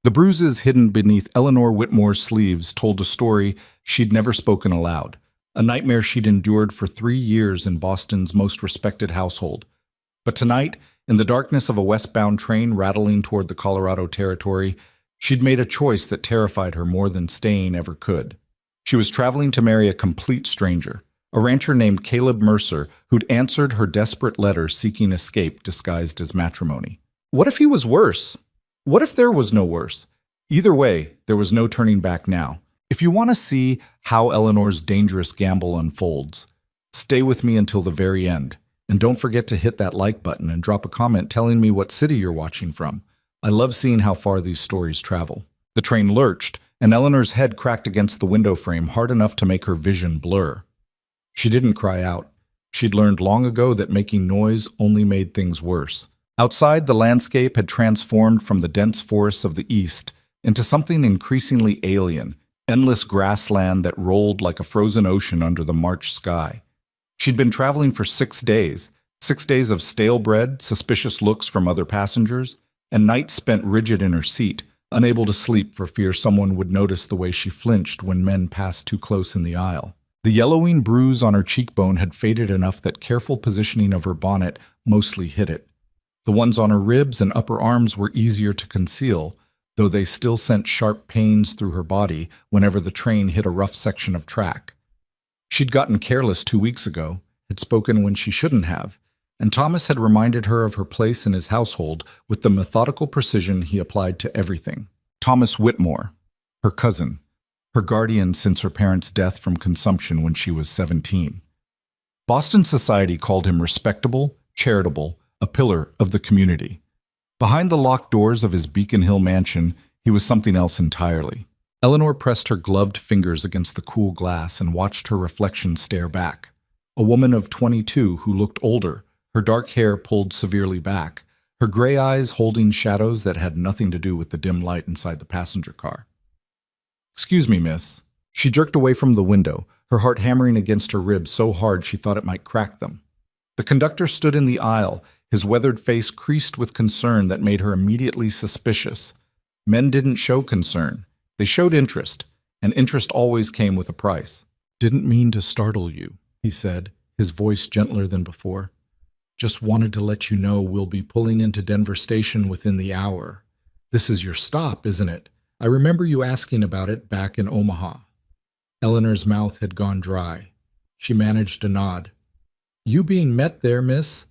The bruises hidden beneath Eleanor Whitmore's sleeves told a story she'd never spoken aloud, a nightmare she'd endured for 3 years in Boston's most respected household. But tonight, in the darkness of a westbound train rattling toward the Colorado Territory, she'd made a choice that terrified her more than staying ever could. She was traveling to marry a complete stranger, a rancher named Caleb Mercer who'd answered her desperate letter seeking escape disguised as matrimony. What if he was worse? What if there was no worse? Either way, there was no turning back now. If you want to see how Eleanor's dangerous gamble unfolds, stay with me until the very end. And don't forget to hit that like button and drop a comment telling me what city you're watching from. I love seeing how far these stories travel. The train lurched, and Eleanor's head cracked against the window frame hard enough to make her vision blur. She didn't cry out. She'd learned long ago that making noise only made things worse. Outside, the landscape had transformed from the dense forests of the east into something increasingly alien, endless grassland that rolled like a frozen ocean under the March sky. She'd been traveling for 6 days, 6 days of stale bread, suspicious looks from other passengers, and nights spent rigid in her seat, unable to sleep for fear someone would notice the way she flinched when men passed too close in the aisle. The yellowing bruise on her cheekbone had faded enough that careful positioning of her bonnet mostly hid it. The ones on her ribs and upper arms were easier to conceal, though they still sent sharp pains through her body whenever the train hit a rough section of track. She'd gotten careless 2 weeks ago, had spoken when she shouldn't have, and Thomas had reminded her of her place in his household with the methodical precision he applied to everything. Thomas Whitmore, her cousin, her guardian since her parents' death from consumption when she was 17. Boston society called him respectable, charitable, a pillar of the community. Behind the locked doors of his Beacon Hill mansion, he was something else entirely. Eleanor pressed her gloved fingers against the cool glass and watched her reflection stare back. A woman of 22 who looked older, her dark hair pulled severely back, her gray eyes holding shadows that had nothing to do with the dim light inside the passenger car. "Excuse me, miss." She jerked away from the window, her heart hammering against her ribs so hard she thought it might crack them. The conductor stood in the aisle, his weathered face creased with concern that made her immediately suspicious. Men didn't show concern. They showed interest, and interest always came with a price. "Didn't mean to startle you," he said, his voice gentler than before. "Just wanted to let you know we'll be pulling into Denver Station within the hour. This is your stop, isn't it? I remember you asking about it back in Omaha." Eleanor's mouth had gone dry. She managed a nod. "You being met there, miss?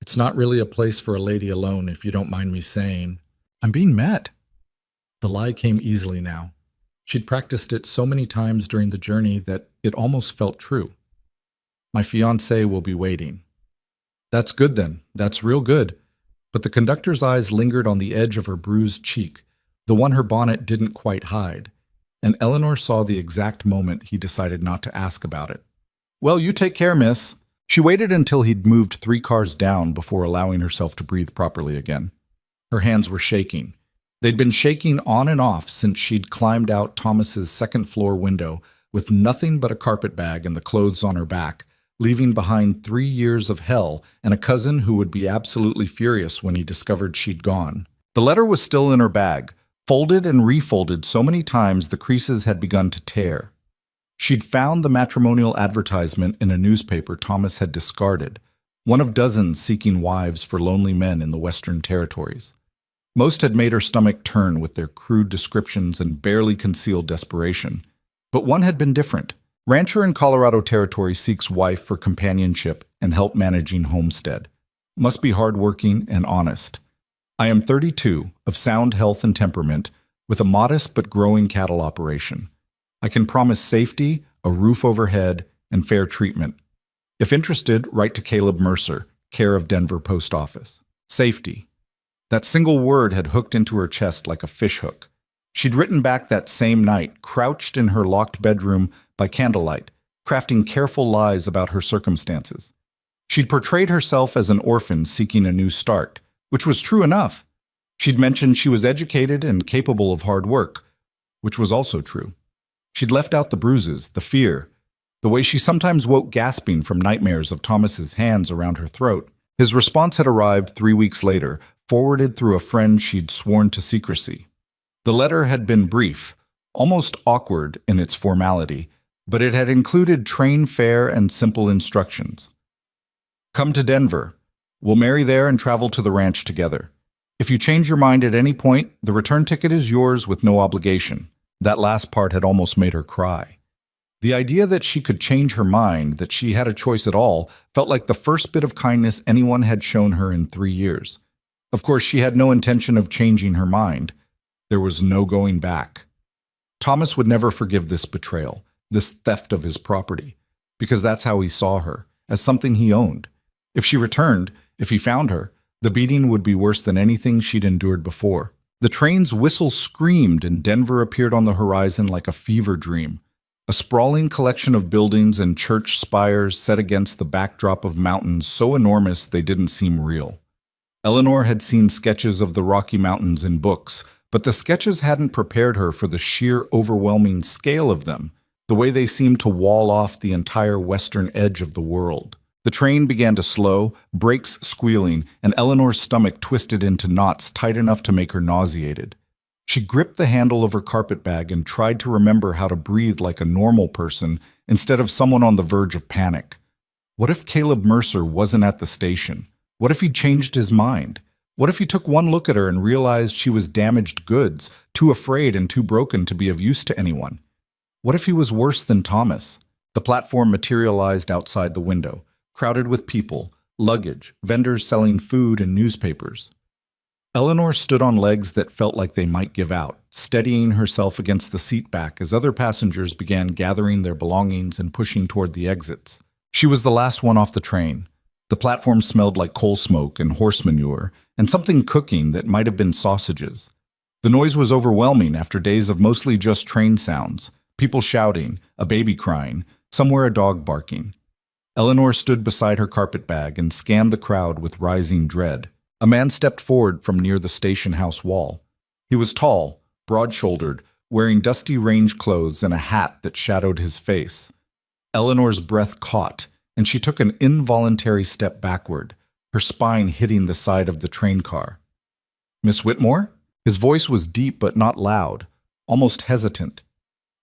It's not really a place for a lady alone, if you don't mind me saying." "I'm being met." The lie came easily now. She'd practiced it so many times during the journey that it almost felt true. "My fiancé will be waiting." "That's good then. That's real good." But the conductor's eyes lingered on the edge of her bruised cheek, the one her bonnet didn't quite hide, and Eleanor saw the exact moment he decided not to ask about it. "Well, you take care, miss." She waited until he'd moved 3 cars down before allowing herself to breathe properly again. Her hands were shaking. They'd been shaking on and off since she'd climbed out Thomas's second-floor window with nothing but a carpet bag and the clothes on her back, leaving behind 3 years of hell and a cousin who would be absolutely furious when he discovered she'd gone. The letter was still in her bag, folded and refolded so many times the creases had begun to tear. She'd found the matrimonial advertisement in a newspaper Thomas had discarded, one of dozens seeking wives for lonely men in the Western Territories. Most had made her stomach turn with their crude descriptions and barely concealed desperation. But one had been different. Rancher in Colorado Territory seeks wife for companionship and help managing homestead. Must be hardworking and honest. I am 32, of sound health and temperament, with a modest but growing cattle operation. I can promise safety, a roof overhead, and fair treatment. If interested, write to Caleb Mercer, care of Denver Post Office. Safety. That single word had hooked into her chest like a fishhook. She'd written back that same night, crouched in her locked bedroom by candlelight, crafting careful lies about her circumstances. She'd portrayed herself as an orphan seeking a new start, which was true enough. She'd mentioned she was educated and capable of hard work, which was also true. She'd left out the bruises, the fear, the way she sometimes woke gasping from nightmares of Thomas's hands around her throat. His response had arrived 3 weeks later, forwarded through a friend she'd sworn to secrecy. The letter had been brief, almost awkward in its formality, but it had included train fare and simple instructions. Come to Denver. We'll marry there and travel to the ranch together. If you change your mind at any point, the return ticket is yours with no obligation. That last part had almost made her cry. The idea that she could change her mind, that she had a choice at all, felt like the first bit of kindness anyone had shown her in 3 years. Of course, she had no intention of changing her mind. There was no going back. Thomas would never forgive this betrayal, this theft of his property, because that's how he saw her, as something he owned. If she returned, if he found her, the beating would be worse than anything she'd endured before. The train's whistle screamed and Denver appeared on the horizon like a fever dream. A sprawling collection of buildings and church spires set against the backdrop of mountains so enormous they didn't seem real. Eleanor had seen sketches of the Rocky Mountains in books, but the sketches hadn't prepared her for the sheer overwhelming scale of them, the way they seemed to wall off the entire western edge of the world. The train began to slow, brakes squealing, and Eleanor's stomach twisted into knots tight enough to make her nauseated. She gripped the handle of her carpetbag and tried to remember how to breathe like a normal person instead of someone on the verge of panic. What if Caleb Mercer wasn't at the station? What if he'd changed his mind? What if he took one look at her and realized she was damaged goods, too afraid and too broken to be of use to anyone? What if he was worse than Thomas? The platform materialized outside the window, crowded with people, luggage, vendors selling food and newspapers. Eleanor stood on legs that felt like they might give out, steadying herself against the seat back as other passengers began gathering their belongings and pushing toward the exits. She was the last one off the train. The platform smelled like coal smoke and horse manure, and something cooking that might have been sausages. The noise was overwhelming after days of mostly just train sounds, people shouting, a baby crying, somewhere a dog barking. Eleanor stood beside her carpetbag and scanned the crowd with rising dread. A man stepped forward from near the station house wall. He was tall, broad-shouldered, wearing dusty range clothes and a hat that shadowed his face. Eleanor's breath caught, and she took an involuntary step backward, her spine hitting the side of the train car. "Miss Whitmore?" His voice was deep but not loud, almost hesitant.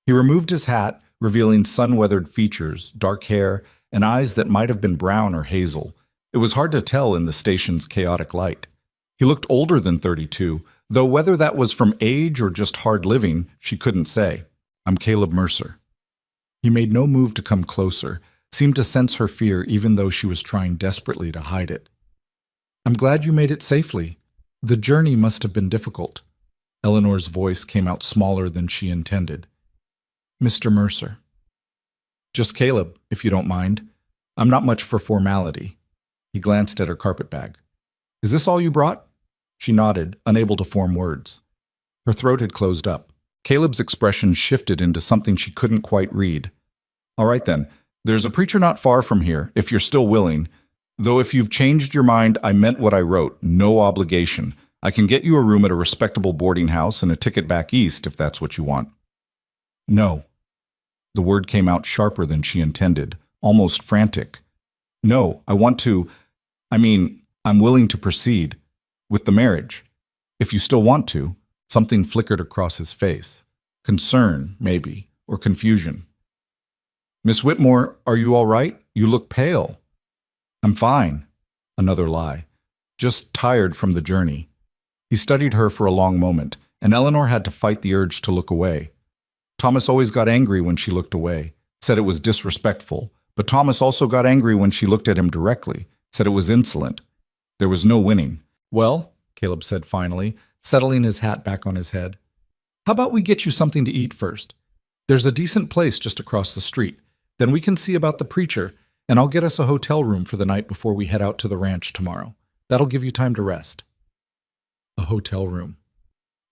He removed his hat, revealing sun-weathered features, dark hair, and eyes that might have been brown or hazel. It was hard to tell in the station's chaotic light. He looked older than 32, though whether that was from age or just hard living, she couldn't say. "I'm Caleb Mercer." He made no move to come closer, seemed to sense her fear even though she was trying desperately to hide it. "I'm glad you made it safely. The journey must have been difficult." Eleanor's voice came out smaller than she intended. "Mr. Mercer." "Just Caleb, if you don't mind. I'm not much for formality." He glanced at her carpetbag. "Is this all you brought?" She nodded, unable to form words. Her throat had closed up. Caleb's expression shifted into something she couldn't quite read. "All right then. There's a preacher not far from here, if you're still willing. Though if you've changed your mind, I meant what I wrote. No obligation. I can get you a room at a respectable boarding house and a ticket back east if that's what you want." "No." The word came out sharper than she intended, almost frantic. "No, I'm willing to proceed with the marriage. If you still want to." Something flickered across his face. Concern, maybe, or confusion. "Miss Whitmore, are you all right? You look pale." "I'm fine." Another lie. "Just tired from the journey." He studied her for a long moment, and Eleanor had to fight the urge to look away. Thomas always got angry when she looked away, said it was disrespectful, but Thomas also got angry when she looked at him directly, said it was insolent. There was no winning. "Well," Caleb said finally, settling his hat back on his head, "how about we get you something to eat first? There's a decent place just across the street. Then we can see about the preacher, and I'll get us a hotel room for the night before we head out to the ranch tomorrow. That'll give you time to rest." A hotel room.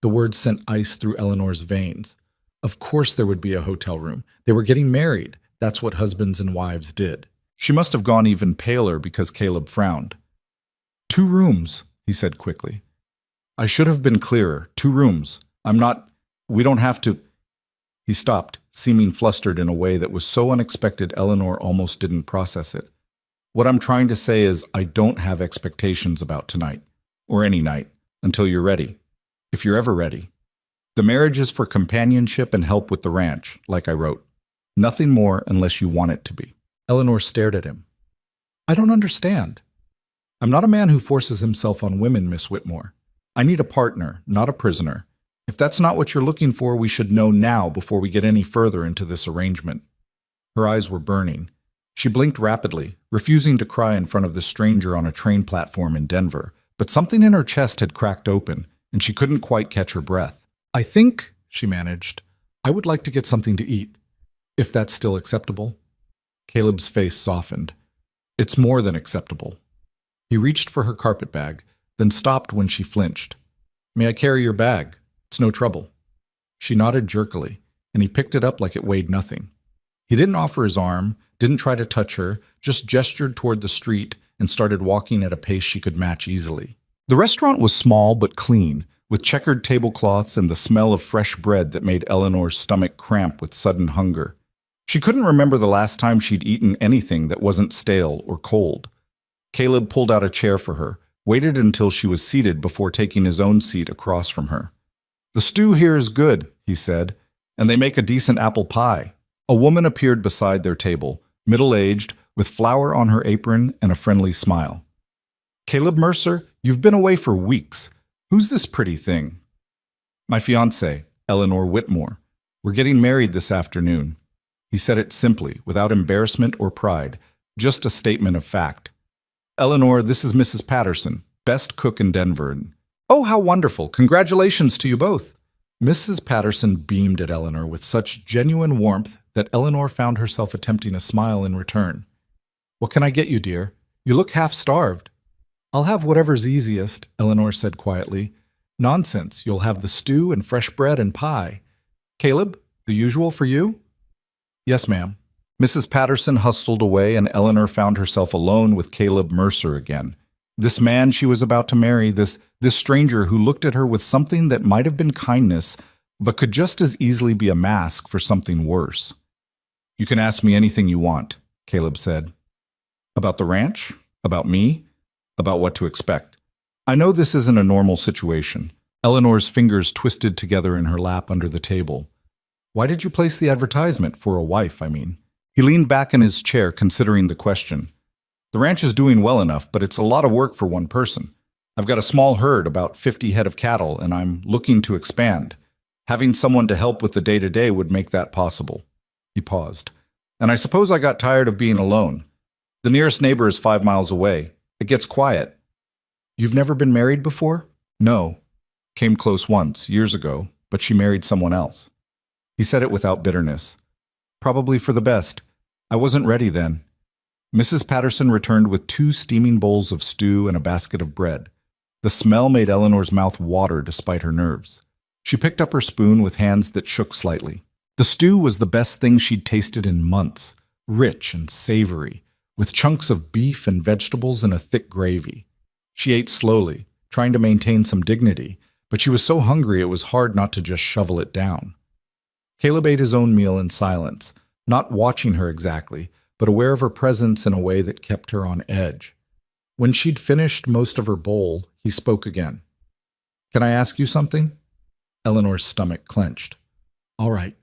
The word sent ice through Eleanor's veins. Of course there would be a hotel room. They were getting married. That's what husbands and wives did. She must have gone even paler because Caleb frowned. "2 rooms," he said quickly. "I should have been clearer. 2 rooms. We don't have to." He stopped, seeming flustered in a way that was so unexpected Eleanor almost didn't process it. "What I'm trying to say is I don't have expectations about tonight, or any night, until you're ready. If you're ever ready." The marriage is for companionship and help with the ranch, like I wrote. Nothing more unless you want it to be. Eleanor stared at him. I don't understand. I'm not a man who forces himself on women, Miss Whitmore. I need a partner, not a prisoner. If that's not what you're looking for, we should know now before we get any further into this arrangement. Her eyes were burning. She blinked rapidly, refusing to cry in front of the stranger on a train platform in Denver, but something in her chest had cracked open, and she couldn't quite catch her breath. I think, she managed, I would like to get something to eat, if that's still acceptable. Caleb's face softened. It's more than acceptable. He reached for her carpetbag, then stopped when she flinched. May I carry your bag? It's no trouble. She nodded jerkily, and he picked it up like it weighed nothing. He didn't offer his arm, didn't try to touch her, just gestured toward the street and started walking at a pace she could match easily. The restaurant was small but clean, with checkered tablecloths and the smell of fresh bread that made Eleanor's stomach cramp with sudden hunger. She couldn't remember the last time she'd eaten anything that wasn't stale or cold. Caleb pulled out a chair for her, waited until she was seated before taking his own seat across from her. The stew here is good, he said, and they make a decent apple pie. A woman appeared beside their table, middle-aged, with flour on her apron and a friendly smile. Caleb Mercer, you've been away for weeks. Who's this pretty thing? My fiancée, Eleanor Whitmore. We're getting married this afternoon. He said it simply, without embarrassment or pride, just a statement of fact. Eleanor, this is Mrs. Patterson, best cook in Denver. Oh, how wonderful. Congratulations to you both. Mrs. Patterson beamed at Eleanor with such genuine warmth that Eleanor found herself attempting a smile in return. What can I get you, dear? You look half-starved. I'll have whatever's easiest, Eleanor said quietly. Nonsense, you'll have the stew and fresh bread and pie. Caleb, the usual for you? Yes, ma'am. Mrs. Patterson hustled away, and Eleanor found herself alone with Caleb Mercer again. This man she was about to marry, this stranger who looked at her with something that might have been kindness, but could just as easily be a mask for something worse. You can ask me anything you want, Caleb said. About the ranch? About me? About what to expect. I know this isn't a normal situation. Eleanor's fingers twisted together in her lap under the table. Why did you place the advertisement? For a wife, I mean. He leaned back in his chair, considering the question. The ranch is doing well enough, but it's a lot of work for one person. I've got a small herd, about 50 head of cattle, and I'm looking to expand. Having someone to help with the day-to-day would make that possible. He paused. And I suppose I got tired of being alone. The nearest neighbor is 5 miles away. It gets quiet. You've never been married before? No. Came close once, years ago, but she married someone else. He said it without bitterness. Probably for the best. I wasn't ready then. Mrs. Patterson returned with 2 steaming bowls of stew and a basket of bread. The smell made Eleanor's mouth water despite her nerves. She picked up her spoon with hands that shook slightly. The stew was the best thing she'd tasted in months, rich and savory, with chunks of beef and vegetables and a thick gravy. She ate slowly, trying to maintain some dignity, but she was so hungry it was hard not to just shovel it down. Caleb ate his own meal in silence, not watching her exactly, but aware of her presence in a way that kept her on edge. When she'd finished most of her bowl, he spoke again. Can I ask you something? Eleanor's stomach clenched. All right.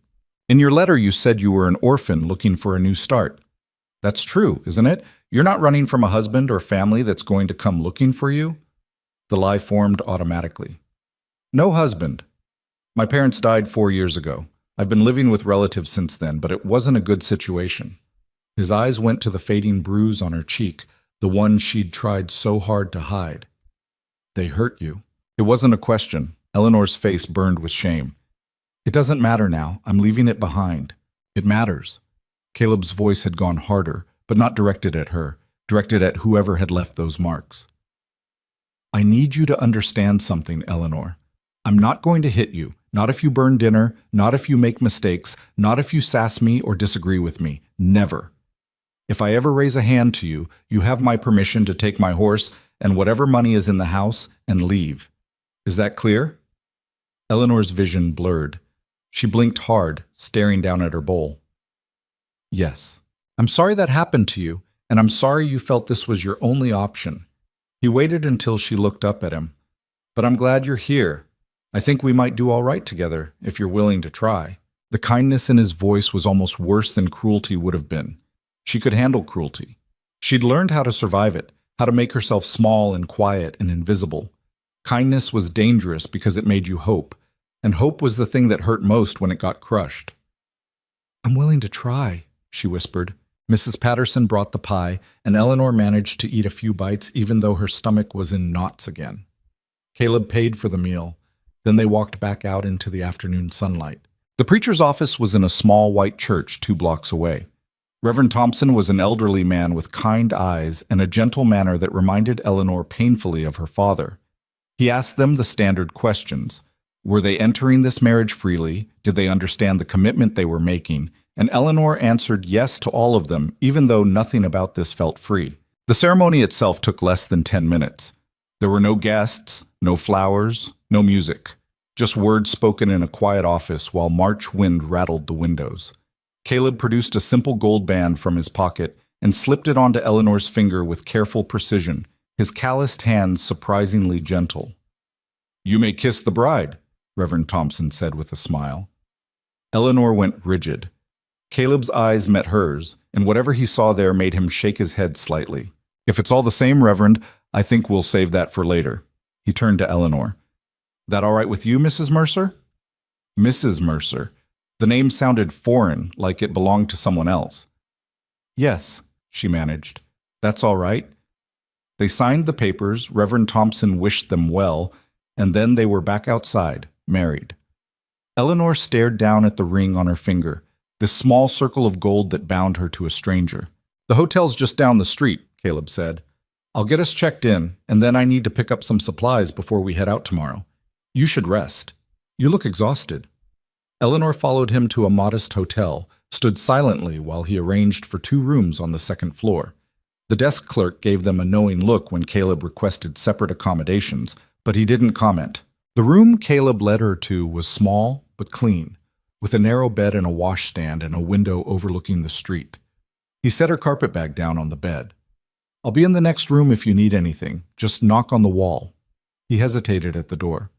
In your letter you said you were an orphan looking for a new start. That's true, isn't it? You're not running from a husband or family that's going to come looking for you? The lie formed automatically. No husband. My parents died 4 years ago. I've been living with relatives since then, but it wasn't a good situation. His eyes went to the fading bruise on her cheek, the one she'd tried so hard to hide. They hurt you. It wasn't a question. Eleanor's face burned with shame. It doesn't matter now. I'm leaving it behind. It matters. Caleb's voice had gone harder, but not directed at her, directed at whoever had left those marks. I need you to understand something, Eleanor. I'm not going to hit you. Not if you burn dinner, not if you make mistakes, not if you sass me or disagree with me. Never. If I ever raise a hand to you, you have my permission to take my horse and whatever money is in the house and leave. Is that clear? Eleanor's vision blurred. She blinked hard, staring down at her bowl. Yes. I'm sorry that happened to you, and I'm sorry you felt this was your only option. He waited until she looked up at him. But I'm glad you're here. I think we might do all right together, if you're willing to try. The kindness in his voice was almost worse than cruelty would have been. She could handle cruelty. She'd learned how to survive it, how to make herself small and quiet and invisible. Kindness was dangerous because it made you hope, and hope was the thing that hurt most when it got crushed. I'm willing to try, she whispered. Mrs. Patterson brought the pie, and Eleanor managed to eat a few bites even though her stomach was in knots again. Caleb paid for the meal. Then they walked back out into the afternoon sunlight. The preacher's office was in a small white church 2 blocks away. Reverend Thompson was an elderly man with kind eyes and a gentle manner that reminded Eleanor painfully of her father. He asked them the standard questions. Were they entering this marriage freely? Did they understand the commitment they were making? And Eleanor answered yes to all of them, even though nothing about this felt free. The ceremony itself took less than 10 minutes. There were no guests, no flowers, no music. Just words spoken in a quiet office while March wind rattled the windows. Caleb produced a simple gold band from his pocket and slipped it onto Eleanor's finger with careful precision, his calloused hands surprisingly gentle. You may kiss the bride, Reverend Thompson said with a smile. Eleanor went rigid. Caleb's eyes met hers, and whatever he saw there made him shake his head slightly. If it's all the same, Reverend, I think we'll save that for later. He turned to Eleanor. That all right with you, Mrs. Mercer? Mrs. Mercer. The name sounded foreign, like it belonged to someone else. Yes, she managed. That's all right. They signed the papers, Reverend Thompson wished them well, and then they were back outside, married. Eleanor stared down at the ring on her finger, this small circle of gold that bound her to a stranger. The hotel's just down the street, Caleb said. I'll get us checked in, and then I need to pick up some supplies before we head out tomorrow. You should rest. You look exhausted. Eleanor followed him to a modest hotel, stood silently while he arranged for 2 rooms on the 2nd floor. The desk clerk gave them a knowing look when Caleb requested separate accommodations, but he didn't comment. The room Caleb led her to was small but clean, with a narrow bed and a washstand and a window overlooking the street. He set her carpetbag down on the bed. I'll be in the next room if you need anything. Just knock on the wall. He hesitated at the door.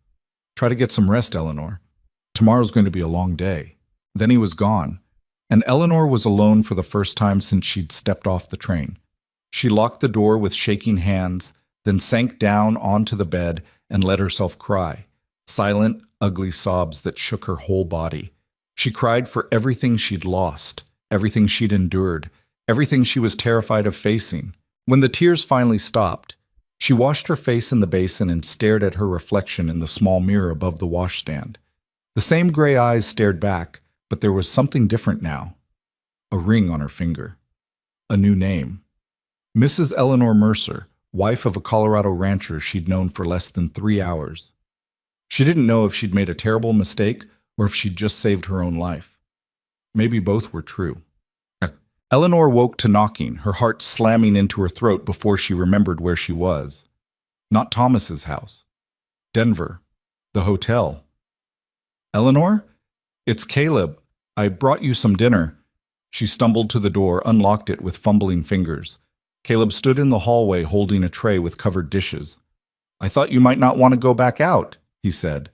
Try to get some rest, Eleanor. Tomorrow's going to be a long day. Then he was gone, and Eleanor was alone for the first time since she'd stepped off the train. She locked the door with shaking hands, then sank down onto the bed and let herself cry, silent, ugly sobs that shook her whole body. She cried for everything she'd lost, everything she'd endured, everything she was terrified of facing. When the tears finally stopped, she washed her face in the basin and stared at her reflection in the small mirror above the washstand. The same gray eyes stared back, but there was something different now. A ring on her finger. A new name. Mrs. Eleanor Mercer, wife of a Colorado rancher she'd known for less than 3 hours. She didn't know if she'd made a terrible mistake or if she'd just saved her own life. Maybe both were true. Eleanor woke to knocking, her heart slamming into her throat before she remembered where she was. Not Thomas's house. Denver. The hotel. Eleanor? It's Caleb. I brought you some dinner. She stumbled to the door, unlocked it with fumbling fingers. Caleb stood in the hallway holding a tray with covered dishes. I thought you might not want to go back out, he said.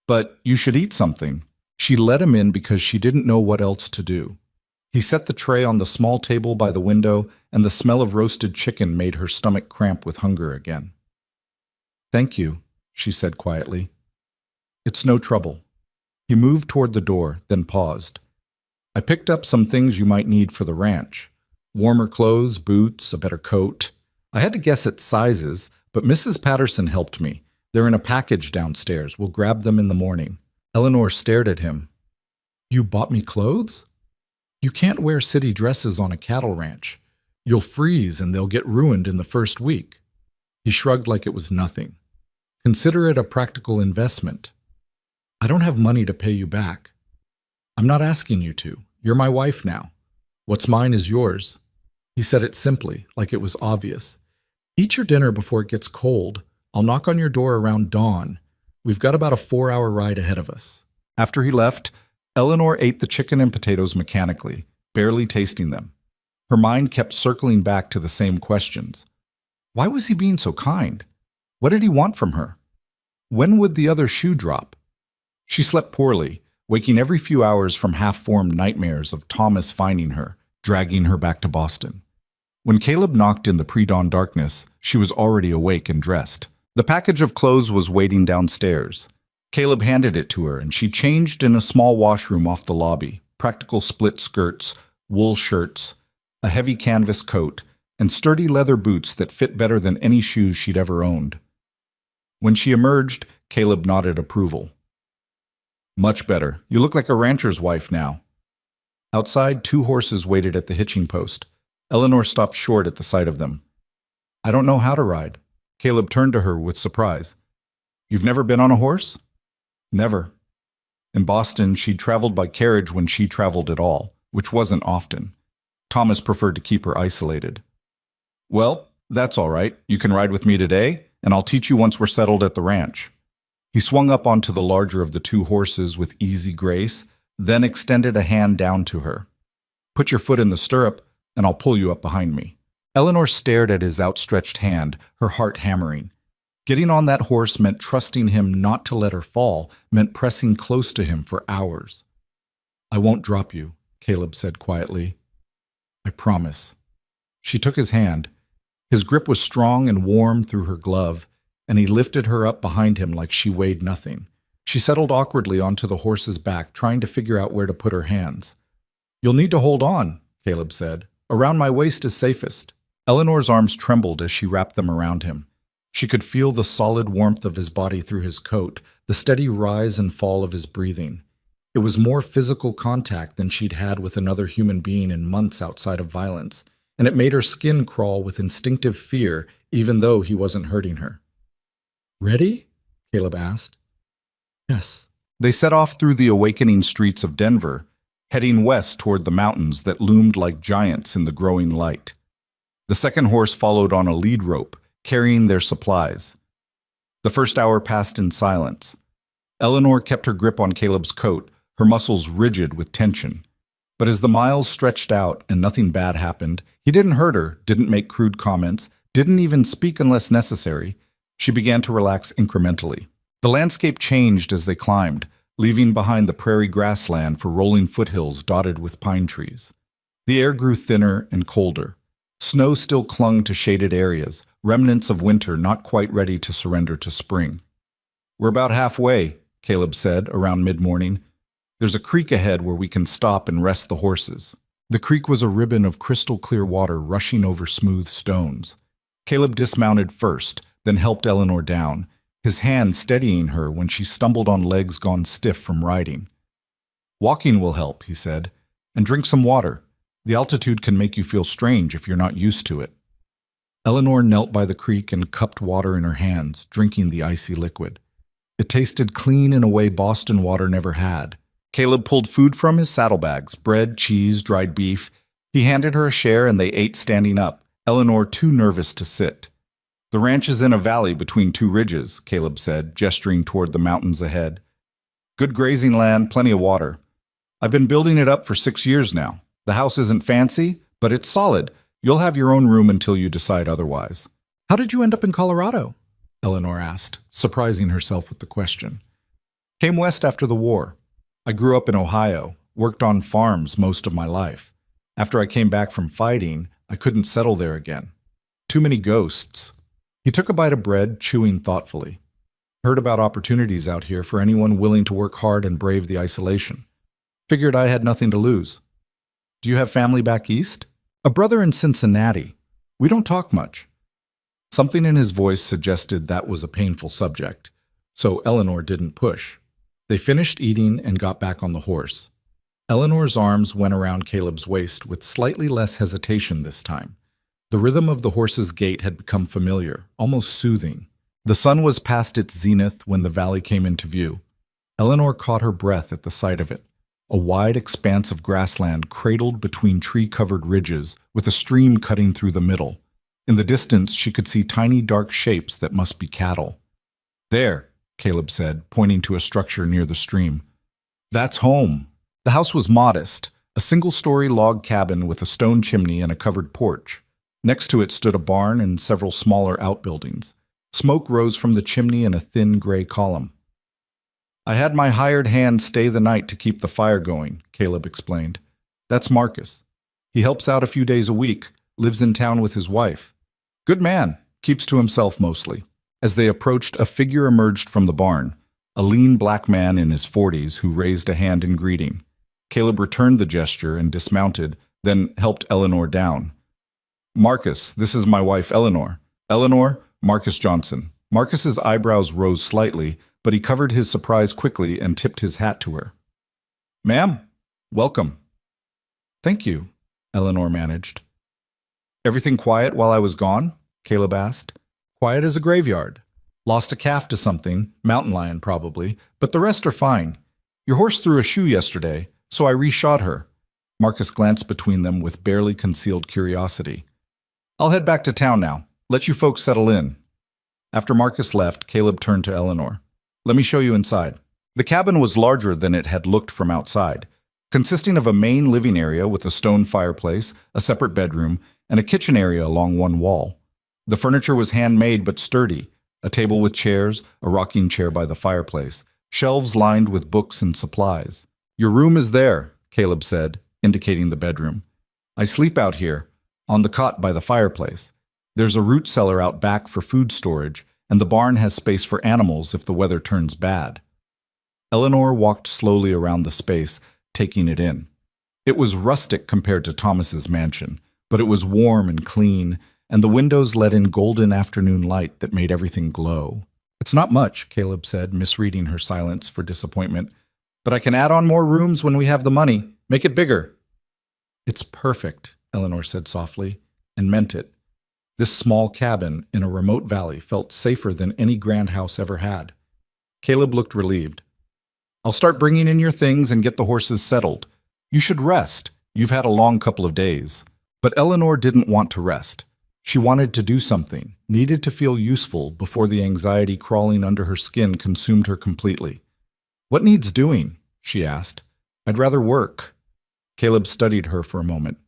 But you should eat something. She let him in because she didn't know what else to do. He set the tray on the small table by the window, and the smell of roasted chicken made her stomach cramp with hunger again. Thank you, she said quietly. It's no trouble. He moved toward the door, then paused. I picked up some things you might need for the ranch. Warmer clothes, boots, a better coat. I had to guess at sizes, but Mrs. Patterson helped me. They're in a package downstairs. We'll grab them in the morning. Eleanor stared at him. You bought me clothes? You can't wear city dresses on a cattle ranch. You'll freeze and they'll get ruined in the first week. He shrugged like it was nothing. Consider it a practical investment. I don't have money to pay you back. I'm not asking you to. You're my wife now. What's mine is yours. He said it simply, like it was obvious. Eat your dinner before it gets cold. I'll knock on your door around dawn. We've got about a 4-hour ride ahead of us. After he left, Eleanor ate the chicken and potatoes mechanically, barely tasting them. Her mind kept circling back to the same questions. Why was he being so kind? What did he want from her? When would the other shoe drop? She slept poorly, waking every few hours from half-formed nightmares of Thomas finding her, dragging her back to Boston. When Caleb knocked in the pre-dawn darkness, she was already awake and dressed. The package of clothes was waiting downstairs. Caleb handed it to her, and she changed in a small washroom off the lobby. Practical split skirts, wool shirts, a heavy canvas coat, and sturdy leather boots that fit better than any shoes she'd ever owned. When she emerged, Caleb nodded approval. Much better. You look like a rancher's wife now. Outside, 2 horses waited at the hitching post. Eleanor stopped short at the sight of them. I don't know how to ride. Caleb turned to her with surprise. You've never been on a horse? Never. In Boston, she'd traveled by carriage when she traveled at all, which wasn't often. Thomas preferred to keep her isolated. Well, that's all right. You can ride with me today, and I'll teach you once we're settled at the ranch. He swung up onto the larger of the 2 horses with easy grace, then extended a hand down to her. Put your foot in the stirrup, and I'll pull you up behind me. Eleanor stared at his outstretched hand, her heart hammering. Getting on that horse meant trusting him not to let her fall, meant pressing close to him for hours. I won't drop you, Caleb said quietly. I promise. She took his hand. His grip was strong and warm through her glove, and he lifted her up behind him like she weighed nothing. She settled awkwardly onto the horse's back, trying to figure out where to put her hands. You'll need to hold on, Caleb said. Around my waist is safest. Eleanor's arms trembled as she wrapped them around him. She could feel the solid warmth of his body through his coat, the steady rise and fall of his breathing. It was more physical contact than she'd had with another human being in months outside of violence, and it made her skin crawl with instinctive fear, even though he wasn't hurting her. Ready? Caleb asked. Yes. They set off through the awakening streets of Denver, heading west toward the mountains that loomed like giants in the growing light. The second horse followed on a lead rope, carrying their supplies. The first hour passed in silence. Eleanor kept her grip on Caleb's coat, her muscles rigid with tension. But as the miles stretched out and nothing bad happened, he didn't hurt her, didn't make crude comments, didn't even speak unless necessary. She began to relax incrementally. The landscape changed as they climbed, leaving behind the prairie grassland for rolling foothills dotted with pine trees. The air grew thinner and colder. Snow still clung to shaded areas, remnants of winter not quite ready to surrender to spring. We're about halfway, Caleb said around mid-morning. There's a creek ahead where we can stop and rest the horses. The creek was a ribbon of crystal-clear water rushing over smooth stones. Caleb dismounted first, then helped Eleanor down, his hand steadying her when she stumbled on legs gone stiff from riding. Walking will help, he said, and drink some water. The altitude can make you feel strange if you're not used to it. Eleanor knelt by the creek and cupped water in her hands, drinking the icy liquid. It tasted clean in a way Boston water never had. Caleb pulled food from his saddlebags, bread, cheese, dried beef. He handed her a share and they ate standing up, Eleanor too nervous to sit. The ranch is in a valley between 2 ridges, Caleb said, gesturing toward the mountains ahead. Good grazing land, plenty of water. I've been building it up for 6 years now. The house isn't fancy, but it's solid. You'll have your own room until you decide otherwise. How did you end up in Colorado? Eleanor asked, surprising herself with the question. Came west after the war. I grew up in Ohio, worked on farms most of my life. After I came back from fighting, I couldn't settle there again. Too many ghosts. He took a bite of bread, chewing thoughtfully. Heard about opportunities out here for anyone willing to work hard and brave the isolation. Figured I had nothing to lose. Do you have family back east? A brother in Cincinnati. We don't talk much. Something in his voice suggested that was a painful subject, so Eleanor didn't push. They finished eating and got back on the horse. Eleanor's arms went around Caleb's waist with slightly less hesitation this time. The rhythm of the horse's gait had become familiar, almost soothing. The sun was past its zenith when the valley came into view. Eleanor caught her breath at the sight of it. A wide expanse of grassland cradled between tree-covered ridges, with a stream cutting through the middle. In the distance, she could see tiny dark shapes that must be cattle. There, Caleb said, pointing to a structure near the stream. That's home. The house was modest, a single-story log cabin with a stone chimney and a covered porch. Next to it stood a barn and several smaller outbuildings. Smoke rose from the chimney in a thin gray column. I had my hired hand stay the night to keep the fire going, Caleb explained. That's Marcus. He helps out a few days a week, lives in town with his wife. Good man, keeps to himself mostly. As they approached, a figure emerged from the barn, a lean black man in his 40s who raised a hand in greeting. Caleb returned the gesture and dismounted, then helped Eleanor down. Marcus, this is my wife Eleanor. Eleanor, Marcus Johnson. Marcus's eyebrows rose slightly, but he covered his surprise quickly and tipped his hat to her. Ma'am, welcome. Thank you, Eleanor managed. Everything quiet while I was gone? Caleb asked. Quiet as a graveyard. Lost a calf to something, mountain lion probably, but the rest are fine. Your horse threw a shoe yesterday, so I reshod her. Marcus glanced between them with barely concealed curiosity. I'll head back to town now. Let you folks settle in. After Marcus left, Caleb turned to Eleanor. Let me show you inside. The cabin was larger than it had looked from outside, consisting of a main living area with a stone fireplace, a separate bedroom, and a kitchen area along one wall. The furniture was handmade but sturdy, a table with chairs, a rocking chair by the fireplace, shelves lined with books and supplies. Your room is there, Caleb said, indicating the bedroom. I sleep out here, on the cot by the fireplace. There's a root cellar out back for food storage, and the barn has space for animals if the weather turns bad. Eleanor walked slowly around the space, taking it in. It was rustic compared to Thomas's mansion, but it was warm and clean, and the windows let in golden afternoon light that made everything glow. It's not much, Caleb said, misreading her silence for disappointment, but I can add on more rooms when we have the money. Make it bigger. It's perfect, Eleanor said softly, and meant it. This small cabin in a remote valley felt safer than any grand house ever had. Caleb looked relieved. I'll start bringing in your things and get the horses settled. You should rest. You've had a long couple of days. But Eleanor didn't want to rest. She wanted to do something, needed to feel useful before the anxiety crawling under her skin consumed her completely. What needs doing? She asked. I'd rather work. Caleb studied her for a moment.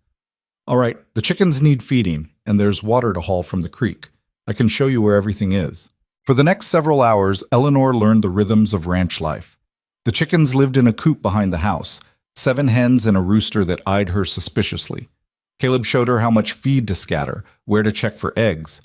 All right, the chickens need feeding, and there's water to haul from the creek. I can show you where everything is. For the next several hours, Eleanor learned the rhythms of ranch life. The chickens lived in a coop behind the house, 7 hens and a rooster that eyed her suspiciously. Caleb showed her how much feed to scatter, where to check for eggs.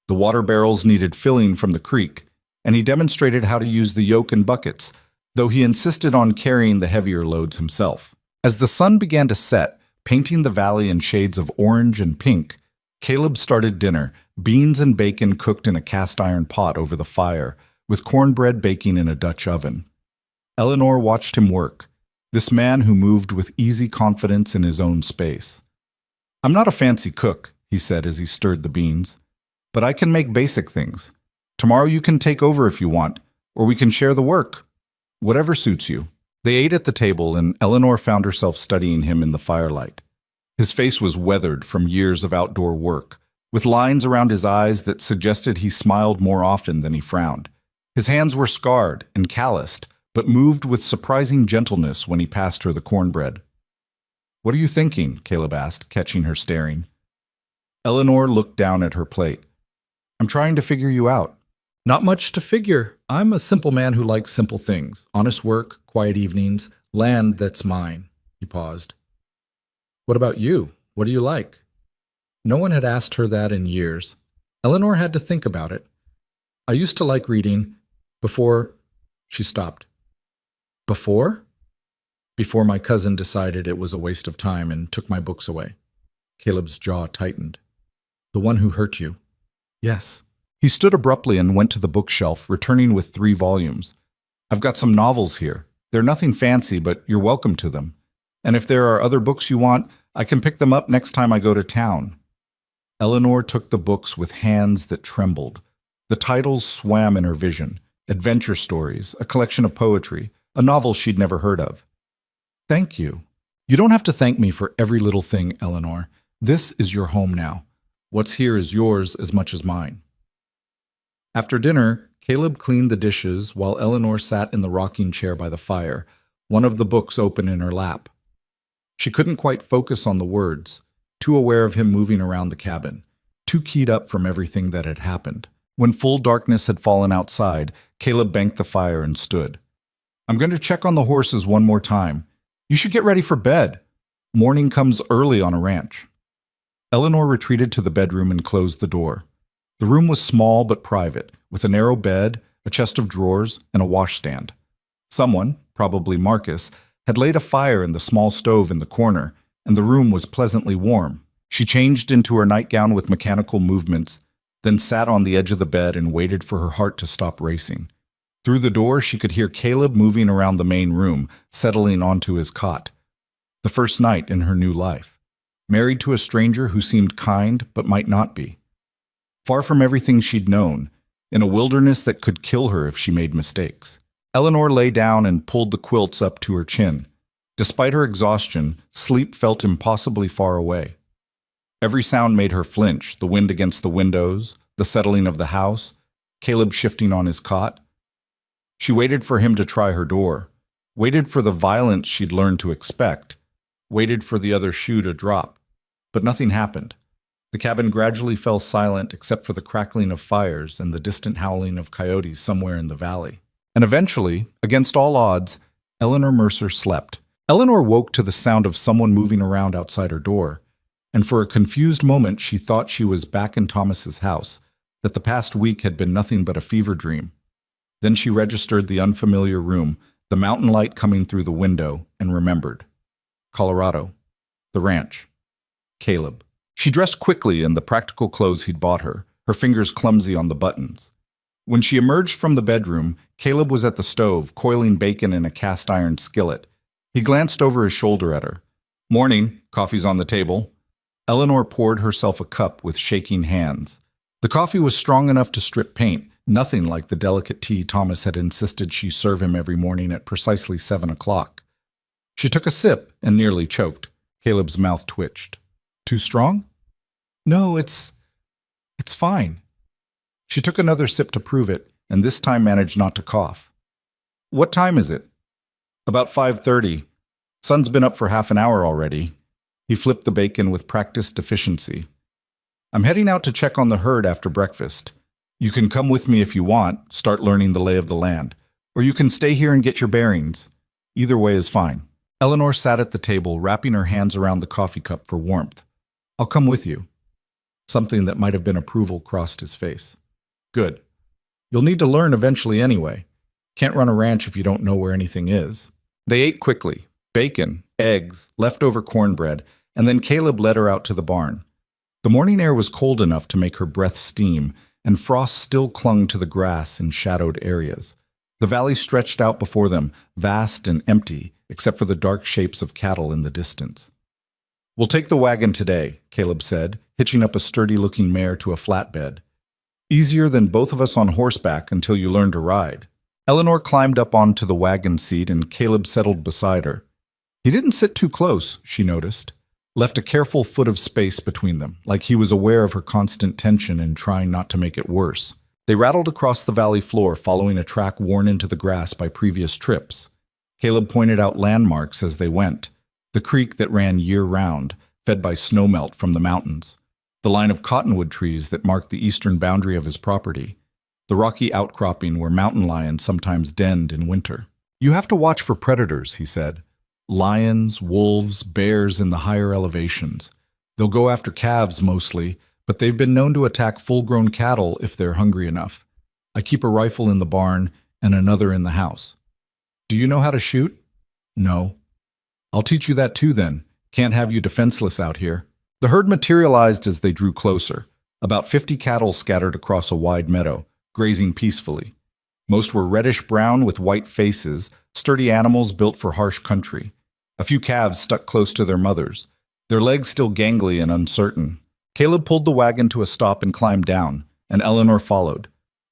The water barrels needed filling from the creek, and he demonstrated how to use the yoke and buckets, though he insisted on carrying the heavier loads himself. As the sun began to set, painting the valley in shades of orange and pink, Caleb started dinner, beans and bacon cooked in a cast-iron pot over the fire, with cornbread baking in a Dutch oven. Eleanor watched him work, this man who moved with easy confidence in his own space. I'm not a fancy cook, he said as he stirred the beans, but I can make basic things. Tomorrow you can take over if you want, or we can share the work. Whatever suits you. They ate at the table, and Eleanor found herself studying him in the firelight. His face was weathered from years of outdoor work, with lines around his eyes that suggested he smiled more often than he frowned. His hands were scarred and calloused, but moved with surprising gentleness when he passed her the cornbread. What are you thinking? Caleb asked, catching her staring. Eleanor looked down at her plate. I'm trying to figure you out. Not much to figure. I'm a simple man who likes simple things. Honest work, quiet evenings, land that's mine. He paused. What about you? What do you like? No one had asked her that in years. Eleanor had to think about it. I used to like reading before... She stopped. Before? Before my cousin decided it was a waste of time and took my books away. Caleb's jaw tightened. The one who hurt you. Yes. He stood abruptly and went to the bookshelf, returning with 3 volumes. I've got some novels here. They're nothing fancy, but you're welcome to them. And if there are other books you want, I can pick them up next time I go to town. Eleanor took the books with hands that trembled. The titles swam in her vision. Adventure stories, a collection of poetry, a novel she'd never heard of. Thank you. You don't have to thank me for every little thing, Eleanor. This is your home now. What's here is yours as much as mine. After dinner, Caleb cleaned the dishes while Eleanor sat in the rocking chair by the fire, one of the books open in her lap. She couldn't quite focus on the words, too aware of him moving around the cabin, too keyed up from everything that had happened. When full darkness had fallen outside, Caleb banked the fire and stood. I'm going to check on the horses one more time. You should get ready for bed. Morning comes early on a ranch." Eleanor retreated to the bedroom and closed the door. The room was small but private, with a narrow bed, a chest of drawers, and a washstand. Someone, probably Marcus, had laid a fire in the small stove in the corner, and the room was pleasantly warm. She changed into her nightgown with mechanical movements, then sat on the edge of the bed and waited for her heart to stop racing. Through the door, she could hear Caleb moving around the main room, settling onto his cot. The first night in her new life. Married to a stranger who seemed kind but might not be. Far from everything she'd known, in a wilderness that could kill her if she made mistakes. Eleanor lay down and pulled the quilts up to her chin. Despite her exhaustion, sleep felt impossibly far away. Every sound made her flinch, the wind against the windows, the settling of the house, Caleb shifting on his cot. She waited for him to try her door, waited for the violence she'd learned to expect, waited for the other shoe to drop. But nothing happened. The cabin gradually fell silent except for the crackling of fires and the distant howling of coyotes somewhere in the valley. And eventually, against all odds, Eleanor Mercer slept. Eleanor woke to the sound of someone moving around outside her door, and for a confused moment she thought she was back in Thomas's house, that the past week had been nothing but a fever dream. Then she registered the unfamiliar room, the mountain light coming through the window, and remembered. Colorado. The ranch. Caleb. She dressed quickly in the practical clothes he'd bought her, her fingers clumsy on the buttons. When she emerged from the bedroom, Caleb was at the stove, coiling bacon in a cast-iron skillet. He glanced over his shoulder at her. "Morning, coffee's on the table." Eleanor poured herself a cup with shaking hands. The coffee was strong enough to strip paint, nothing like the delicate tea Thomas had insisted she serve him every morning at precisely 7 o'clock. She took a sip and nearly choked. Caleb's mouth twitched. "Too strong?" "No, it's fine." She took another sip to prove it, and this time managed not to cough. "What time is it?" "About 5:30. Sun's been up for half an hour already." He flipped the bacon with practiced efficiency. "I'm heading out to check on the herd after breakfast. You can come with me if you want, start learning the lay of the land. Or you can stay here and get your bearings. Either way is fine." Eleanor sat at the table, wrapping her hands around the coffee cup for warmth. "I'll come with you." Something that might have been approval crossed his face. "Good. You'll need to learn eventually anyway. Can't run a ranch if you don't know where anything is." They ate quickly. Bacon, eggs, leftover cornbread, and then Caleb led her out to the barn. The morning air was cold enough to make her breath steam, and frost still clung to the grass in shadowed areas. The valley stretched out before them, vast and empty, except for the dark shapes of cattle in the distance. "We'll take the wagon today," Caleb said, hitching up a sturdy-looking mare to a flatbed. "Easier than both of us on horseback until you learn to ride." Eleanor climbed up onto the wagon seat and Caleb settled beside her. He didn't sit too close, she noticed. Left a careful foot of space between them, like he was aware of her constant tension and trying not to make it worse. They rattled across the valley floor, following a track worn into the grass by previous trips. Caleb pointed out landmarks as they went. The creek that ran year-round, fed by snowmelt from the mountains. The line of cottonwood trees that marked the eastern boundary of his property. The rocky outcropping where mountain lions sometimes denned in winter. "You have to watch for predators," he said. "Lions, wolves, bears in the higher elevations. They'll go after calves mostly, but they've been known to attack full-grown cattle if they're hungry enough. I keep a rifle in the barn and another in the house." "Do you know how to shoot?" "No." "I'll teach you that too then. Can't have you defenseless out here." The herd materialized as they drew closer. About 50 cattle scattered across a wide meadow, grazing peacefully. Most were reddish-brown with white faces, sturdy animals built for harsh country. A few calves stuck close to their mothers, their legs still gangly and uncertain. Caleb pulled the wagon to a stop and climbed down, and Eleanor followed.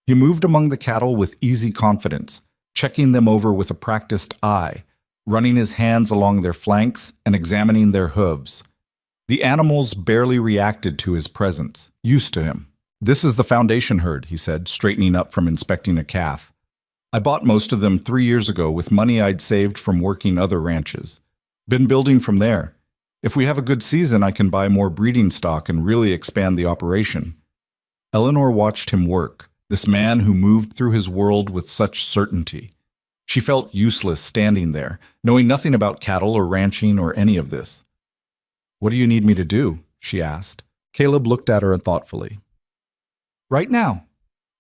He moved among the cattle with easy confidence, checking them over with a practiced eye, running his hands along their flanks and examining their hooves. The animals barely reacted to his presence, used to him. "This is the foundation herd," he said, straightening up from inspecting a calf. "I bought most of them 3 years ago with money I'd saved from working other ranches. Been building from there. If we have a good season, I can buy more breeding stock and really expand the operation." Eleanor watched him work, this man who moved through his world with such certainty. She felt useless standing there, knowing nothing about cattle or ranching or any of this. "What do you need me to do?" she asked. Caleb looked at her thoughtfully. "Right now.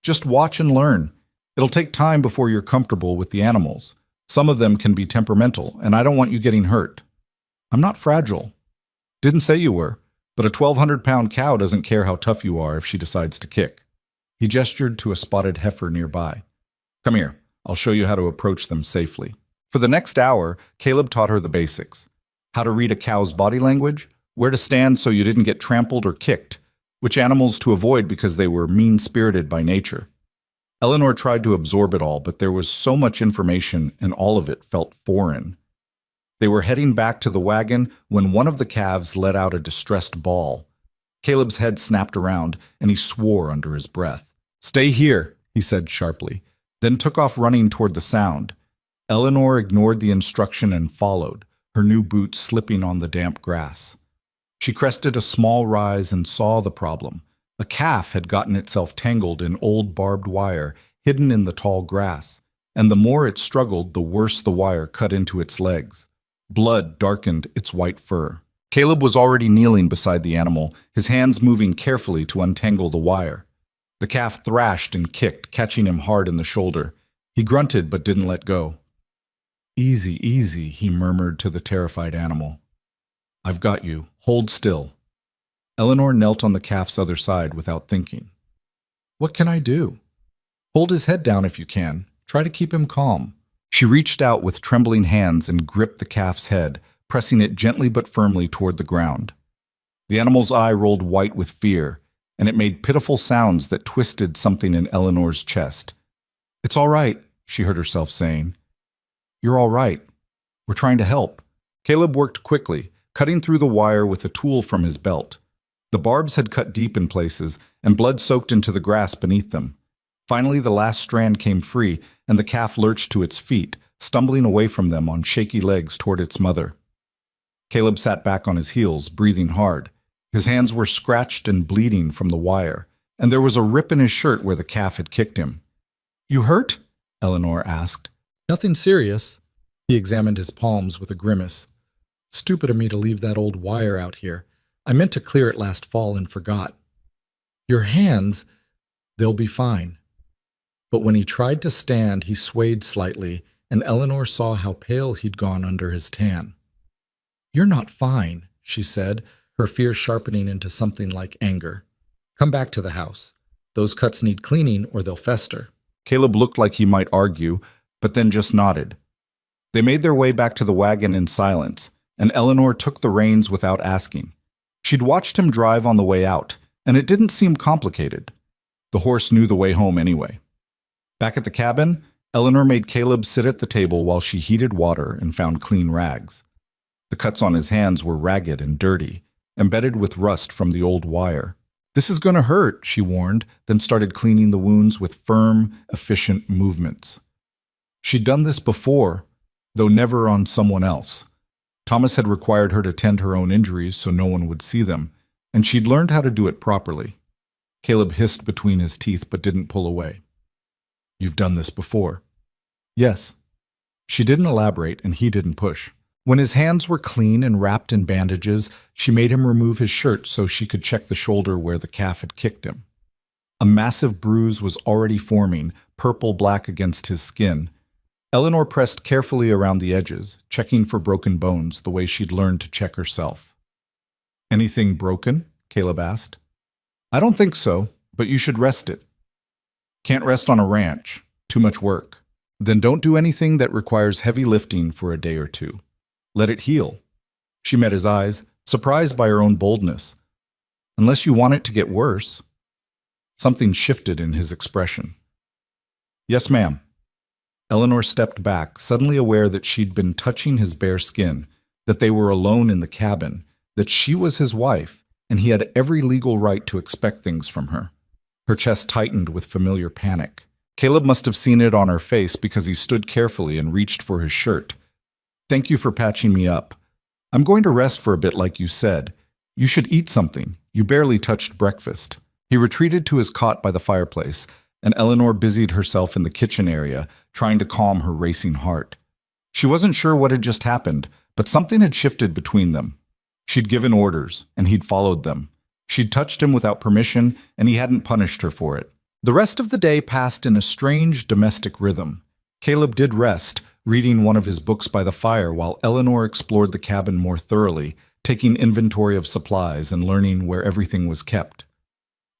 Just watch and learn. It'll take time before you're comfortable with the animals. Some of them can be temperamental, and I don't want you getting hurt." "I'm not fragile." "Didn't say you were, but a 1,200-pound cow doesn't care how tough you are if she decides to kick." He gestured to a spotted heifer nearby. "Come here. I'll show you how to approach them safely." For the next hour, Caleb taught her the basics. How to read a cow's body language, where to stand so you didn't get trampled or kicked, which animals to avoid because they were mean-spirited by nature. Eleanor tried to absorb it all, but there was so much information and all of it felt foreign. They were heading back to the wagon when one of the calves let out a distressed bawl. Caleb's head snapped around, and he swore under his breath. "Stay here," he said sharply, then took off running toward the sound. Eleanor ignored the instruction and followed, her new boots slipping on the damp grass. She crested a small rise and saw the problem. A calf had gotten itself tangled in old barbed wire hidden in the tall grass, and the more it struggled, the worse the wire cut into its legs. Blood darkened its white fur. Caleb was already kneeling beside the animal, his hands moving carefully to untangle the wire. The calf thrashed and kicked, catching him hard in the shoulder. He grunted but didn't let go. "Easy, easy," he murmured to the terrified animal. "I've got you. Hold still." Eleanor knelt on the calf's other side without thinking. "What can I do?" "Hold his head down if you can. Try to keep him calm." She reached out with trembling hands and gripped the calf's head, pressing it gently but firmly toward the ground. The animal's eye rolled white with fear, and it made pitiful sounds that twisted something in Eleanor's chest. "It's all right," she heard herself saying. "You're all right. We're trying to help." Caleb worked quickly, cutting through the wire with a tool from his belt. The barbs had cut deep in places, and blood soaked into the grass beneath them. Finally, the last strand came free, and the calf lurched to its feet, stumbling away from them on shaky legs toward its mother. Caleb sat back on his heels, breathing hard. His hands were scratched and bleeding from the wire, and there was a rip in his shirt where the calf had kicked him. "You hurt?" Eleanor asked. "Nothing serious." He examined his palms with a grimace. "Stupid of me to leave that old wire out here. I meant to clear it last fall and forgot." "Your hands, they'll be fine." But when he tried to stand, he swayed slightly, and Eleanor saw how pale he'd gone under his tan. "You're not fine," she said, her fear sharpening into something like anger. "Come back to the house. Those cuts need cleaning or they'll fester." Caleb looked like he might argue, but then just nodded. They made their way back to the wagon in silence, and Eleanor took the reins without asking. She'd watched him drive on the way out, and it didn't seem complicated. The horse knew the way home anyway. Back at the cabin, Eleanor made Caleb sit at the table while she heated water and found clean rags. The cuts on his hands were ragged and dirty, embedded with rust from the old wire. "This is going to hurt," she warned, then started cleaning the wounds with firm, efficient movements. She'd done this before, though never on someone else. Thomas had required her to tend her own injuries so no one would see them, and she'd learned how to do it properly. Caleb hissed between his teeth but didn't pull away. "You've done this before." "Yes." She didn't elaborate, and he didn't push. When his hands were clean and wrapped in bandages, she made him remove his shirt so she could check the shoulder where the calf had kicked him. A massive bruise was already forming, purple-black against his skin. Eleanor pressed carefully around the edges, checking for broken bones the way she'd learned to check herself. "Anything broken?" Caleb asked. "I don't think so, but you should rest it." "Can't rest on a ranch. Too much work." "Then don't do anything that requires heavy lifting for a day or two. Let it heal." She met his eyes, surprised by her own boldness. "Unless you want it to get worse." Something shifted in his expression. "Yes, ma'am." Eleanor stepped back, suddenly aware that she'd been touching his bare skin, that they were alone in the cabin, that she was his wife, and he had every legal right to expect things from her. Her chest tightened with familiar panic. Caleb must have seen it on her face because he stood carefully and reached for his shirt. "Thank you for patching me up. I'm going to rest for a bit like you said. You should eat something. You barely touched breakfast." He retreated to his cot by the fireplace, and Eleanor busied herself in the kitchen area, trying to calm her racing heart. She wasn't sure what had just happened, but something had shifted between them. She'd given orders, and he'd followed them. She'd touched him without permission, and he hadn't punished her for it. The rest of the day passed in a strange domestic rhythm. Caleb did rest, reading one of his books by the fire, while Eleanor explored the cabin more thoroughly, taking inventory of supplies and learning where everything was kept.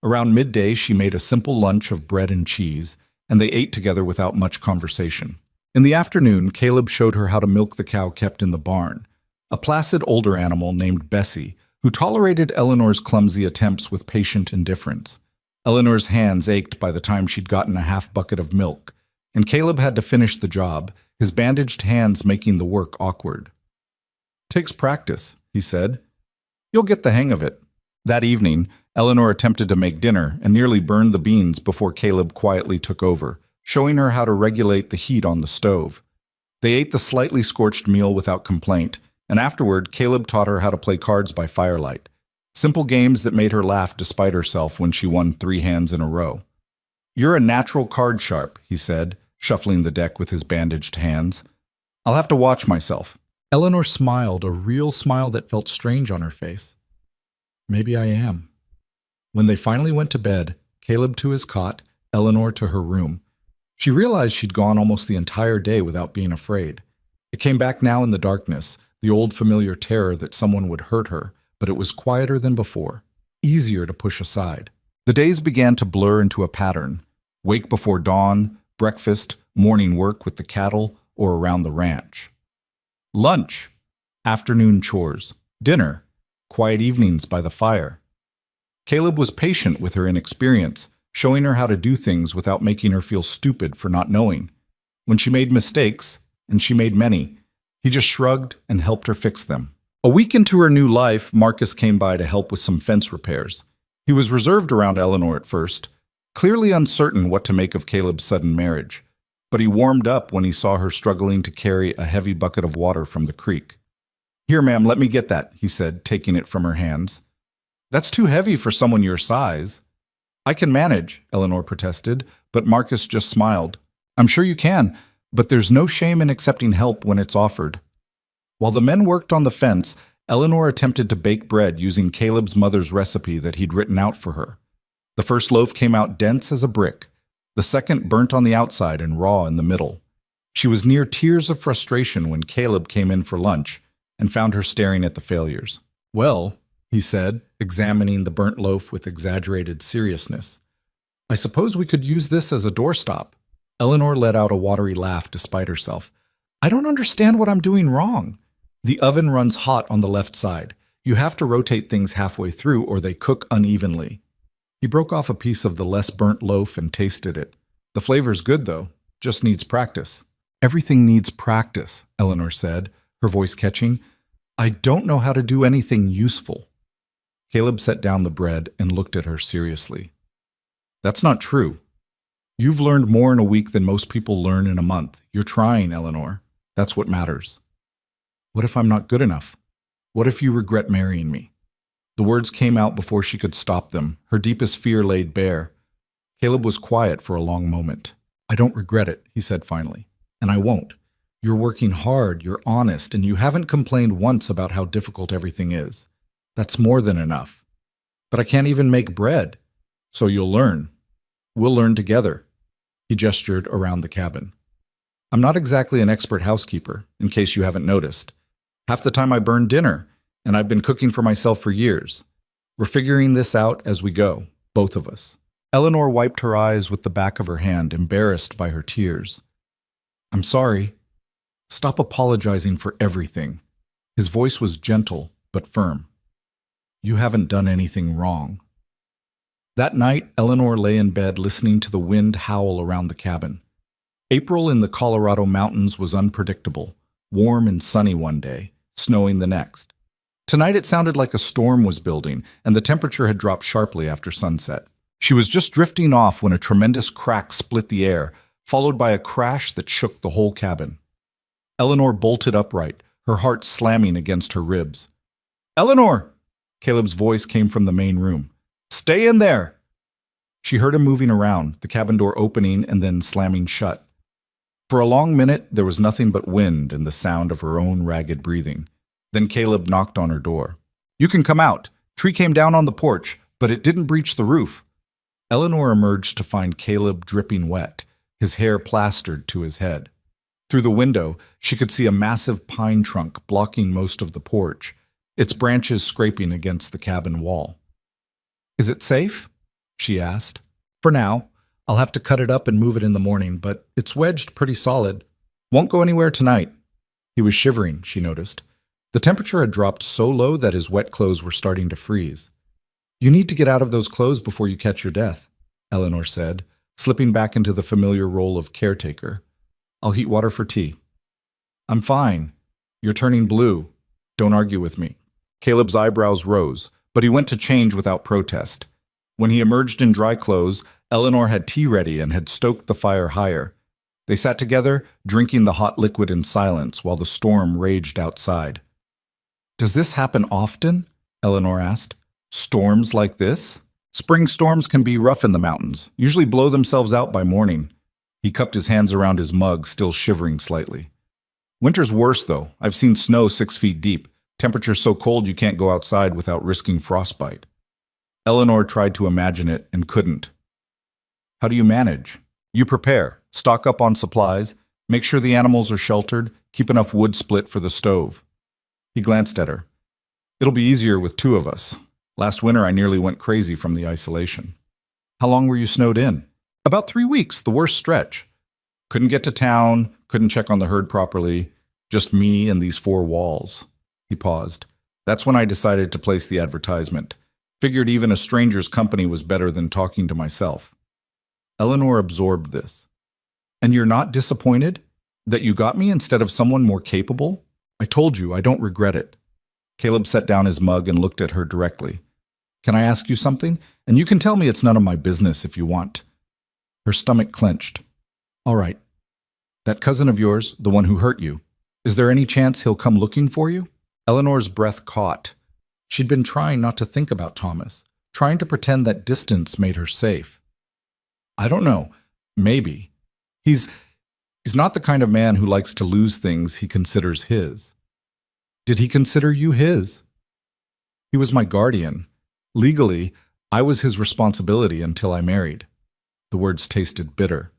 Around midday, she made a simple lunch of bread and cheese, and they ate together without much conversation. In the afternoon, Caleb showed her how to milk the cow kept in the barn, a placid older animal named Bessie, who tolerated Eleanor's clumsy attempts with patient indifference. Eleanor's hands ached by the time she'd gotten a half bucket of milk, and Caleb had to finish the job, his bandaged hands making the work awkward. "Takes practice," he said. "You'll get the hang of it." That evening, Eleanor attempted to make dinner and nearly burned the beans before Caleb quietly took over, showing her how to regulate the heat on the stove. They ate the slightly scorched meal without complaint, and afterward, Caleb taught her how to play cards by firelight. Simple games that made her laugh despite herself when she won 3 hands in a row. "You're a natural card sharp," he said, shuffling the deck with his bandaged hands. "I'll have to watch myself." Eleanor smiled, a real smile that felt strange on her face. "Maybe I am." When they finally went to bed, Caleb to his cot, Eleanor to her room, she realized she'd gone almost the entire day without being afraid. It came back now in the darkness, the old familiar terror that someone would hurt her, but it was quieter than before, easier to push aside. The days began to blur into a pattern: wake before dawn, breakfast, morning work with the cattle or around the ranch. Lunch, afternoon chores, dinner, quiet evenings by the fire. Caleb was patient with her inexperience, showing her how to do things without making her feel stupid for not knowing. When she made mistakes, and she made many, he just shrugged and helped her fix them. A week into her new life, Marcus came by to help with some fence repairs. He was reserved around Eleanor at first, clearly uncertain what to make of Caleb's sudden marriage, but he warmed up when he saw her struggling to carry a heavy bucket of water from the creek. "Here, ma'am, let me get that," he said, taking it from her hands. "That's too heavy for someone your size." "I can manage," Eleanor protested, but Marcus just smiled. "I'm sure you can, but there's no shame in accepting help when it's offered." While the men worked on the fence, Eleanor attempted to bake bread using Caleb's mother's recipe that he'd written out for her. The first loaf came out dense as a brick, the second burnt on the outside and raw in the middle. She was near tears of frustration when Caleb came in for lunch and found her staring at the failures. "Well," he said, examining the burnt loaf with exaggerated seriousness, "I suppose we could use this as a doorstop." Eleanor let out a watery laugh despite herself. "I don't understand what I'm doing wrong." "The oven runs hot on the left side. You have to rotate things halfway through or they cook unevenly." He broke off a piece of the less burnt loaf and tasted it. "The flavor's good, though. Just needs practice." "Everything needs practice," Eleanor said, her voice catching. "I don't know how to do anything useful." Caleb set down the bread and looked at her seriously. "That's not true. You've learned more in a week than most people learn in a month. You're trying, Eleanor. That's what matters." "What if I'm not good enough? What if you regret marrying me?" The words came out before she could stop them, her deepest fear laid bare. Caleb was quiet for a long moment. "I don't regret it," he said finally, "and I won't. You're working hard, you're honest, and you haven't complained once about how difficult everything is. That's more than enough. But I can't even make bread. So you'll learn. We'll learn together." He gestured around the cabin. "I'm not exactly an expert housekeeper, in case you haven't noticed. Half the time I burn dinner, and I've been cooking for myself for years. We're figuring this out as we go, both of us." Eleanor wiped her eyes with the back of her hand, embarrassed by her tears. "I'm sorry. Stop apologizing for everything." His voice was gentle but firm. "You haven't done anything wrong." That night, Eleanor lay in bed listening to the wind howl around the cabin. April in the Colorado mountains was unpredictable, warm and sunny one day, snowing the next. Tonight it sounded like a storm was building, and the temperature had dropped sharply after sunset. She was just drifting off when a tremendous crack split the air, followed by a crash that shook the whole cabin. Eleanor bolted upright, her heart slamming against her ribs. "Eleanor!" Caleb's voice came from the main room. "Stay in there!" She heard him moving around, the cabin door opening and then slamming shut. For a long minute, there was nothing but wind and the sound of her own ragged breathing. Then Caleb knocked on her door. "You can come out. Tree came down on the porch, but it didn't breach the roof." Eleanor emerged to find Caleb dripping wet, his hair plastered to his head. Through the window, she could see a massive pine trunk blocking most of the porch, its branches scraping against the cabin wall. "Is it safe?" she asked. "For now. I'll have to cut it up and move it in the morning, but it's wedged pretty solid. Won't go anywhere tonight." He was shivering, she noticed. The temperature had dropped so low that his wet clothes were starting to freeze. "You need to get out of those clothes before you catch your death," Eleanor said, slipping back into the familiar role of caretaker. "I'll heat water for tea." "I'm fine. You're turning blue. Don't argue with me." Caleb's eyebrows rose, but he went to change without protest. When he emerged in dry clothes, Eleanor had tea ready and had stoked the fire higher. They sat together, drinking the hot liquid in silence while the storm raged outside. "Does this happen often?" Eleanor asked. "Storms like this?" "Spring storms can be rough in the mountains, usually blow themselves out by morning." He cupped his hands around his mug, still shivering slightly. "Winter's worse, though. I've seen snow 6 feet deep. Temperatures so cold you can't go outside without risking frostbite." Eleanor tried to imagine it and couldn't. "How do you manage?" "You prepare, stock up on supplies, make sure the animals are sheltered, keep enough wood split for the stove." He glanced at her. "It'll be easier with 2 of us. Last winter I nearly went crazy from the isolation." "How long were you snowed in?" "About 3 weeks, the worst stretch. Couldn't get to town, couldn't check on the herd properly. Just me and these 4 walls." He paused. "That's when I decided to place the advertisement. Figured even a stranger's company was better than talking to myself." Eleanor absorbed this. "And you're not disappointed? That you got me instead of someone more capable? I told you, I don't regret it." Caleb set down his mug and looked at her directly. "Can I ask you something? And you can tell me it's none of my business if you want." Her stomach clenched. "All right. That cousin of yours, the one who hurt you, is there any chance he'll come looking for you?" Eleanor's breath caught. She'd been trying not to think about Thomas, trying to pretend that distance made her safe. "I don't know. Maybe. He's not the kind of man who likes to lose things he considers his." "Did he consider you his?" "He was my guardian. Legally, I was his responsibility until I married." The words tasted bitter.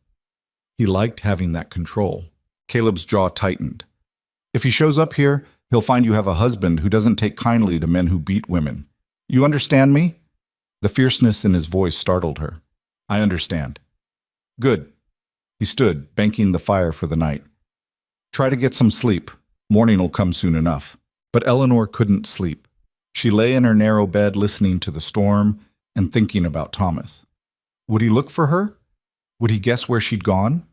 He liked having that control. Caleb's jaw tightened. "If he shows up here, he'll find you have a husband who doesn't take kindly to men who beat women. You understand me?" The fierceness in his voice startled her. "I understand." "Good." He stood, banking the fire for the night. "Try to get some sleep. Morning will come soon enough." But Eleanor couldn't sleep. She lay in her narrow bed listening to the storm and thinking about Thomas. Would he look for her? Would he guess where she'd gone?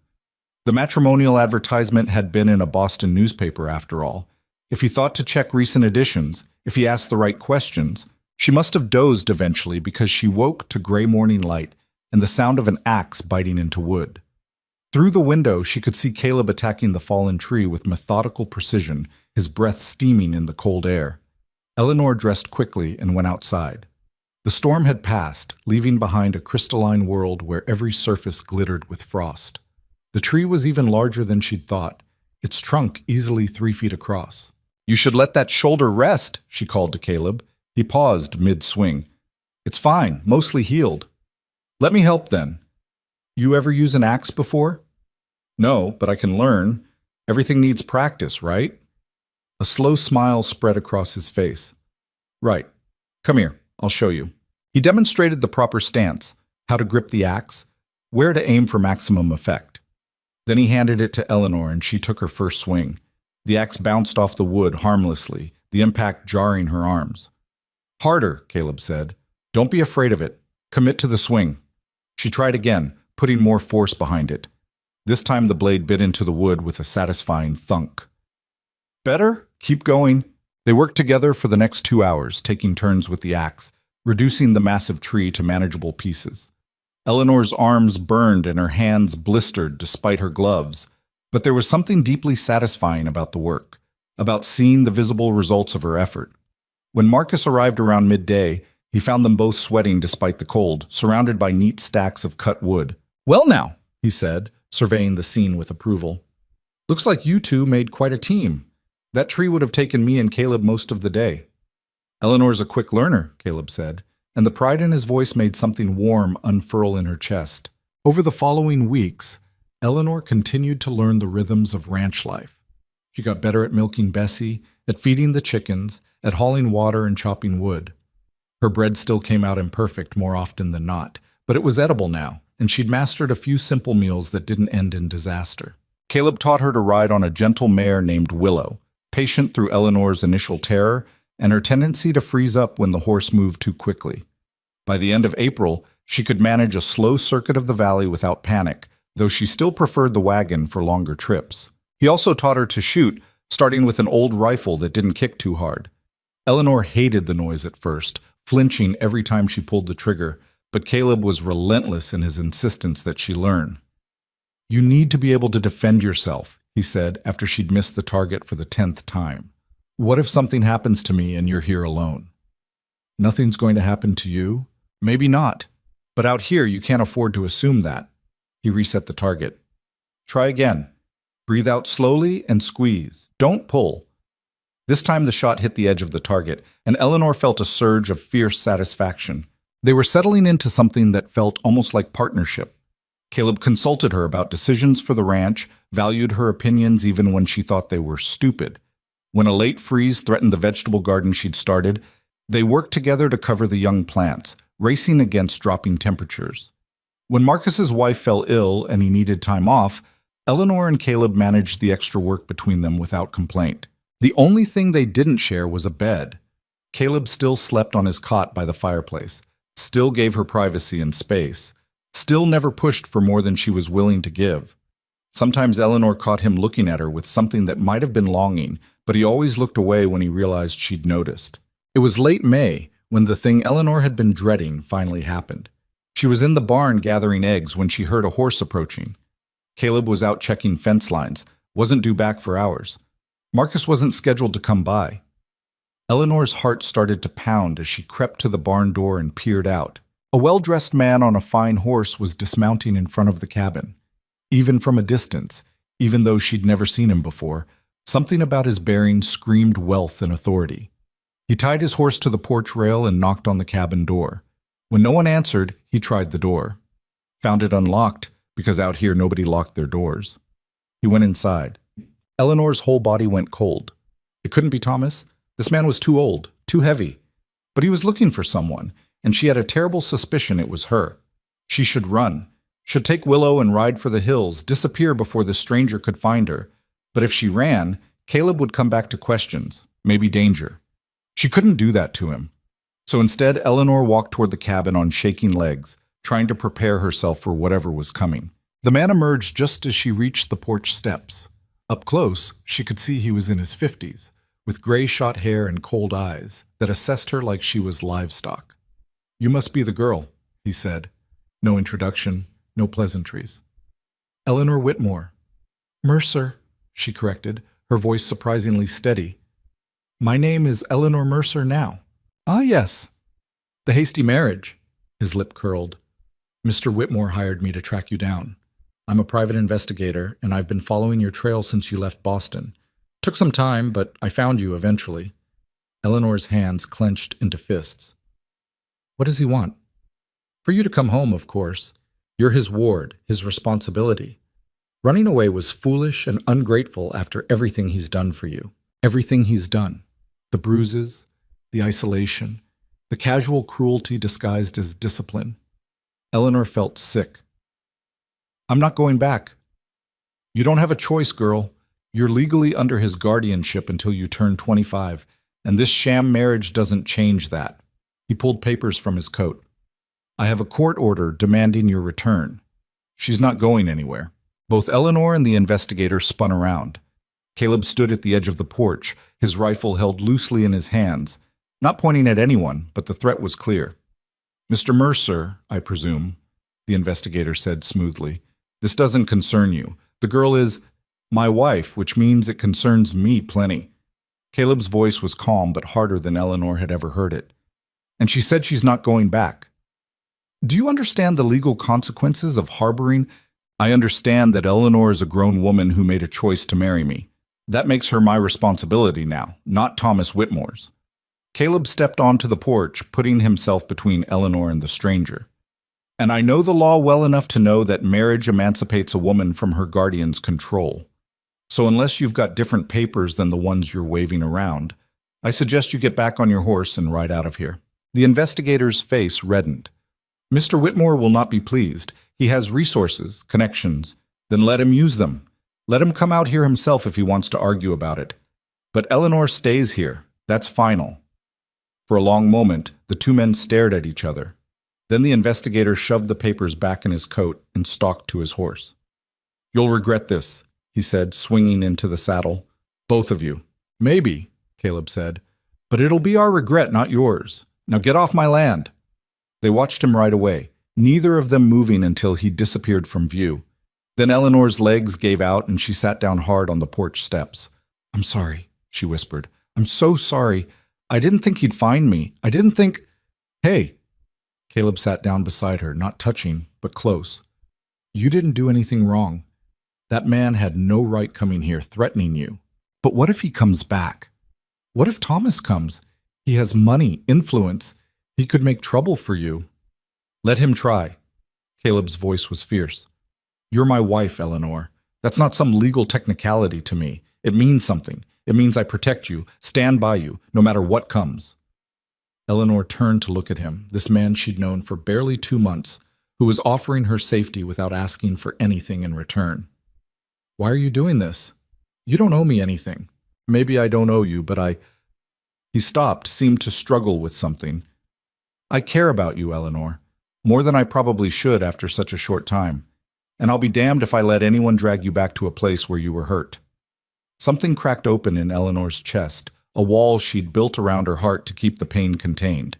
The matrimonial advertisement had been in a Boston newspaper after all. If he thought to check recent editions, if he asked the right questions, she must have dozed eventually because she woke to gray morning light and the sound of an axe biting into wood. Through the window, she could see Caleb attacking the fallen tree with methodical precision, his breath steaming in the cold air. Eleanor dressed quickly and went outside. The storm had passed, leaving behind a crystalline world where every surface glittered with frost. The tree was even larger than she'd thought, its trunk easily 3 feet across. "You should let that shoulder rest," she called to Caleb. He paused mid-swing. "It's fine, mostly healed." "Let me help then." "You ever use an axe before?" "No, but I can learn. Everything needs practice, right?" A slow smile spread across his face. "Right. Come here, I'll show you." He demonstrated the proper stance, how to grip the axe, where to aim for maximum effect. Then he handed it to Eleanor and she took her first swing. The axe bounced off the wood harmlessly, the impact jarring her arms. "Harder," Caleb said. "Don't be afraid of it. Commit to the swing." She tried again, putting more force behind it. This time the blade bit into the wood with a satisfying thunk. "Better? Keep going." They worked together for the next 2 hours, taking turns with the axe, reducing the massive tree to manageable pieces. Eleanor's arms burned and her hands blistered despite her gloves, but there was something deeply satisfying about the work, about seeing the visible results of her effort. When Marcus arrived around midday, He found them both sweating despite the cold, surrounded by neat stacks of cut wood. "Well now," he said, surveying the scene with approval. "Looks like you two made quite a team. That tree would have taken me and Caleb most of the day." "Eleanor's a quick learner," Caleb said, and the pride in his voice made something warm unfurl in her chest. Over the following weeks, Eleanor continued to learn the rhythms of ranch life. She got better at milking Bessie, at feeding the chickens, at hauling water and chopping wood. Her bread still came out imperfect more often than not, but it was edible now, and she'd mastered a few simple meals that didn't end in disaster. Caleb taught her to ride on a gentle mare named Willow, patient through Eleanor's initial terror and her tendency to freeze up when the horse moved too quickly. By the end of April, she could manage a slow circuit of the valley without panic, though she still preferred the wagon for longer trips. He also taught her to shoot, starting with an old rifle that didn't kick too hard. Eleanor hated the noise at first, flinching every time she pulled the trigger, but Caleb was relentless in his insistence that she learn. "You need to be able to defend yourself," he said after she'd missed the target for the 10th time. "What if something happens to me and you're here alone?" "Nothing's going to happen to you?" "Maybe not. But out here you can't afford to assume that." He reset the target. "Try again. Breathe out slowly and squeeze. Don't pull." This time the shot hit the edge of the target, and Eleanor felt a surge of fierce satisfaction. They were settling into something that felt almost like partnership. Caleb consulted her about decisions for the ranch, valued her opinions even when she thought they were stupid. When a late freeze threatened the vegetable garden she'd started, they worked together to cover the young plants, racing against dropping temperatures. When Marcus's wife fell ill and he needed time off, Eleanor and Caleb managed the extra work between them without complaint. The only thing they didn't share was a bed. Caleb still slept on his cot by the fireplace, still gave her privacy and space, still never pushed for more than she was willing to give. Sometimes Eleanor caught him looking at her with something that might have been longing, but he always looked away when he realized she'd noticed. It was late May when the thing Eleanor had been dreading finally happened. She was in the barn gathering eggs when she heard a horse approaching. Caleb was out checking fence lines, wasn't due back for hours. Marcus wasn't scheduled to come by. Eleanor's heart started to pound as she crept to the barn door and peered out. A well-dressed man on a fine horse was dismounting in front of the cabin. Even from a distance, even though she'd never seen him before, something about his bearing screamed wealth and authority. He tied his horse to the porch rail and knocked on the cabin door. When no one answered, he tried the door. Found it unlocked, because out here nobody locked their doors. He went inside. Eleanor's whole body went cold. It couldn't be Thomas. This man was too old, too heavy. But he was looking for someone, and she had a terrible suspicion it was her. She should run, should take Willow and ride for the hills, disappear before the stranger could find her. But if she ran, Caleb would come back to questions, maybe danger. She couldn't do that to him. So instead, Eleanor walked toward the cabin on shaking legs, trying to prepare herself for whatever was coming. The man emerged just as she reached the porch steps. Up close, she could see he was in his 50s, with gray-shot hair and cold eyes that assessed her like she was livestock. "You must be the girl," he said. No introduction, no pleasantries. "Eleanor Whitmore." "Mercer," she corrected, her voice surprisingly steady. "My name is Eleanor Mercer now." "Ah, yes. The hasty marriage." His lip curled. "Mr. Whitmore hired me to track you down. I'm a private investigator, and I've been following your trail since you left Boston. Took some time, but I found you eventually." Eleanor's hands clenched into fists. "What does he want?" "For you to come home, of course. You're his ward, his responsibility. Running away was foolish and ungrateful after everything he's done for you. Everything he's done. The bruises, the isolation, the casual cruelty disguised as discipline." Eleanor felt sick. "I'm not going back." "You don't have a choice, girl. You're legally under his guardianship until you turn 25, and this sham marriage doesn't change that." He pulled papers from his coat. "I have a court order demanding your return. She's not going anywhere." Both Eleanor and the investigator spun around. Caleb stood at the edge of the porch, his rifle held loosely in his hands, not pointing at anyone, but the threat was clear. "Mr. Mercer, I presume," the investigator said smoothly. "This doesn't concern you. The girl is my wife, which means it concerns me plenty." Caleb's voice was calm but harder than Eleanor had ever heard it. and she said she's not going back. Do you understand the legal consequences of harboring? I understand that Eleanor is a grown woman who made a choice to marry me. That makes her my responsibility now, not Thomas Whitmore's. Caleb stepped onto the porch, putting himself between Eleanor and the stranger. And I know the law well enough to know that marriage emancipates a woman from her guardian's control. So unless you've got different papers than the ones you're waving around, I suggest you get back on your horse and ride out of here. The investigator's face reddened. Mr. Whitmore will not be pleased. He has resources, connections. Then let him use them. Let him come out here himself if he wants to argue about it. But Eleanor stays here. That's final. For a long moment, the two men stared at each other. Then the investigator shoved the papers back in his coat and stalked to his horse. You'll regret this, he said, swinging into the saddle. Both of you. Maybe, Caleb said. But it'll be our regret, not yours. Now get off my land. They watched him ride away, neither of them moving until he disappeared from view. Then Eleanor's legs gave out and she sat down hard on the porch steps. I'm sorry, she whispered. I'm so sorry. I didn't think he'd find me. I didn't think... Hey. Caleb sat down beside her, not touching, but close. You didn't do anything wrong. That man had no right coming here, threatening you. But what if he comes back? What if Thomas comes? He has money, influence. He could make trouble for you. Let him try. Caleb's voice was fierce. You're my wife, Eleanor. That's not some legal technicality to me. It means something. It means I protect you, stand by you, no matter what comes. Eleanor turned to look at him, this man she'd known for barely 2 months, who was offering her safety without asking for anything in return. Why are you doing this? You don't owe me anything. Maybe I don't owe you, but I... He stopped, seemed to struggle with something. I care about you, Eleanor, more than I probably should after such a short time, and I'll be damned if I let anyone drag you back to a place where you were hurt. Something cracked open in Eleanor's chest, a wall she'd built around her heart to keep the pain contained.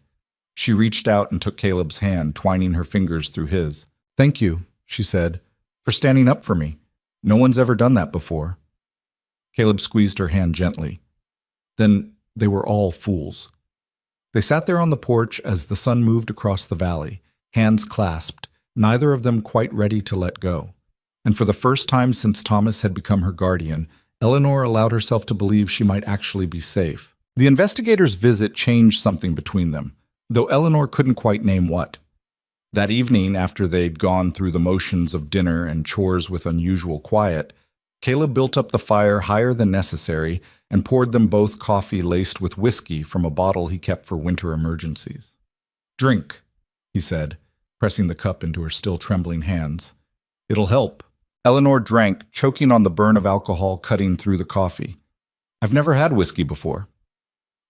She reached out and took Caleb's hand, twining her fingers through his. Thank you, she said, for standing up for me. No one's ever done that before. Caleb squeezed her hand gently. Then they were all fools. They sat there on the porch as the sun moved across the valley, hands clasped, neither of them quite ready to let go. And for the first time since Thomas had become her guardian, Eleanor allowed herself to believe she might actually be safe. The investigator's visit changed something between them, though Eleanor couldn't quite name what. That evening, after they'd gone through the motions of dinner and chores with unusual quiet, Caleb built up the fire higher than necessary and poured them both coffee laced with whiskey from a bottle he kept for winter emergencies. Drink, he said, pressing the cup into her still trembling hands. It'll help. Eleanor drank, choking on the burn of alcohol cutting through the coffee. I've never had whiskey before.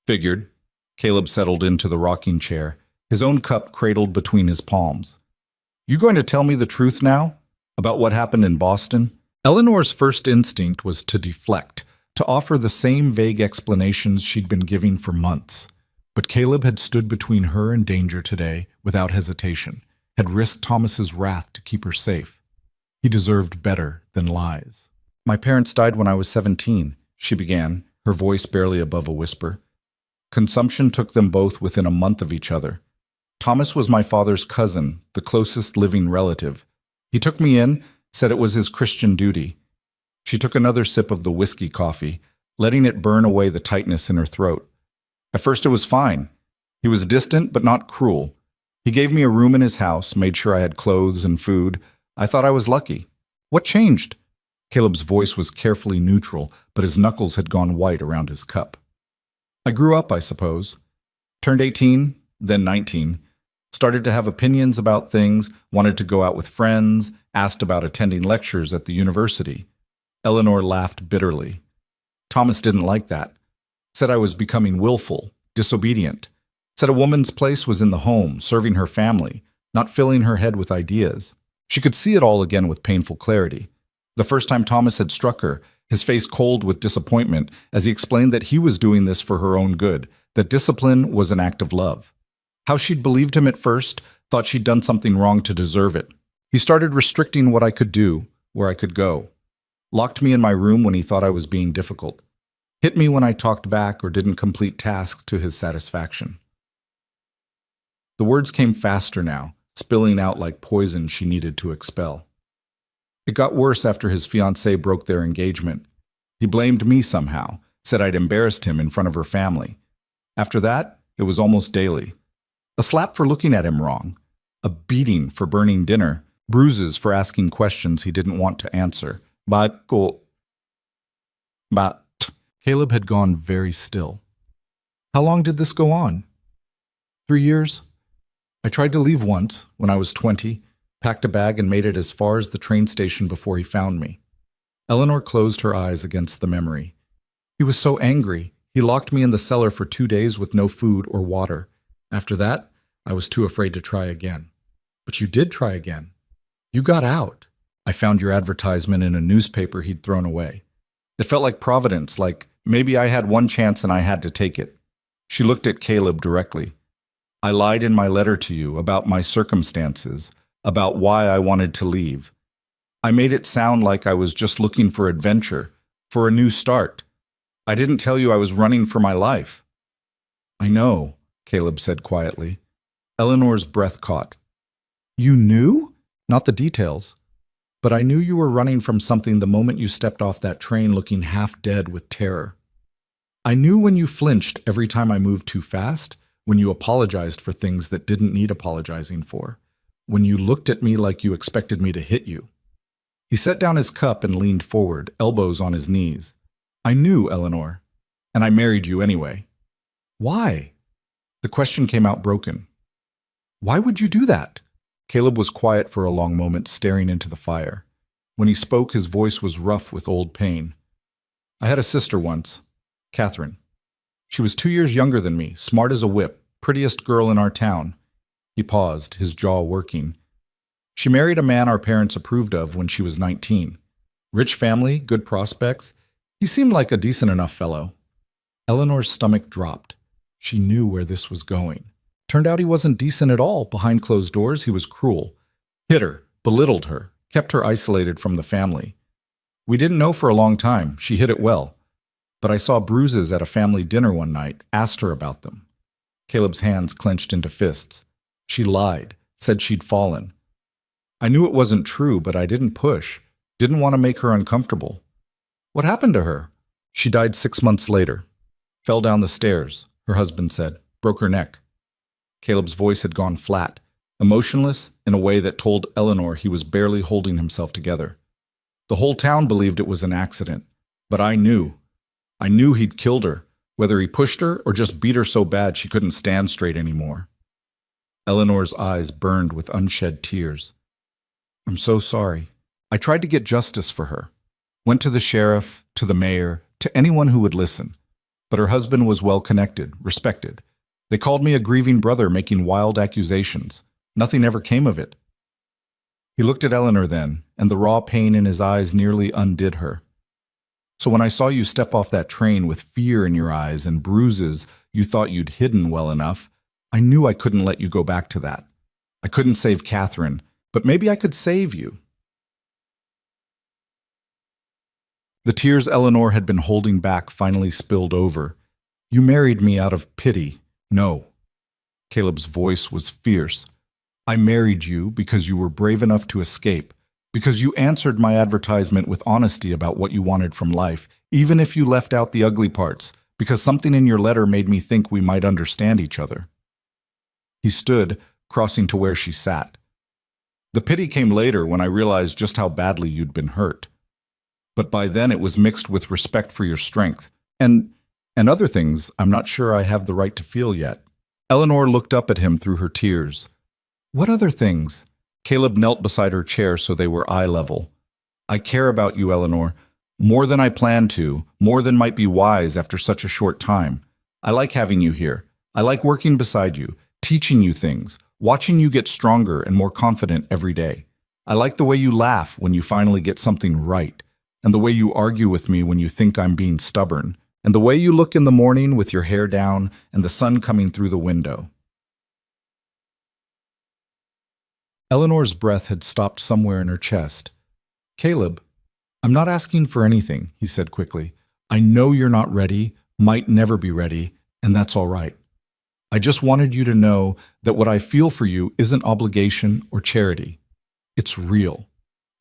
Figured. Caleb settled into the rocking chair, his own cup cradled between his palms. You going to tell me the truth now? About what happened in Boston? Eleanor's first instinct was to deflect, to offer the same vague explanations she'd been giving for months. But Caleb had stood between her and danger today without hesitation, had risked Thomas's wrath to keep her safe. He deserved better than lies. My parents died when I was 17, she began, her voice barely above a whisper. Consumption took them both within a month of each other. Thomas was my father's cousin, the closest living relative. He took me in, said it was his Christian duty. She took another sip of the whiskey coffee, letting it burn away the tightness in her throat. At first it was fine. He was distant but not cruel. He gave me a room in his house, made sure I had clothes and food. I thought I was lucky. What changed? Caleb's voice was carefully neutral, but his knuckles had gone white around his cup. I grew up, I suppose. Turned 18, then 19. Started to have opinions about things, wanted to go out with friends, asked about attending lectures at the university. Eleanor laughed bitterly. Thomas didn't like that. Said I was becoming willful, disobedient. Said a woman's place was in the home, serving her family, not filling her head with ideas. She could see it all again with painful clarity. The first time Thomas had struck her, his face cold with disappointment as he explained that he was doing this for her own good, that discipline was an act of love. How she'd believed him at first, thought she'd done something wrong to deserve it. He started restricting what I could do, where I could go. Locked me in my room when he thought I was being difficult. Hit me when I talked back or didn't complete tasks to his satisfaction. The words came faster now, spilling out like poison she needed to expel. It got worse after his fiancée broke their engagement. He blamed me somehow, said I'd embarrassed him in front of her family. After that, it was almost daily. A slap for looking at him wrong, a beating for burning dinner, bruises for asking questions he didn't want to answer. But Caleb had gone very still. How long did this go on? 3 years? I tried to leave once, when I was 20, packed a bag and made it as far as the train station before he found me. Eleanor closed her eyes against the memory. He was so angry. He locked me in the cellar for 2 days with no food or water. After that, I was too afraid to try again. But you did try again. You got out. I found your advertisement in a newspaper he'd thrown away. It felt like providence, like maybe I had one chance and I had to take it. She looked at Caleb directly. I lied in my letter to you about my circumstances, about why I wanted to leave. I made it sound like I was just looking for adventure, for a new start. I didn't tell you I was running for my life. I know, Caleb said quietly. Eleanor's breath caught. You knew? Not the details. But I knew you were running from something the moment you stepped off that train looking half dead with terror. I knew when you flinched every time I moved too fast, when you apologized for things that didn't need apologizing for, when you looked at me like you expected me to hit you. He set down his cup and leaned forward, elbows on his knees. I knew, Eleanor, and I married you anyway. Why? The question came out broken. Why would you do that? Caleb was quiet for a long moment, staring into the fire. When he spoke, his voice was rough with old pain. I had a sister once, Catherine. She was 2 years younger than me, smart as a whip, prettiest girl in our town. He paused, his jaw working. She married a man our parents approved of when she was 19. Rich family, good prospects. He seemed like a decent enough fellow. Eleanor's stomach dropped. She knew where this was going. Turned out he wasn't decent at all. Behind closed doors, he was cruel. Hit her, belittled her, kept her isolated from the family. We didn't know for a long time. She hid it well. But I saw bruises at a family dinner one night, asked her about them. Caleb's hands clenched into fists. She lied, said she'd fallen. I knew it wasn't true, but I didn't push, didn't want to make her uncomfortable. What happened to her? She died 6 months later. Fell down the stairs, her husband said, broke her neck. Caleb's voice had gone flat, emotionless in a way that told Eleanor he was barely holding himself together. The whole town believed it was an accident, but I knew. I knew he'd killed her, whether he pushed her or just beat her so bad she couldn't stand straight anymore. Eleanor's eyes burned with unshed tears. I'm so sorry. I tried to get justice for her. Went to the sheriff, to the mayor, to anyone who would listen. But her husband was well connected, respected. They called me a grieving brother making wild accusations. Nothing ever came of it. He looked at Eleanor then, and the raw pain in his eyes nearly undid her. So when I saw you step off that train with fear in your eyes and bruises you thought you'd hidden well enough, I knew I couldn't let you go back to that. I couldn't save Catherine, but maybe I could save you. The tears Eleanor had been holding back finally spilled over. You married me out of pity. No. Caleb's voice was fierce. I married you because you were brave enough to escape, because you answered my advertisement with honesty about what you wanted from life, even if you left out the ugly parts, because something in your letter made me think we might understand each other. He stood, crossing to where she sat. The pity came later when I realized just how badly you'd been hurt. But by then it was mixed with respect for your strength, and other things I'm not sure I have the right to feel yet. Eleanor looked up at him through her tears. What other things? Caleb knelt beside her chair so they were eye level. I care about you, Eleanor, more than I planned to, more than might be wise after such a short time. I like having you here. I like working beside you, teaching you things, watching you get stronger and more confident every day. I like the way you laugh when you finally get something right, and the way you argue with me when you think I'm being stubborn, and the way you look in the morning with your hair down and the sun coming through the window. Eleanor's breath had stopped somewhere in her chest. Caleb, I'm not asking for anything, he said quickly. I know you're not ready, might never be ready, and that's all right. I just wanted you to know that what I feel for you isn't obligation or charity. It's real.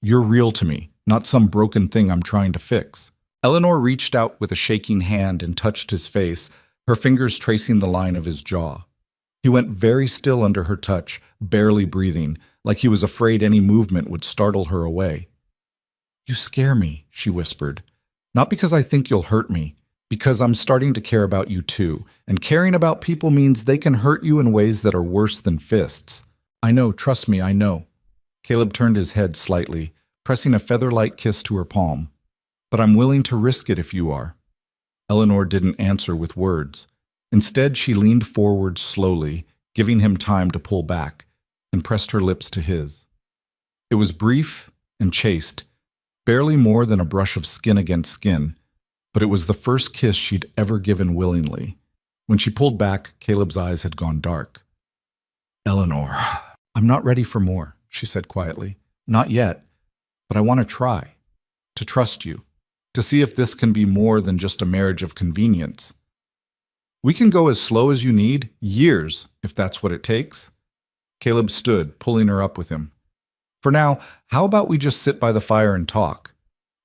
You're real to me, not some broken thing I'm trying to fix." Eleanor reached out with a shaking hand and touched his face, her fingers tracing the line of his jaw. He went very still under her touch, barely breathing, like he was afraid any movement would startle her away. "You scare me," she whispered. "Not because I think you'll hurt me, because I'm starting to care about you too, and caring about people means they can hurt you in ways that are worse than fists. I know, trust me, I know." Caleb turned his head slightly, pressing a feather-light kiss to her palm. "But I'm willing to risk it if you are." Eleanor didn't answer with words. Instead, she leaned forward slowly, giving him time to pull back, and pressed her lips to his. It was brief and chaste, barely more than a brush of skin against skin, but it was the first kiss she'd ever given willingly. When she pulled back, Caleb's eyes had gone dark. "Eleanor, I'm not ready for more," she said quietly. "Not yet, but I want to try, to trust you, to see if this can be more than just a marriage of convenience. We can go as slow as you need, years, if that's what it takes." Caleb stood, pulling her up with him. "For now, how about we just sit by the fire and talk?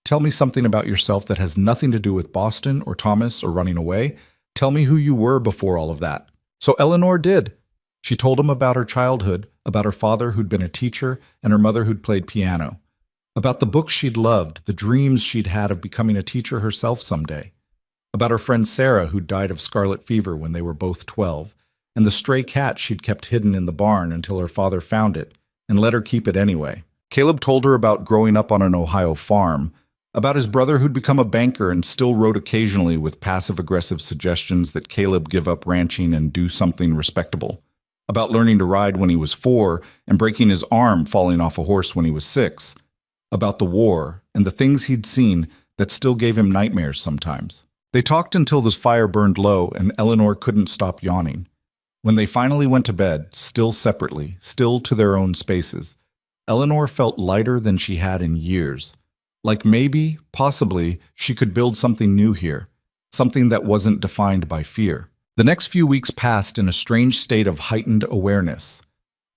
Tell me something about yourself that has nothing to do with Boston or Thomas or running away. Tell me who you were before all of that." So Eleanor did. She told him about her childhood, about her father who'd been a teacher and her mother who'd played piano, about the books she'd loved, the dreams she'd had of becoming a teacher herself someday, about her friend Sarah who died of scarlet fever when they were both 12, and the stray cat she'd kept hidden in the barn until her father found it and let her keep it anyway. Caleb told her about growing up on an Ohio farm, about his brother who'd become a banker and still wrote occasionally with passive-aggressive suggestions that Caleb give up ranching and do something respectable, about learning to ride when he was 4 and breaking his arm falling off a horse when he was 6, about the war and the things he'd seen that still gave him nightmares sometimes. They talked until the fire burned low and Eleanor couldn't stop yawning. When they finally went to bed, still separately, still to their own spaces, Eleanor felt lighter than she had in years. Like maybe, possibly, she could build something new here, something that wasn't defined by fear. The next few weeks passed in a strange state of heightened awareness.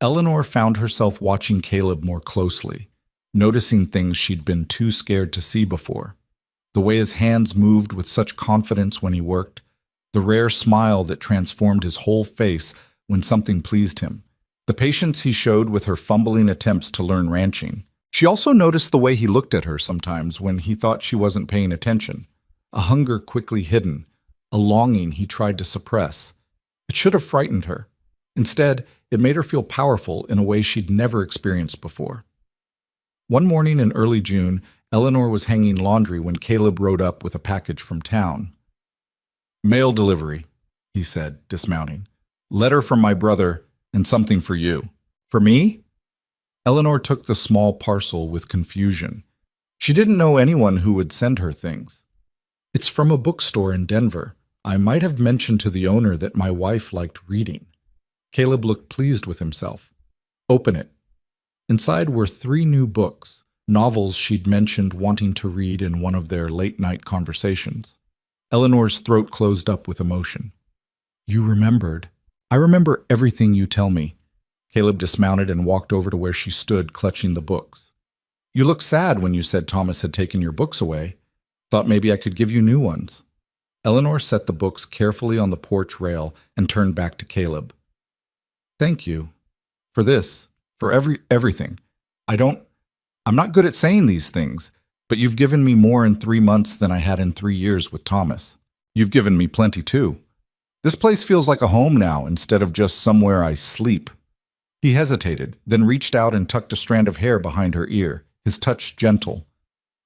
Eleanor found herself watching Caleb more closely, noticing things she'd been too scared to see before. The way his hands moved with such confidence when he worked, the rare smile that transformed his whole face when something pleased him, the patience he showed with her fumbling attempts to learn ranching. She also noticed the way he looked at her sometimes when he thought she wasn't paying attention, a hunger quickly hidden, a longing he tried to suppress. It should have frightened her. Instead, it made her feel powerful in a way she'd never experienced before. One morning in early June, Eleanor was hanging laundry when Caleb rode up with a package from town. "Mail delivery," he said, dismounting. "Letter from my brother and something for you." "For me?" Eleanor took the small parcel with confusion. She didn't know anyone who would send her things. "It's from a bookstore in Denver. I might have mentioned to the owner that my wife liked reading." Caleb looked pleased with himself. "Open it." Inside were 3 new books, novels she'd mentioned wanting to read in one of their late-night conversations. Eleanor's throat closed up with emotion. "You remembered. I remember everything you tell me." Caleb dismounted and walked over to where she stood, clutching the books. "You looked sad when you said Thomas had taken your books away. Thought maybe I could give you new ones." Eleanor set the books carefully on the porch rail and turned back to Caleb. "Thank you. For this. For everything. I'm not good at saying these things, but you've given me more in 3 months than I had in 3 years with Thomas. You've given me plenty too. This place feels like a home now instead of just somewhere I sleep." He hesitated, then reached out and tucked a strand of hair behind her ear, his touch gentle.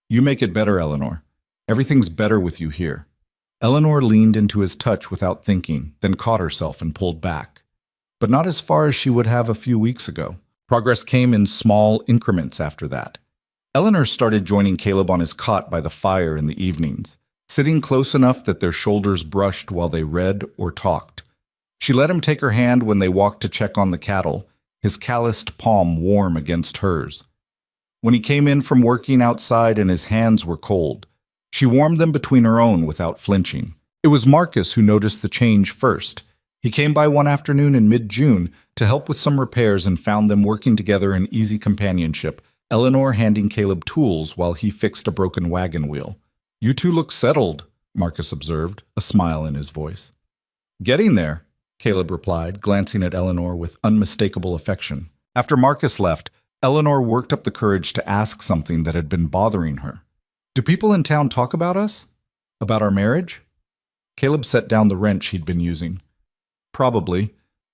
"You make it better, Eleanor. Everything's better with you here." Eleanor leaned into his touch without thinking, then caught herself and pulled back. But not as far as she would have a few weeks ago. Progress came in small increments after that. Eleanor started joining Caleb on his cot by the fire in the evenings, sitting close enough that their shoulders brushed while they read or talked. She let him take her hand when they walked to check on the cattle, his calloused palm warm against hers. When he came in from working outside and his hands were cold, she warmed them between her own without flinching. It was Marcus who noticed the change first. He came by one afternoon in mid-June to help with some repairs and found them working together in easy companionship, Eleanor handing Caleb tools while he fixed a broken wagon wheel. "You two look settled," Marcus observed, a smile in his voice. "Getting there," Caleb replied, glancing at Eleanor with unmistakable affection. After Marcus left, Eleanor worked up the courage to ask something that had been bothering her. "Do people in town talk about us? About our marriage?" Caleb set down the wrench he'd been using. "Probably.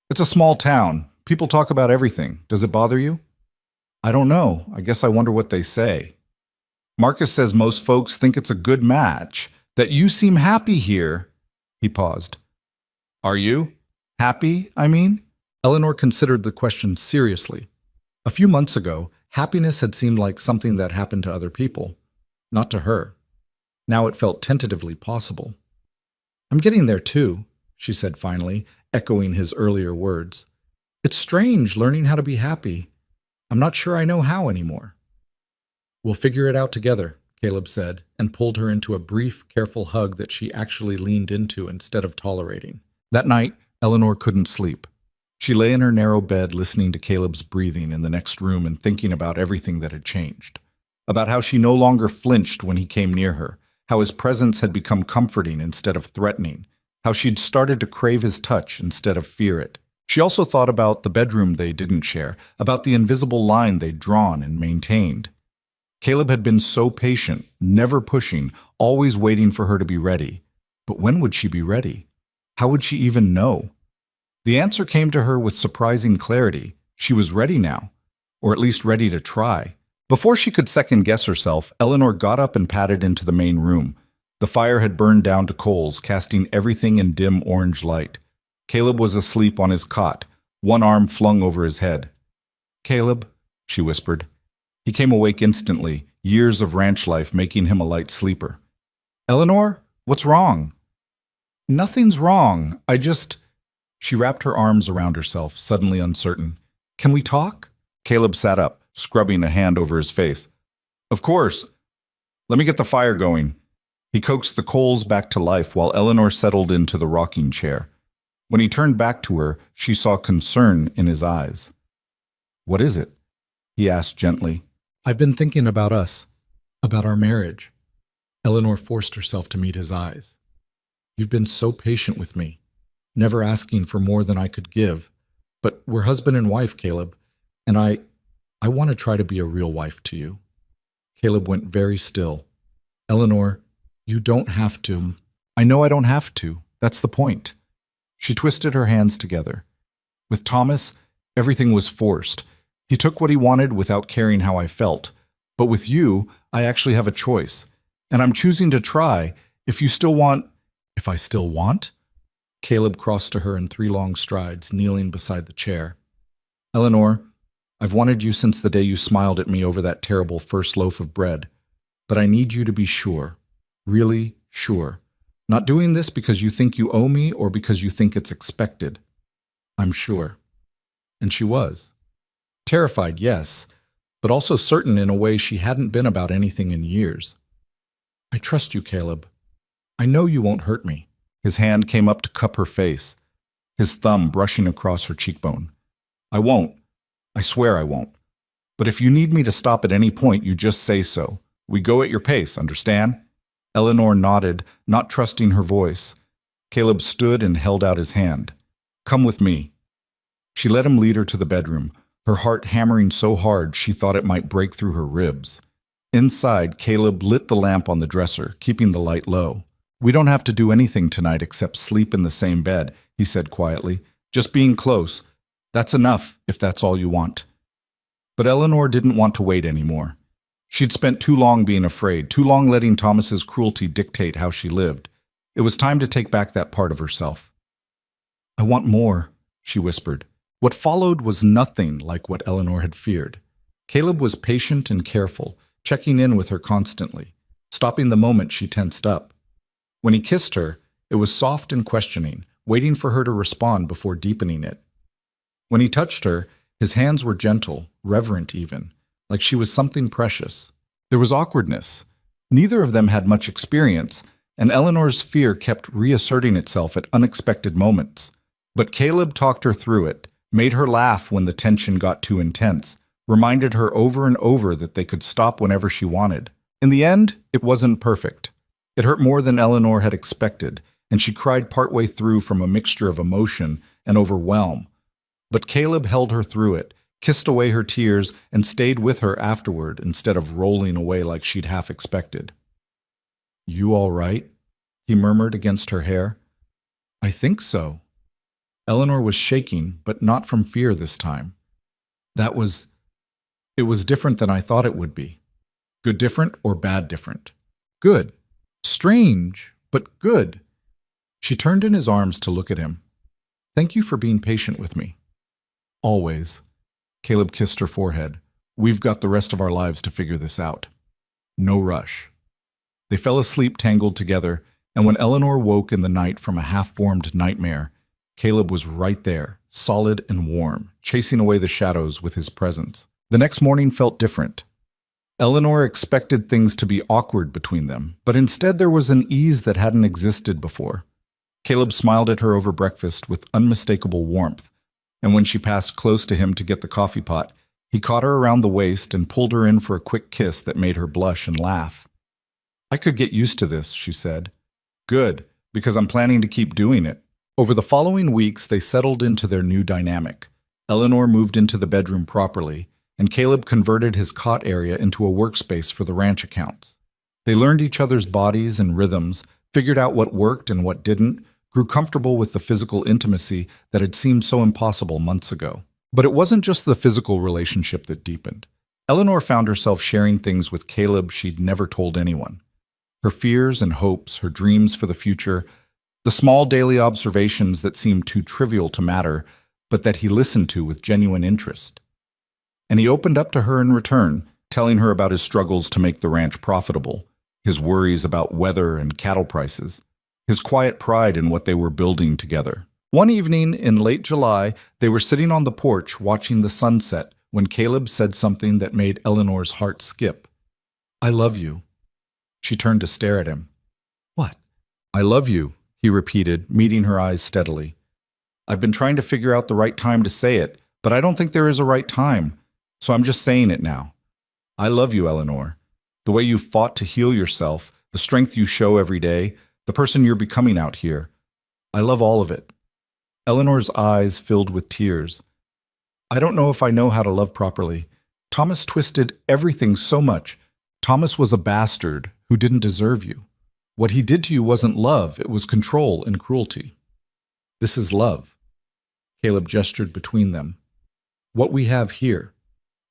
It's a small town. People talk about everything. Does it bother you?" "I don't know. I guess I wonder what they say." "Marcus says most folks think it's a good match, that you seem happy here." He paused. "Are you? Happy, I mean?" Eleanor considered the question seriously. A few months ago, happiness had seemed like something that happened to other people, not to her. Now it felt tentatively possible. "I'm getting there too," she said finally, echoing his earlier words. "It's strange learning how to be happy. I'm not sure I know how anymore." "We'll figure it out together," Caleb said, and pulled her into a brief, careful hug that she actually leaned into instead of tolerating. That night, Eleanor couldn't sleep. She lay in her narrow bed listening to Caleb's breathing in the next room and thinking about everything that had changed. About how she no longer flinched when he came near her, how his presence had become comforting instead of threatening, how she'd started to crave his touch instead of fear it. She also thought about the bedroom they didn't share, about the invisible line they'd drawn and maintained. Caleb had been so patient, never pushing, always waiting for her to be ready. But when would she be ready? How would she even know? The answer came to her with surprising clarity. She was ready now, or at least ready to try. Before she could second-guess herself, Eleanor got up and padded into the main room. The fire had burned down to coals, casting everything in dim orange light. Caleb was asleep on his cot, one arm flung over his head. "Caleb," she whispered. He came awake instantly, years of ranch life making him a light sleeper. "Eleanor, what's wrong?" "Nothing's wrong. I just—" She wrapped her arms around herself, suddenly uncertain. "Can we talk?" Caleb sat up, scrubbing a hand over his face. "Of course. Let me get the fire going." He coaxed the coals back to life while Eleanor settled into the rocking chair. When he turned back to her, she saw concern in his eyes. "What is it?" he asked gently. "I've been thinking about us, about our marriage." Eleanor forced herself to meet his eyes. "You've been so patient with me, never asking for more than I could give. But we're husband and wife, Caleb, and I want to try to be a real wife to you." Caleb went very still. "Eleanor, you don't have to." "I know I don't have to. That's the point." She twisted her hands together. "With Thomas, everything was forced. He took what he wanted without caring how I felt. But with you, I actually have a choice. And I'm choosing to try. If you still want—" "If I still want?" Caleb crossed to her in 3 long strides, kneeling beside the chair. "Eleanor, I've wanted you since the day you smiled at me over that terrible first loaf of bread. But I need you to be sure. Really sure. Not doing this because you think you owe me or because you think it's expected. I'm sure." And she was. Terrified, yes, but also certain in a way she hadn't been about anything in years. "I trust you, Caleb. I know you won't hurt me." His hand came up to cup her face, his thumb brushing across her cheekbone. "I won't. I swear I won't. But if you need me to stop at any point, you just say so. We go at your pace, understand?" Eleanor nodded, not trusting her voice. Caleb stood and held out his hand. "Come with me." She let him lead her to the bedroom, her heart hammering so hard she thought it might break through her ribs. Inside, Caleb lit the lamp on the dresser, keeping the light low. "We don't have to do anything tonight except sleep in the same bed," he said quietly. "Just being close. That's enough, if that's all you want." But Eleanor didn't want to wait anymore. She'd spent too long being afraid, too long letting Thomas's cruelty dictate how she lived. It was time to take back that part of herself. "I want more," she whispered. What followed was nothing like what Eleanor had feared. Caleb was patient and careful, checking in with her constantly, stopping the moment she tensed up. When he kissed her, it was soft and questioning, waiting for her to respond before deepening it. When he touched her, his hands were gentle, reverent even, like she was something precious. There was awkwardness. Neither of them had much experience, and Eleanor's fear kept reasserting itself at unexpected moments. But Caleb talked her through it, made her laugh when the tension got too intense, reminded her over and over that they could stop whenever she wanted. In the end, it wasn't perfect. It hurt more than Eleanor had expected, and she cried partway through from a mixture of emotion and overwhelm. But Caleb held her through it, kissed away her tears, and stayed with her afterward instead of rolling away like she'd half expected. "You all right?" he murmured against her hair. "I think so." Eleanor was shaking, but not from fear this time. It was different than I thought it would be. Good different or bad different? Good. Strange, but good. She turned in his arms to look at him. "Thank you for being patient with me." "Always." Caleb kissed her forehead. "We've got the rest of our lives to figure this out. No rush." They fell asleep tangled together, and when Eleanor woke in the night from a half-formed nightmare, Caleb was right there, solid and warm, chasing away the shadows with his presence. The next morning felt different. Eleanor expected things to be awkward between them, but instead there was an ease that hadn't existed before. Caleb smiled at her over breakfast with unmistakable warmth, and when she passed close to him to get the coffee pot, he caught her around the waist and pulled her in for a quick kiss that made her blush and laugh. "I could get used to this," she said. "Good, because I'm planning to keep doing it." Over the following weeks, they settled into their new dynamic. Eleanor moved into the bedroom properly, and Caleb converted his cot area into a workspace for the ranch accounts. They learned each other's bodies and rhythms, figured out what worked and what didn't, grew comfortable with the physical intimacy that had seemed so impossible months ago. But it wasn't just the physical relationship that deepened. Eleanor found herself sharing things with Caleb she'd never told anyone. Her fears and hopes, her dreams for the future, the small daily observations that seemed too trivial to matter, but that he listened to with genuine interest. And he opened up to her in return, telling her about his struggles to make the ranch profitable, his worries about weather and cattle prices, his quiet pride in what they were building together. One evening in late July, they were sitting on the porch watching the sunset when Caleb said something that made Eleanor's heart skip. "I love you." She turned to stare at him. "What?" "I love you," he repeated, meeting her eyes steadily. "I've been trying to figure out the right time to say it, but I don't think there is a right time, so I'm just saying it now. I love you, Eleanor. The way you fought to heal yourself, the strength you show every day, the person you're becoming out here. I love all of it." Eleanor's eyes filled with tears. "I don't know if I know how to love properly. Thomas twisted everything so much. Thomas was a bastard who didn't deserve you. What he did to you wasn't love, it was control and cruelty. This is love." Caleb gestured between them. "What we have here,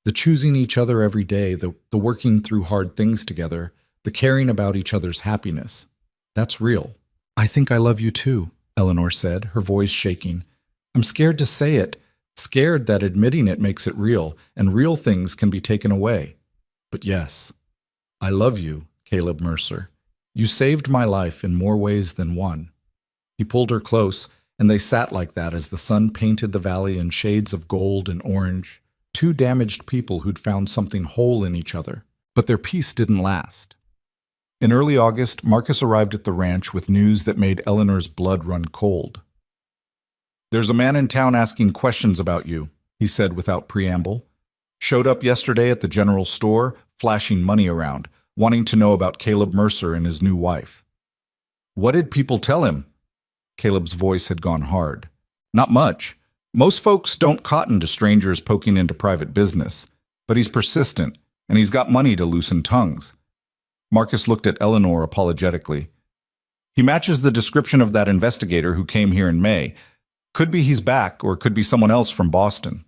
the choosing each other every day, the working through hard things together, the caring about each other's happiness, that's real." "I think I love you too," Eleanor said, her voice shaking. "I'm scared to say it, scared that admitting it makes it real, and real things can be taken away. But yes, I love you, Caleb Mercer. You saved my life in more ways than one." He pulled her close, and they sat like that as the sun painted the valley in shades of gold and orange, two damaged people who'd found something whole in each other. But their peace didn't last. In early August, Marcus arrived at the ranch with news that made Eleanor's blood run cold. "There's a man in town asking questions about you," he said without preamble. "Showed up yesterday at the general store, flashing money around, wanting to know about Caleb Mercer and his new wife." "What did people tell him?" Caleb's voice had gone hard. "Not much. Most folks don't cotton to strangers poking into private business, but he's persistent, and he's got money to loosen tongues." Marcus looked at Eleanor apologetically. "He matches the description of that investigator who came here in May. Could be he's back, or could be someone else from Boston."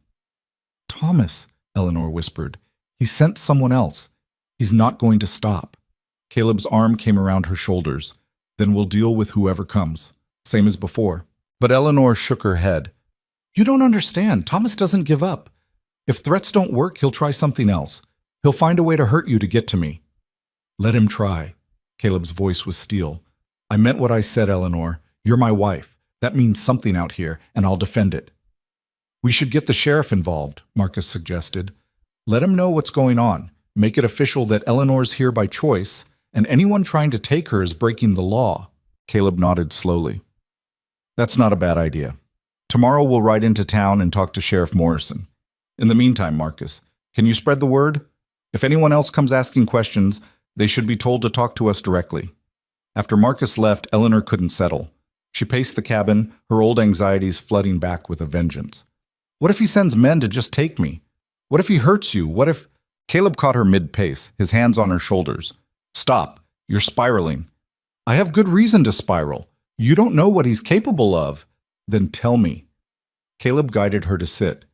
"Thomas," Eleanor whispered. "He sent someone else. He's not going to stop." Caleb's arm came around her shoulders. "Then we'll deal with whoever comes, same as before." But Eleanor shook her head. "You don't understand. Thomas doesn't give up. If threats don't work, he'll try something else. He'll find a way to hurt you to get to me." "Let him try." Caleb's voice was steel. "I meant what I said, Eleanor. You're my wife. That means something out here, and I'll defend it." "We should get the sheriff involved," Marcus suggested. "Let him know what's going on. Make it official that Eleanor's here by choice, and anyone trying to take her is breaking the law." Caleb nodded slowly. "That's not a bad idea. Tomorrow we'll ride into town and talk to Sheriff Morrison. In the meantime, Marcus, can you spread the word? If anyone else comes asking questions, they should be told to talk to us directly." After Marcus left, Eleanor couldn't settle. She paced the cabin, her old anxieties flooding back with a vengeance. What if he sends men to just take me? What if he hurts you? What if... Caleb caught her mid-pace, his hands on her shoulders. "Stop. You're spiraling." "I have good reason to spiral. You don't know what he's capable of." "Then tell me." Caleb guided her to sit.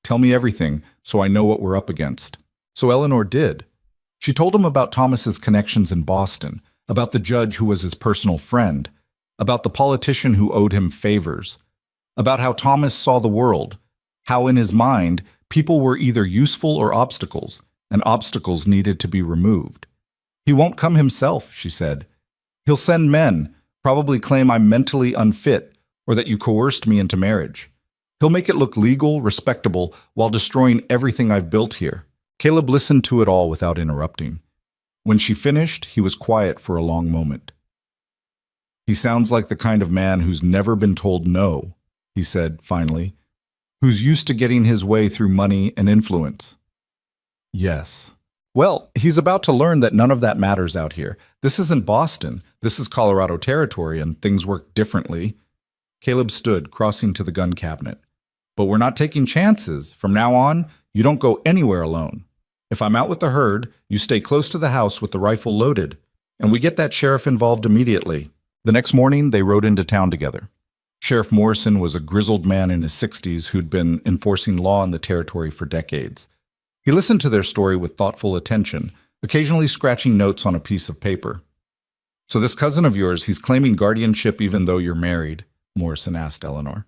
"Tell me everything, so I know what we're up against." So Eleanor did. She told him about Thomas's connections in Boston, about the judge who was his personal friend, about the politician who owed him favors, about how Thomas saw the world, how in his mind people were either useful or obstacles, and obstacles needed to be removed. "He won't come himself," she said. "He'll send men, probably claim I'm mentally unfit or that you coerced me into marriage. He'll make it look legal, respectable, while destroying everything I've built here." Caleb listened to it all without interrupting. When she finished, he was quiet for a long moment. "He sounds like the kind of man who's never been told no," he said finally, "who's used to getting his way through money and influence." "Yes. Well, he's about to learn that none of that matters out here. This isn't Boston. This is Colorado territory, and things work differently." Caleb stood, crossing to the gun cabinet. "But we're not taking chances. From now on, you don't go anywhere alone. If I'm out with the herd, you stay close to the house with the rifle loaded, and we get that sheriff involved immediately." The next morning, they rode into town together. Sheriff Morrison was a grizzled man in his 60s who'd been enforcing law in the territory for decades. He listened to their story with thoughtful attention, occasionally scratching notes on a piece of paper. "So this cousin of yours, he's claiming guardianship even though you're married?" Morrison asked Eleanor.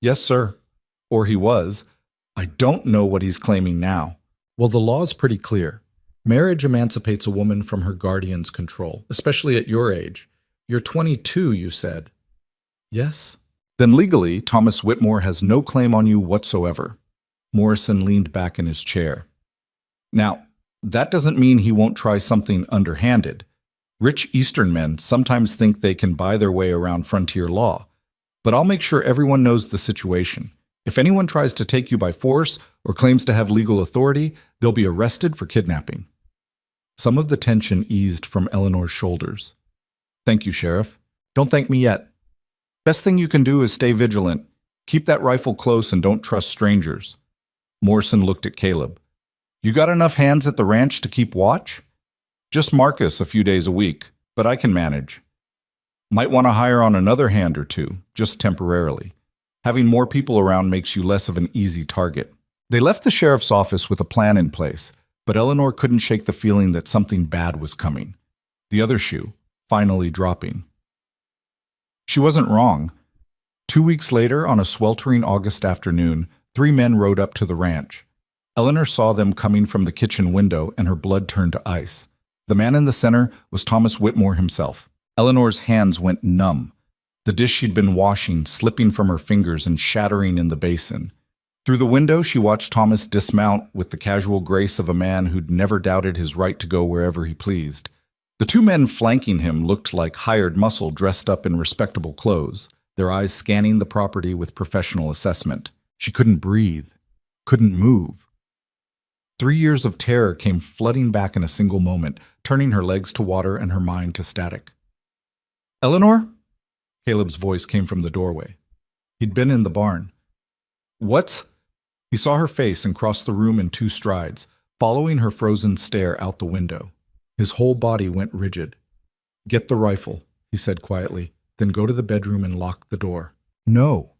"Yes, sir. Or he was. I don't know what he's claiming now." "Well, the law's pretty clear. Marriage emancipates a woman from her guardian's control, especially at your age. You're 22, you said." "Yes." "Then legally, Thomas Whitmore has no claim on you whatsoever." Morrison leaned back in his chair. "Now, that doesn't mean he won't try something underhanded. Rich Eastern men sometimes think they can buy their way around frontier law. But I'll make sure everyone knows the situation. If anyone tries to take you by force or claims to have legal authority, they'll be arrested for kidnapping." Some of the tension eased from Eleanor's shoulders. "Thank you, Sheriff. Don't thank me yet. Best thing you can do is stay vigilant. Keep that rifle close and don't trust strangers." Morrison looked at Caleb. "You got enough hands at the ranch to keep watch?" "Just Marcus a few days a week, but I can manage." "Might want to hire on another hand or two, just temporarily. Having more people around makes you less of an easy target." They left the sheriff's office with a plan in place, but Eleanor couldn't shake the feeling that something bad was coming. The other shoe, finally dropping. She wasn't wrong. 2 weeks later, on a sweltering August afternoon, 3 men rode up to the ranch. Eleanor saw them coming from the kitchen window, and her blood turned to ice. The man in the center was Thomas Whitmore himself. Eleanor's hands went numb, the dish she'd been washing slipping from her fingers and shattering in the basin. Through the window, she watched Thomas dismount with the casual grace of a man who'd never doubted his right to go wherever he pleased. The 2 men flanking him looked like hired muscle dressed up in respectable clothes, their eyes scanning the property with professional assessment. She couldn't breathe, couldn't move. 3 years of terror came flooding back in a single moment, turning her legs to water and her mind to static. "Eleanor?" Caleb's voice came from the doorway. He'd been in the barn. "What's—" He saw her face and crossed the room in 2 strides, following her frozen stare out the window. His whole body went rigid. "Get the rifle," he said quietly, "then go to the bedroom and lock the door." "No."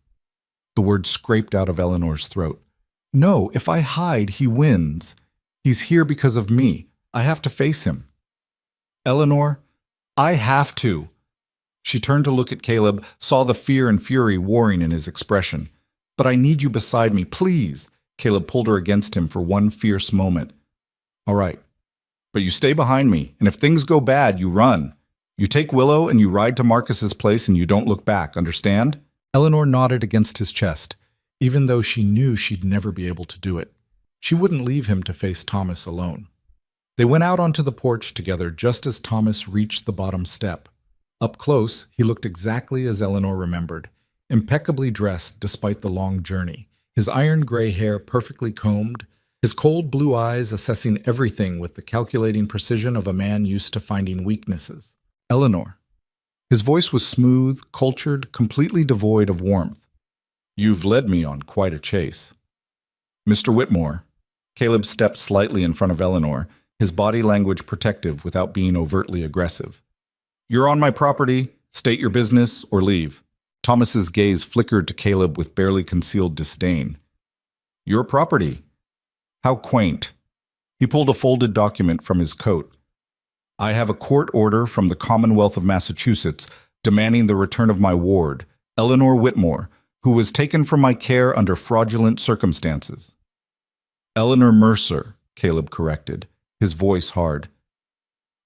The word scraped out of Eleanor's throat. "No, if I hide, he wins. He's here because of me. I have to face him." "Eleanor, I have to." She turned to look at Caleb, saw the fear and fury warring in his expression. "But I need you beside me, please." Caleb pulled her against him for one fierce moment. "All right. But you stay behind me, and if things go bad, you run. You take Willow and you ride to Marcus's place and you don't look back, understand?" Eleanor nodded against his chest, even though she knew she'd never be able to do it. She wouldn't leave him to face Thomas alone. They went out onto the porch together just as Thomas reached the bottom step. Up close, he looked exactly as Eleanor remembered, impeccably dressed despite the long journey, his iron gray hair perfectly combed, his cold blue eyes assessing everything with the calculating precision of a man used to finding weaknesses. Eleanor. His voice was smooth, cultured, completely devoid of warmth. You've led me on quite a chase. Mr. Whitmore. Caleb stepped slightly in front of Eleanor, his body language protective without being overtly aggressive. You're on my property. State your business or leave. Thomas's gaze flickered to Caleb with barely concealed disdain. Your property. How quaint. He pulled a folded document from his coat. I have a court order from the Commonwealth of Massachusetts demanding the return of my ward, Eleanor Whitmore, who was taken from my care under fraudulent circumstances. Eleanor Mercer, Caleb corrected, his voice hard.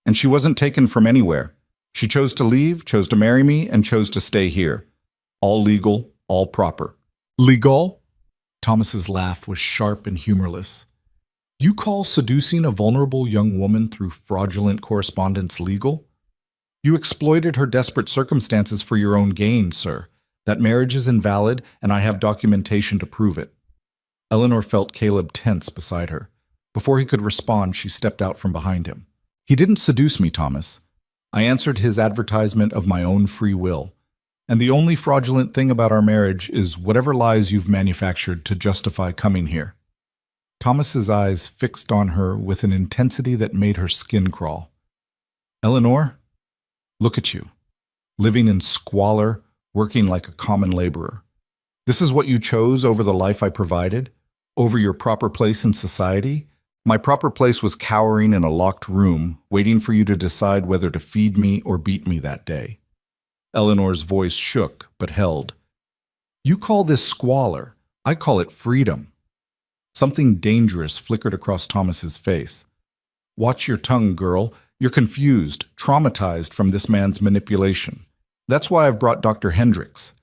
And she wasn't taken from anywhere. She chose to leave, chose to marry me, and chose to stay here. All legal, all proper. Legal? Thomas's laugh was sharp and humorless. You call seducing a vulnerable young woman through fraudulent correspondence legal? You exploited her desperate circumstances for your own gain, sir. That marriage is invalid, and I have documentation to prove it. Eleanor felt Caleb tense beside her. Before he could respond, she stepped out from behind him. He didn't seduce me, Thomas. I answered his advertisement of my own free will. And the only fraudulent thing about our marriage is whatever lies you've manufactured to justify coming here. Thomas's eyes fixed on her with an intensity that made her skin crawl. Eleanor, look at you, living in squalor, working like a common laborer. This is what you chose over the life I provided, over your proper place in society? My proper place was cowering in a locked room, waiting for you to decide whether to feed me or beat me that day. Eleanor's voice shook, but held. You call this squalor. I call it freedom. Something dangerous flickered across Thomas's face. Watch your tongue, girl. You're confused, traumatized from this man's manipulation. That's why I've brought Dr. Hendricks.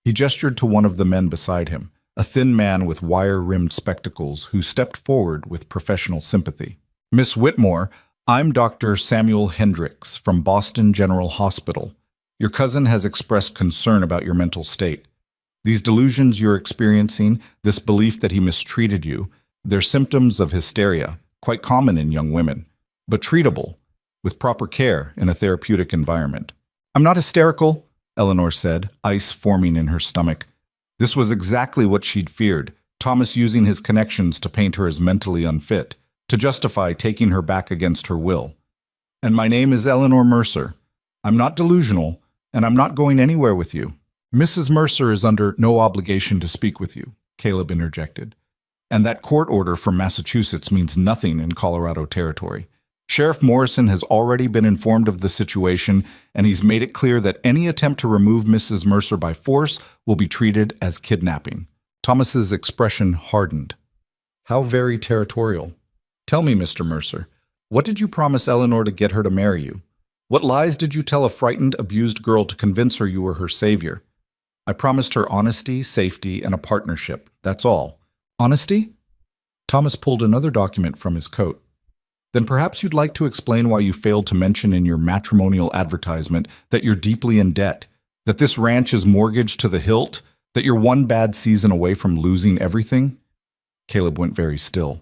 He gestured to one of the men beside him, a thin man with wire-rimmed spectacles who stepped forward with professional sympathy. Miss Whitmore, I'm Dr. Samuel Hendricks from Boston General Hospital. Your cousin has expressed concern about your mental state. These delusions you're experiencing, this belief that he mistreated you, they're symptoms of hysteria, quite common in young women, but treatable, with proper care in a therapeutic environment. I'm not hysterical, Eleanor said, ice forming in her stomach. This was exactly what she'd feared, Thomas using his connections to paint her as mentally unfit, to justify taking her back against her will. And my name is Eleanor Mercer. I'm not delusional, and I'm not going anywhere with you. Mrs. Mercer is under no obligation to speak with you, Caleb interjected. And that court order from Massachusetts means nothing in Colorado territory. Sheriff Morrison has already been informed of the situation, and he's made it clear that any attempt to remove Mrs. Mercer by force will be treated as kidnapping. Thomas's expression hardened. How very territorial. Tell me, Mr. Mercer, what did you promise Eleanor to get her to marry you? What lies did you tell a frightened, abused girl to convince her you were her savior? I promised her honesty, safety, and a partnership. That's all. Honesty? Thomas pulled another document from his coat. Then perhaps you'd like to explain why you failed to mention in your matrimonial advertisement that you're deeply in debt, that this ranch is mortgaged to the hilt, that you're one bad season away from losing everything? Caleb went very still.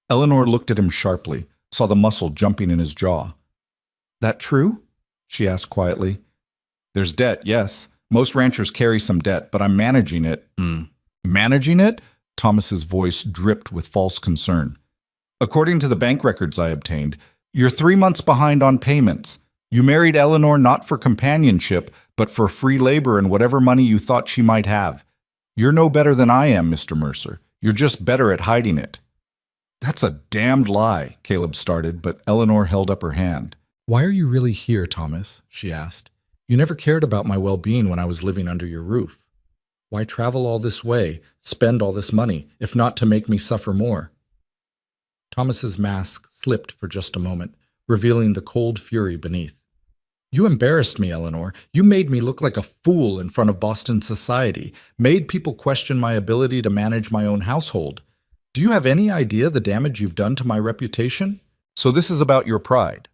Eleanor looked at him sharply, saw the muscle jumping in his jaw. That true? She asked quietly. There's debt, yes. Most ranchers carry some debt, but I'm managing it. Managing it? Thomas's voice dripped with false concern. According to the bank records I obtained, you're 3 months behind on payments. You married Eleanor not for companionship, but for free labor and whatever money you thought she might have. You're no better than I am, Mr. Mercer. You're just better at hiding it. That's a damned lie, Caleb started, but Eleanor held up her hand. Why are you really here, Thomas? She asked. You never cared about my well-being when I was living under your roof. Why travel all this way, spend all this money, if not to make me suffer more? Thomas's mask slipped for just a moment, revealing the cold fury beneath. You embarrassed me, Eleanor. You made me look like a fool in front of Boston society, made people question my ability to manage my own household. Do you have any idea the damage you've done to my reputation? So this is about your pride.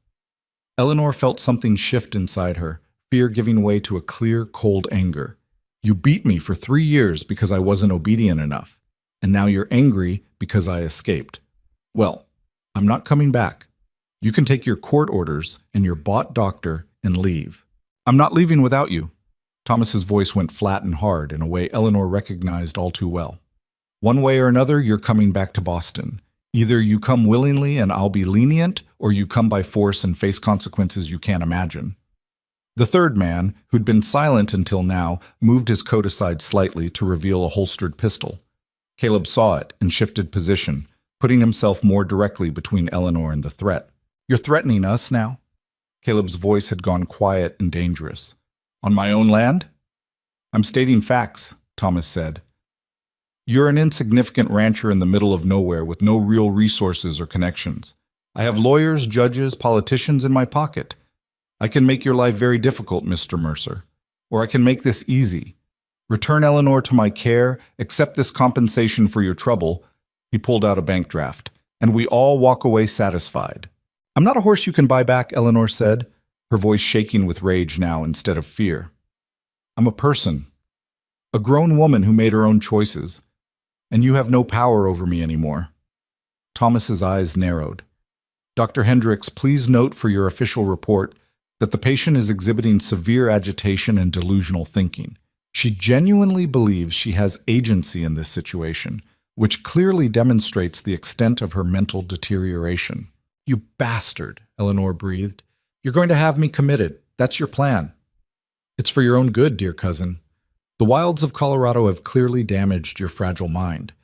Eleanor felt something shift inside her, fear giving way to a clear, cold anger. You beat me for 3 years because I wasn't obedient enough, and now you're angry because I escaped. Well, I'm not coming back. You can take your court orders and your bought doctor and leave. I'm not leaving without you. Thomas's voice went flat and hard in a way Eleanor recognized all too well. One way or another, you're coming back to Boston. Either you come willingly and I'll be lenient, or you come by force and face consequences you can't imagine. The third man, who'd been silent until now, moved his coat aside slightly to reveal a holstered pistol. Caleb saw it and shifted position, putting himself more directly between Eleanor and the threat. You're threatening us now? Caleb's voice had gone quiet and dangerous. On my own land? I'm stating facts, Thomas said. You're an insignificant rancher in the middle of nowhere with no real resources or connections. I have lawyers, judges, politicians in my pocket. I can make your life very difficult, Mr. Mercer. Or I can make this easy. Return Eleanor to my care, accept this compensation for your trouble. He pulled out a bank draft, and we all walk away satisfied. I'm not a horse you can buy back, Eleanor said, her voice shaking with rage now instead of fear. I'm a person, a grown woman who made her own choices, and you have no power over me anymore. Thomas's eyes narrowed. Dr. Hendricks, please note for your official report that the patient is exhibiting severe agitation and delusional thinking. She genuinely believes she has agency in this situation, which clearly demonstrates the extent of her mental deterioration. You bastard, Eleanor breathed. You're going to have me committed. That's your plan. It's for your own good, dear cousin. The wilds of Colorado have clearly damaged your fragile mind,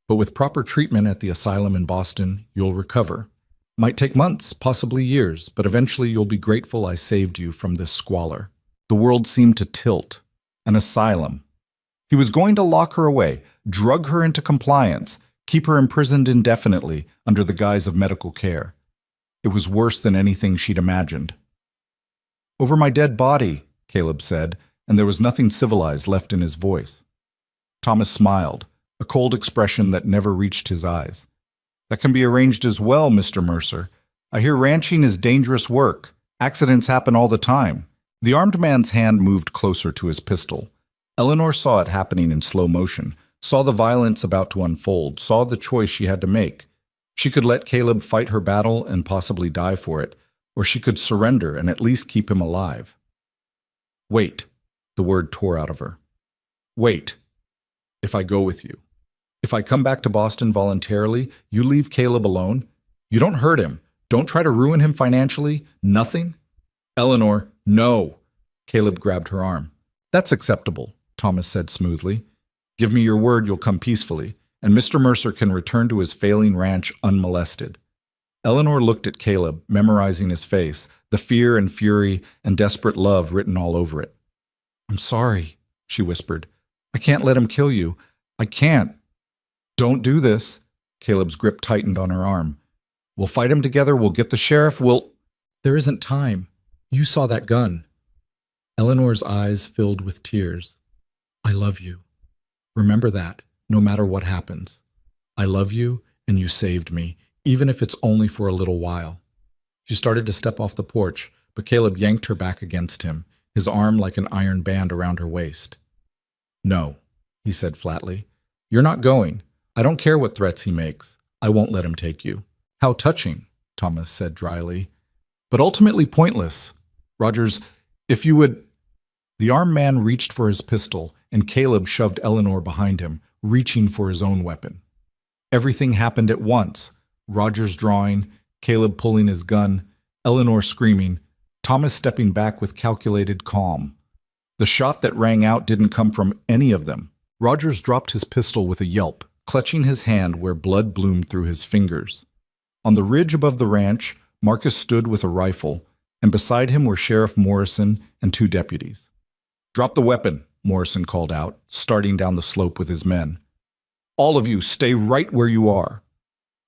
but with proper treatment at the asylum in Boston, you'll recover. Might take months, possibly years, but eventually you'll be grateful I saved you from this squalor. The world seemed to tilt. An asylum. He was going to lock her away, drug her into compliance, keep her imprisoned indefinitely under the guise of medical care. It was worse than anything she'd imagined. Over my dead body, Caleb said, and there was nothing civilized left in his voice. Thomas smiled, a cold expression that never reached his eyes. That can be arranged as well, Mr. Mercer. I hear ranching is dangerous work. Accidents happen all the time. The armed man's hand moved closer to his pistol. Eleanor saw it happening in slow motion, saw the violence about to unfold, saw the choice she had to make. She could let Caleb fight her battle and possibly die for it, or she could surrender and at least keep him alive. Wait, the word tore out of her. Wait, if I go with you. If I come back to Boston voluntarily, you leave Caleb alone. You don't hurt him. Don't try to ruin him financially. Nothing. Eleanor, no. Caleb grabbed her arm. That's acceptable, Thomas said smoothly. Give me your word you'll come peacefully, and Mr. Mercer can return to his failing ranch unmolested. Eleanor looked at Caleb, memorizing his face, the fear and fury and desperate love written all over it. I'm sorry, she whispered. I can't let him kill you. I can't. Don't do this. Caleb's grip tightened on her arm. We'll fight him together. We'll get the sheriff. There isn't time. You saw that gun. Eleanor's eyes filled with tears. I love you. Remember that, no matter what happens. I love you, and you saved me, even if it's only for a little while. She started to step off the porch, but Caleb yanked her back against him, his arm like an iron band around her waist. No, he said flatly. You're not going. I don't care what threats he makes. I won't let him take you. How touching, Thomas said dryly. But ultimately pointless. Rogers, if you would... The armed man reached for his pistol, and Caleb shoved Eleanor behind him, reaching for his own weapon. Everything happened at once. Rogers drawing, Caleb pulling his gun, Eleanor screaming, Thomas stepping back with calculated calm. The shot that rang out didn't come from any of them. Rogers dropped his pistol with a yelp, clutching his hand where blood bloomed through his fingers. On the ridge above the ranch, Marcus stood with a rifle, and beside him were Sheriff Morrison and 2 deputies. Drop the weapon, Morrison called out, starting down the slope with his men. All of you, stay right where you are.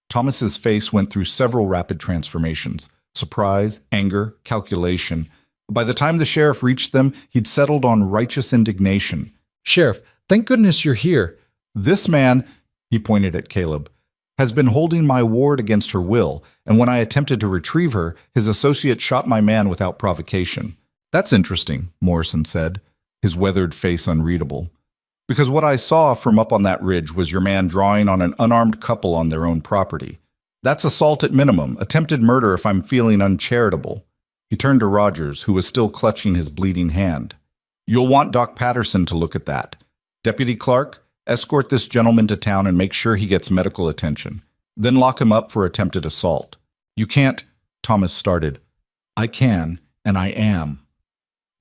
Thomas's face went through several rapid transformations. Surprise, anger, calculation. By the time the sheriff reached them, he'd settled on righteous indignation. Sheriff, thank goodness you're here. This man, he pointed at Caleb, has been holding my ward against her will, and when I attempted to retrieve her, his associate shot my man without provocation. That's interesting, Morrison said. his weathered face unreadable. Because what I saw from up on that ridge was your man drawing on an unarmed couple on their own property. That's assault at minimum, attempted murder if I'm feeling uncharitable. He turned to Rogers, who was still clutching his bleeding hand. You'll want Doc Patterson to look at that. Deputy Clark, escort this gentleman to town and make sure he gets medical attention. Then lock him up for attempted assault. You can't, Thomas started. I can, and I am.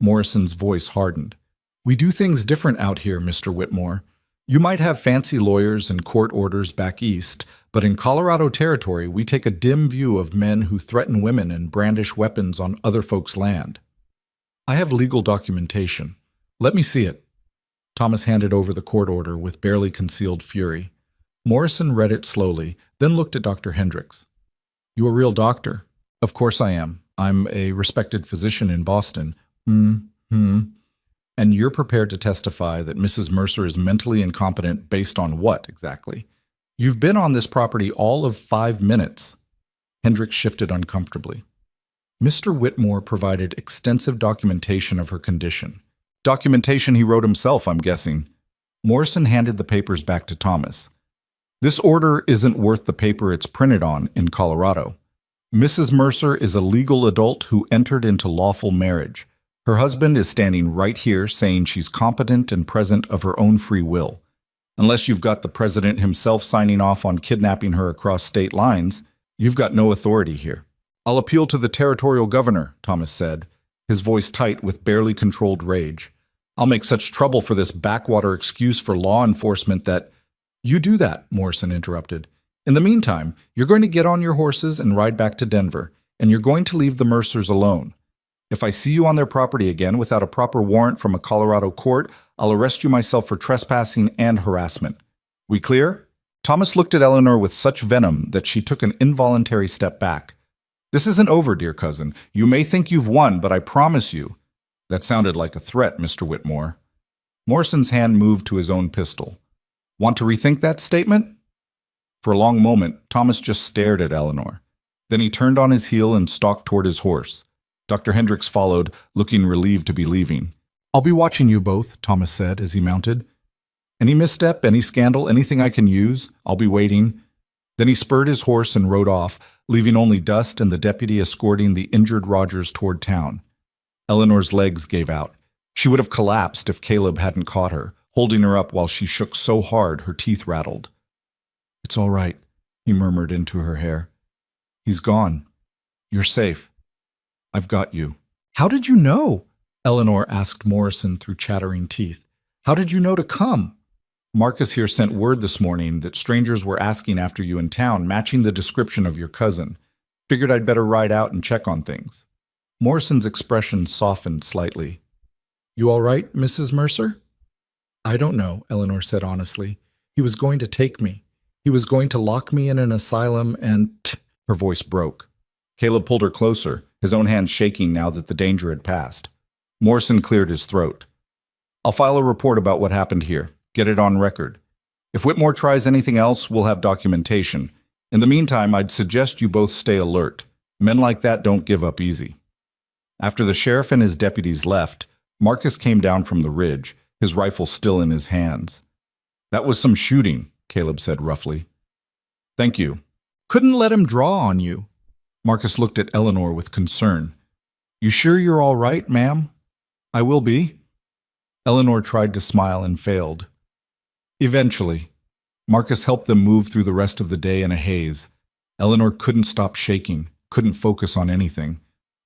Morrison's voice hardened. We do things different out here, Mr. Whitmore. You might have fancy lawyers and court orders back east, but in Colorado territory, we take a dim view of men who threaten women and brandish weapons on other folks' land. I have legal documentation. Let me see it. Thomas handed over the court order with barely concealed fury. Morrison read it slowly, then looked at Dr. Hendricks. You a real doctor? Of course I am. I'm a respected physician in Boston. And you're prepared to testify that Mrs. Mercer is mentally incompetent based on what, exactly? You've been on this property all of 5 minutes. Hendricks shifted uncomfortably. Mr. Whitmore provided extensive documentation of her condition. Documentation he wrote himself, I'm guessing. Morrison handed the papers back to Thomas. This order isn't worth the paper it's printed on in Colorado. Mrs. Mercer is a legal adult who entered into lawful marriage. Her husband is standing right here saying she's competent and present of her own free will. Unless you've got the president himself signing off on kidnapping her across state lines, you've got no authority here. I'll appeal to the territorial governor, Thomas said, his voice tight with barely controlled rage. I'll make such trouble for this backwater excuse for law enforcement that— You do that, Morrison interrupted. In the meantime, you're going to get on your horses and ride back to Denver, and you're going to leave the Mercers alone. If I see you on their property again without a proper warrant from a Colorado court, I'll arrest you myself for trespassing and harassment. We clear? Thomas looked at Eleanor with such venom that she took an involuntary step back. This isn't over, dear cousin. You may think you've won, but I promise you— That sounded like a threat, Mr. Whitmore. Morrison's hand moved to his own pistol. Want to rethink that statement? For a long moment, Thomas just stared at Eleanor. Then he turned on his heel and stalked toward his horse. Dr. Hendricks followed, looking relieved to be leaving. I'll be watching you both, Thomas said as he mounted. Any misstep, any scandal, anything I can use, I'll be waiting. Then he spurred his horse and rode off, leaving only dust and the deputy escorting the injured Rogers toward town. Eleanor's legs gave out. She would have collapsed if Caleb hadn't caught her, holding her up while she shook so hard her teeth rattled. It's all right, he murmured into her hair. He's gone. You're safe. I've got you. How did you know? Eleanor asked Morrison through chattering teeth. How did you know to come? Marcus here sent word this morning that strangers were asking after you in town, matching the description of your cousin. Figured I'd better ride out and check on things. Morrison's expression softened slightly. You all right, Mrs. Mercer? I don't know, Eleanor said honestly. He was going to take me. He was going to lock me in an asylum and— Her voice broke. Caleb pulled her closer, his own hand shaking now that the danger had passed. Morrison cleared his throat. I'll file a report about what happened here. Get it on record. If Whitmore tries anything else, we'll have documentation. In the meantime, I'd suggest you both stay alert. Men like that don't give up easy. After the sheriff and his deputies left, Marcus came down from the ridge, his rifle still in his hands. That was some shooting, Caleb said roughly. Thank you. Couldn't let him draw on you. Marcus looked at Eleanor with concern. You sure you're all right, ma'am? I will be. Eleanor tried to smile and failed. Eventually, Marcus helped them move through the rest of the day in a haze. Eleanor couldn't stop shaking, couldn't focus on anything.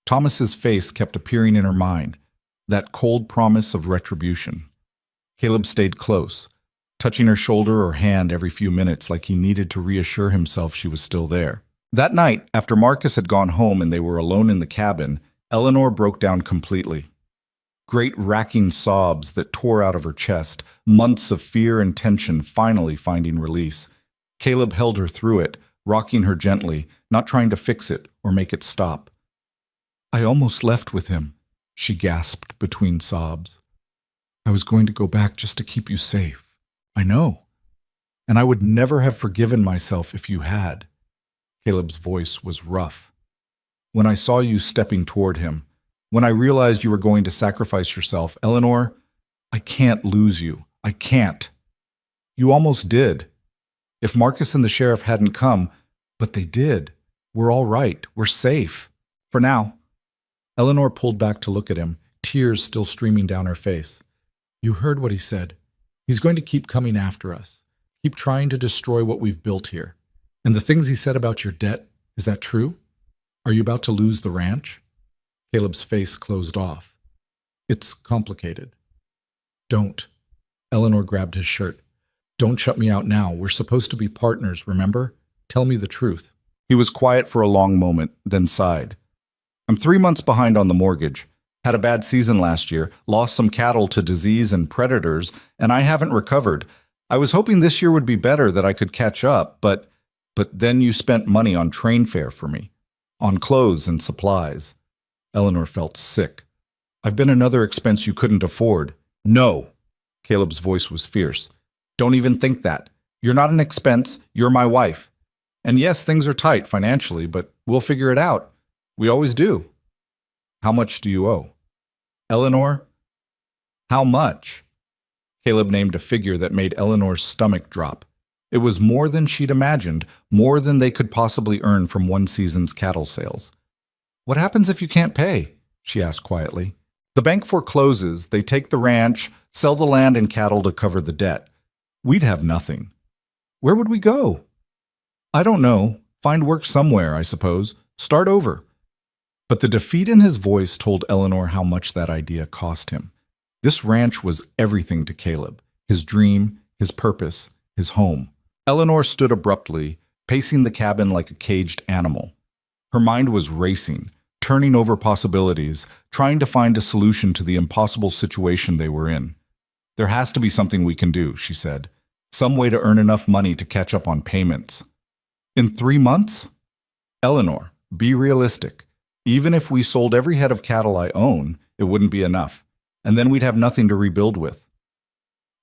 Thomas's face kept appearing in her mind, that cold promise of retribution. Caleb stayed close, touching her shoulder or hand every few minutes like he needed to reassure himself she was still there. That night, after Marcus had gone home and they were alone in the cabin, Eleanor broke down completely. Great racking sobs that tore out of her chest, months of fear and tension finally finding release. Caleb held her through it, rocking her gently, not trying to fix it or make it stop. I almost left with him, she gasped between sobs. I was going to go back just to keep you safe. I know. And I would never have forgiven myself if you had. Caleb's voice was rough. When I saw you stepping toward him, when I realized you were going to sacrifice yourself, Eleanor, I can't lose you. I can't. You almost did. If Marcus and the sheriff hadn't come, but they did. We're all right. We're safe. For now. Eleanor pulled back to look at him, tears still streaming down her face. You heard what he said. He's going to keep coming after us. Keep trying to destroy what we've built here. And the things he said about your debt, is that true? Are you about to lose the ranch? Caleb's face closed off. It's complicated. Don't. Eleanor grabbed his shirt. Don't shut me out now. We're supposed to be partners, remember? Tell me the truth. He was quiet for a long moment, then sighed. I'm 3 months behind on the mortgage. Had a bad season last year, lost some cattle to disease and predators, and I haven't recovered. I was hoping this year would be better, that I could catch up, but then you spent money on train fare for me, on clothes and supplies. Eleanor felt sick. I've been another expense you couldn't afford. No. Caleb's voice was fierce. Don't even think that. You're not an expense, you're my wife. And yes, things are tight financially, but we'll figure it out. We always do. How much do you owe? Eleanor? How much? Caleb named a figure that made Eleanor's stomach drop. It was more than she'd imagined, more than they could possibly earn from one season's cattle sales. What happens if you can't pay? She asked quietly. The bank forecloses, they take the ranch, sell the land and cattle to cover the debt. We'd have nothing. Where would we go? I don't know. Find work somewhere, I suppose. Start over. But the defeat in his voice told Eleanor how much that idea cost him. This ranch was everything to Caleb, his dream, his purpose, his home. Eleanor stood abruptly, pacing the cabin like a caged animal. Her mind was racing, turning over possibilities, trying to find a solution to the impossible situation they were in. There has to be something we can do, she said. Some way to earn enough money to catch up on payments. In 3 months? Eleanor, be realistic. Even if we sold every head of cattle I own, it wouldn't be enough. And then we'd have nothing to rebuild with.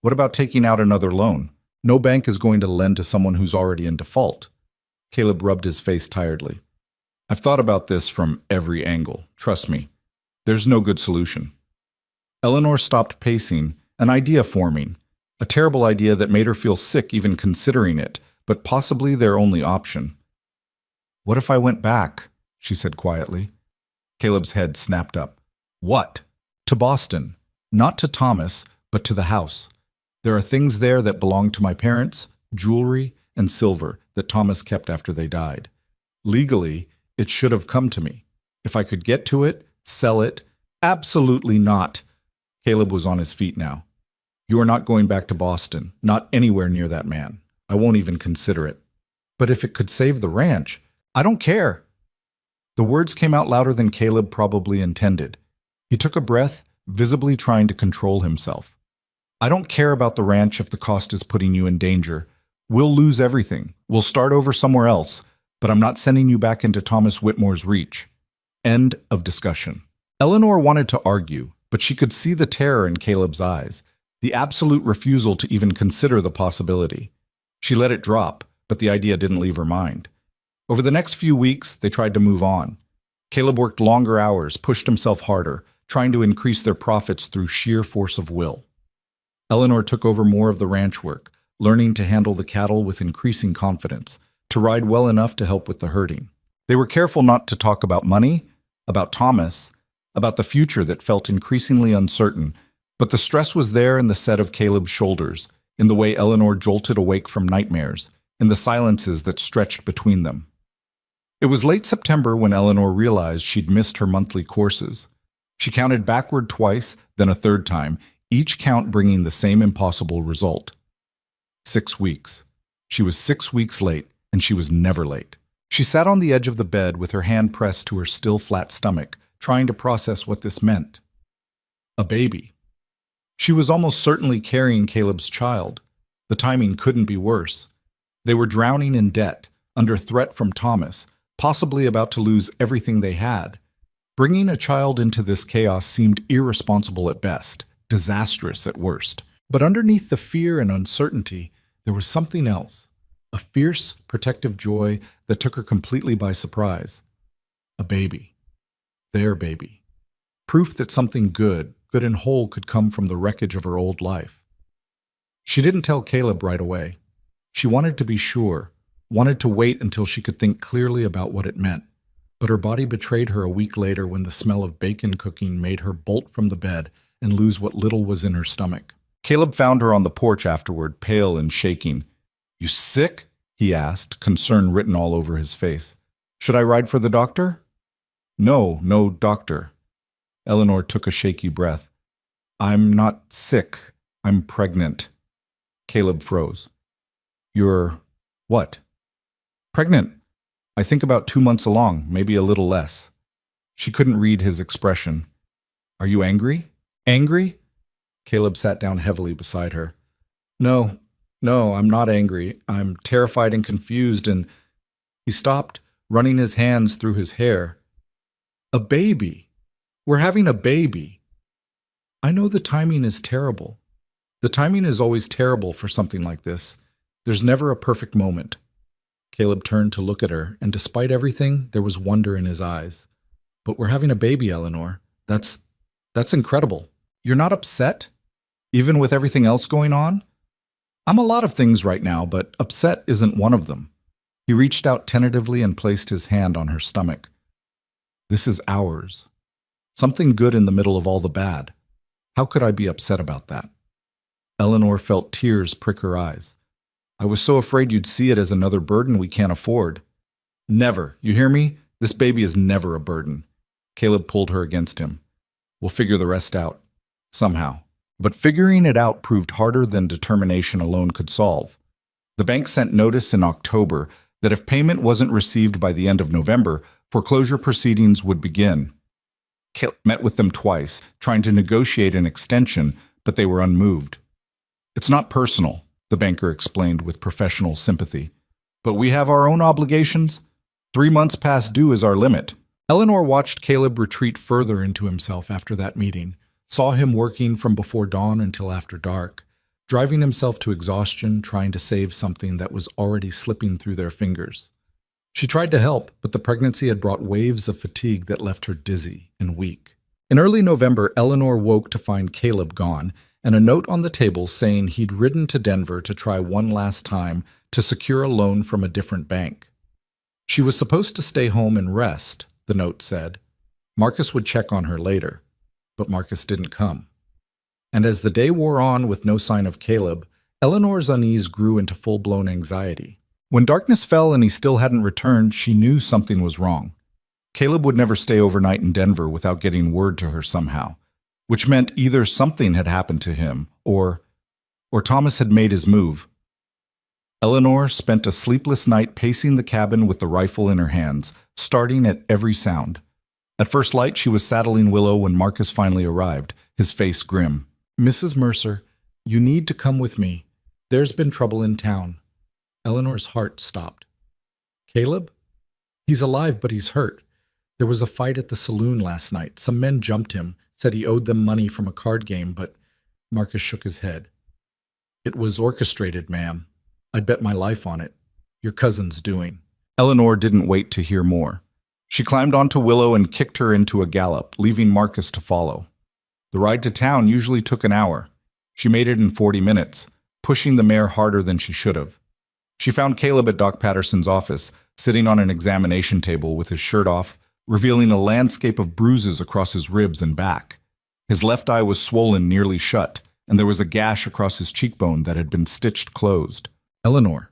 What about taking out another loan? No bank is going to lend to someone who's already in default. Caleb rubbed his face tiredly. I've thought about this from every angle. Trust me. There's no good solution. Eleanor stopped pacing, an idea forming. A terrible idea that made her feel sick even considering it, but possibly their only option. What if I went back? She said quietly. Caleb's head snapped up. What? To Boston. Not to Thomas, but to the house. There are things there that belong to my parents, jewelry and silver that Thomas kept after they died. Legally, it should have come to me. If I could get to it, sell it. Absolutely not. Caleb was on his feet now. You are not going back to Boston, not anywhere near that man. I won't even consider it. But if it could save the ranch, I don't care. The words came out louder than Caleb probably intended. He took a breath, visibly trying to control himself. I don't care about the ranch if the cost is putting you in danger. We'll lose everything. We'll start over somewhere else, but I'm not sending you back into Thomas Whitmore's reach. End of discussion. Eleanor wanted to argue, but she could see the terror in Caleb's eyes, the absolute refusal to even consider the possibility. She let it drop, but the idea didn't leave her mind. Over the next few weeks, they tried to move on. Caleb worked longer hours, pushed himself harder, trying to increase their profits through sheer force of will. Eleanor took over more of the ranch work, learning to handle the cattle with increasing confidence, to ride well enough to help with the herding. They were careful not to talk about money, about Thomas, about the future that felt increasingly uncertain, but the stress was there in the set of Caleb's shoulders, in the way Eleanor jolted awake from nightmares, in the silences that stretched between them. It was late September when Eleanor realized she'd missed her monthly courses. She counted backward twice, then a third time, each count bringing the same impossible result. 6 weeks. She was 6 weeks late, and she was never late. She sat on the edge of the bed with her hand pressed to her still flat stomach, trying to process what this meant. A baby. She was almost certainly carrying Caleb's child. The timing couldn't be worse. They were drowning in debt, under threat from Thomas, possibly about to lose everything they had. Bringing a child into this chaos seemed irresponsible at best, disastrous at worst. But underneath the fear and uncertainty, there was something else, a fierce, protective joy that took her completely by surprise. A baby. Their baby. Proof that something good, good and whole could come from the wreckage of her old life. She didn't tell Caleb right away. She wanted to be sure, wanted to wait until she could think clearly about what it meant. But her body betrayed her a week later when the smell of bacon cooking made her bolt from the bed and lose what little was in her stomach. Caleb found her on the porch afterward, pale and shaking. "You sick?" he asked, concern written all over his face. "Should I ride for the doctor?" No, doctor." Eleanor took a shaky breath. "I'm not sick. I'm pregnant." Caleb froze. "You're what?" "Pregnant. I think about 2 months along, maybe a little less." She couldn't read his expression. "Are you angry?" "Angry?" Caleb sat down heavily beside her. No, I'm not angry. I'm terrified and confused," and he stopped, running his hands through his hair. "A baby. We're having a baby. I know the timing is terrible. The timing is always terrible for something like this. There's never a perfect moment." Caleb turned to look at her, and despite everything, there was wonder in his eyes. "But we're having a baby, Eleanor. That's incredible. You're not upset? Even with everything else going on?" "I'm a lot of things right now, but upset isn't one of them." He reached out tentatively and placed his hand on her stomach. "This is ours. Something good in the middle of all the bad. How could I be upset about that?" Eleanor felt tears prick her eyes. "I was so afraid you'd see it as another burden we can't afford." "Never. You hear me? This baby is never a burden." Caleb pulled her against him. "We'll figure the rest out. Somehow." But figuring it out proved harder than determination alone could solve. The bank sent notice in October that if payment wasn't received by the end of November, foreclosure proceedings would begin. Caleb met with them twice, trying to negotiate an extension, but they were unmoved. "It's not personal," the banker explained with professional sympathy. "But we have our own obligations. 3 months past due is our limit." Eleanor watched Caleb retreat further into himself after that meeting, saw him working from before dawn until after dark, driving himself to exhaustion, trying to save something that was already slipping through their fingers. She tried to help, but the pregnancy had brought waves of fatigue that left her dizzy and weak. In early November, Eleanor woke to find Caleb gone, and a note on the table saying he'd ridden to Denver to try one last time to secure a loan from a different bank. She was supposed to stay home and rest, the note said. Marcus would check on her later, but Marcus didn't come. And as the day wore on with no sign of Caleb, Eleanor's unease grew into full-blown anxiety. When darkness fell and he still hadn't returned, she knew something was wrong. Caleb would never stay overnight in Denver without getting word to her somehow, which meant either something had happened to him or Thomas had made his move. Eleanor spent a sleepless night pacing the cabin with the rifle in her hands, starting at every sound. At first light, she was saddling Willow when Marcus finally arrived, his face grim. "Mrs. Mercer, you need to come with me. There's been trouble in town." Eleanor's heart stopped. "Caleb? He's alive, but he's hurt. There was a fight at the saloon last night. Some men jumped him, said he owed them money from a card game, but..." Marcus shook his head. "It was orchestrated, ma'am. I'd bet my life on it. Your cousin's doing." Eleanor didn't wait to hear more. She climbed onto Willow and kicked her into a gallop, leaving Marcus to follow. The ride to town usually took an hour. She made it in 40 minutes, pushing the mare harder than she should have. She found Caleb at Doc Patterson's office, sitting on an examination table with his shirt off, revealing a landscape of bruises across his ribs and back. His left eye was swollen nearly shut, and there was a gash across his cheekbone that had been stitched closed. "Eleanor,"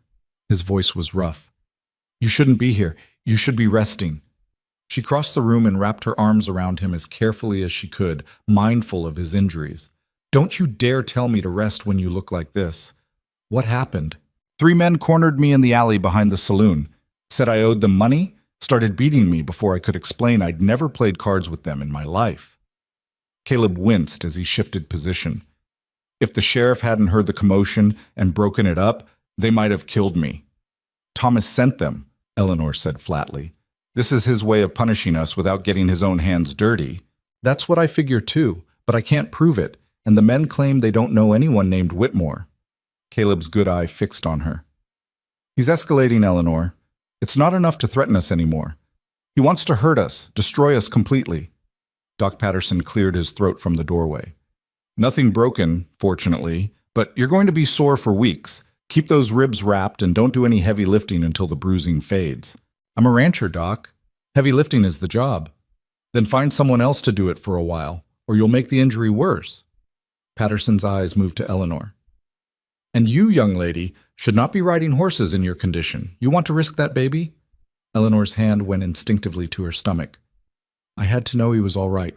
his voice was rough. "You shouldn't be here. You should be resting." She crossed the room and wrapped her arms around him as carefully as she could, mindful of his injuries. "Don't you dare tell me to rest when you look like this. What happened?" 3 men cornered me in the alley behind the saloon, said I owed them money, started beating me before I could explain I'd never played cards with them in my life. Caleb winced as he shifted position. If the sheriff hadn't heard the commotion and broken it up, they might have killed me. "Thomas sent them," Eleanor said flatly. "This is his way of punishing us without getting his own hands dirty." "That's what I figure too, but I can't prove it, and the men claim they don't know anyone named Whitmore." Caleb's good eye fixed on her. "He's escalating, Eleanor. It's not enough to threaten us anymore. He wants to hurt us, destroy us completely." Doc Patterson cleared his throat from the doorway. Nothing broken, fortunately, but you're going to be sore for weeks. Keep those ribs wrapped and don't do any heavy lifting until the bruising fades. I'm a rancher, Doc. Heavy lifting is the job. Then find someone else to do it for a while, or you'll make the injury worse. Patterson's eyes moved to Eleanor. And you, young lady, should not be riding horses in your condition. You want to risk that baby? Eleanor's hand went instinctively to her stomach. I had to know he was all right.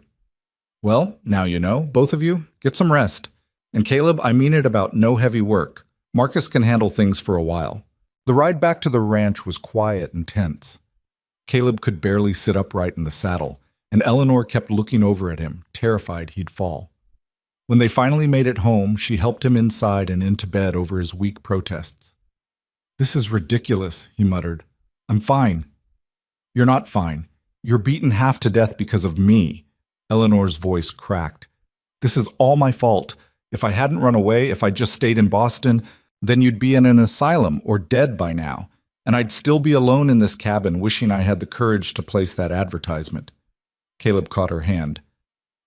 Well, now you know, both of you, get some rest. And Caleb, I mean it about no heavy work. Marcus can handle things for a while. The ride back to the ranch was quiet and tense. Caleb could barely sit upright in the saddle, and Eleanor kept looking over at him, terrified he'd fall. When they finally made it home, she helped him inside and into bed over his weak protests. This is ridiculous, he muttered. I'm fine. You're not fine. You're beaten half to death because of me. Eleanor's voice cracked. This is all my fault. If I hadn't run away, if I'd just stayed in Boston, then you'd be in an asylum or dead by now, and I'd still be alone in this cabin wishing I had the courage to place that advertisement. Caleb caught her hand.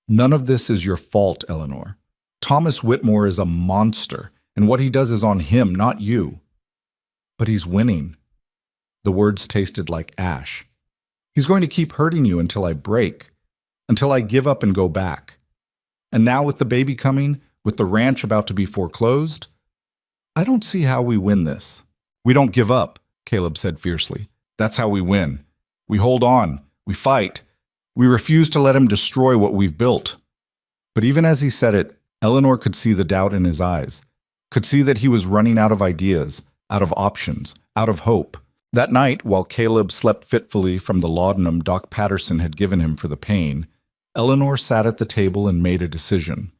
None of this is your fault, Eleanor. Thomas Whitmore is a monster, and what he does is on him, not you. But he's winning. The words tasted like ash. He's going to keep hurting you until I break, until I give up and go back. And now with the baby coming, with the ranch about to be foreclosed, I don't see how we win this. We don't give up, Caleb said fiercely. That's how we win. We hold on. We fight. We refuse to let him destroy what we've built. But even as he said it, Eleanor could see the doubt in his eyes, could see that he was running out of ideas, out of options, out of hope. That night, while Caleb slept fitfully from the laudanum Doc Patterson had given him for the pain, Eleanor sat at the table and made a decision.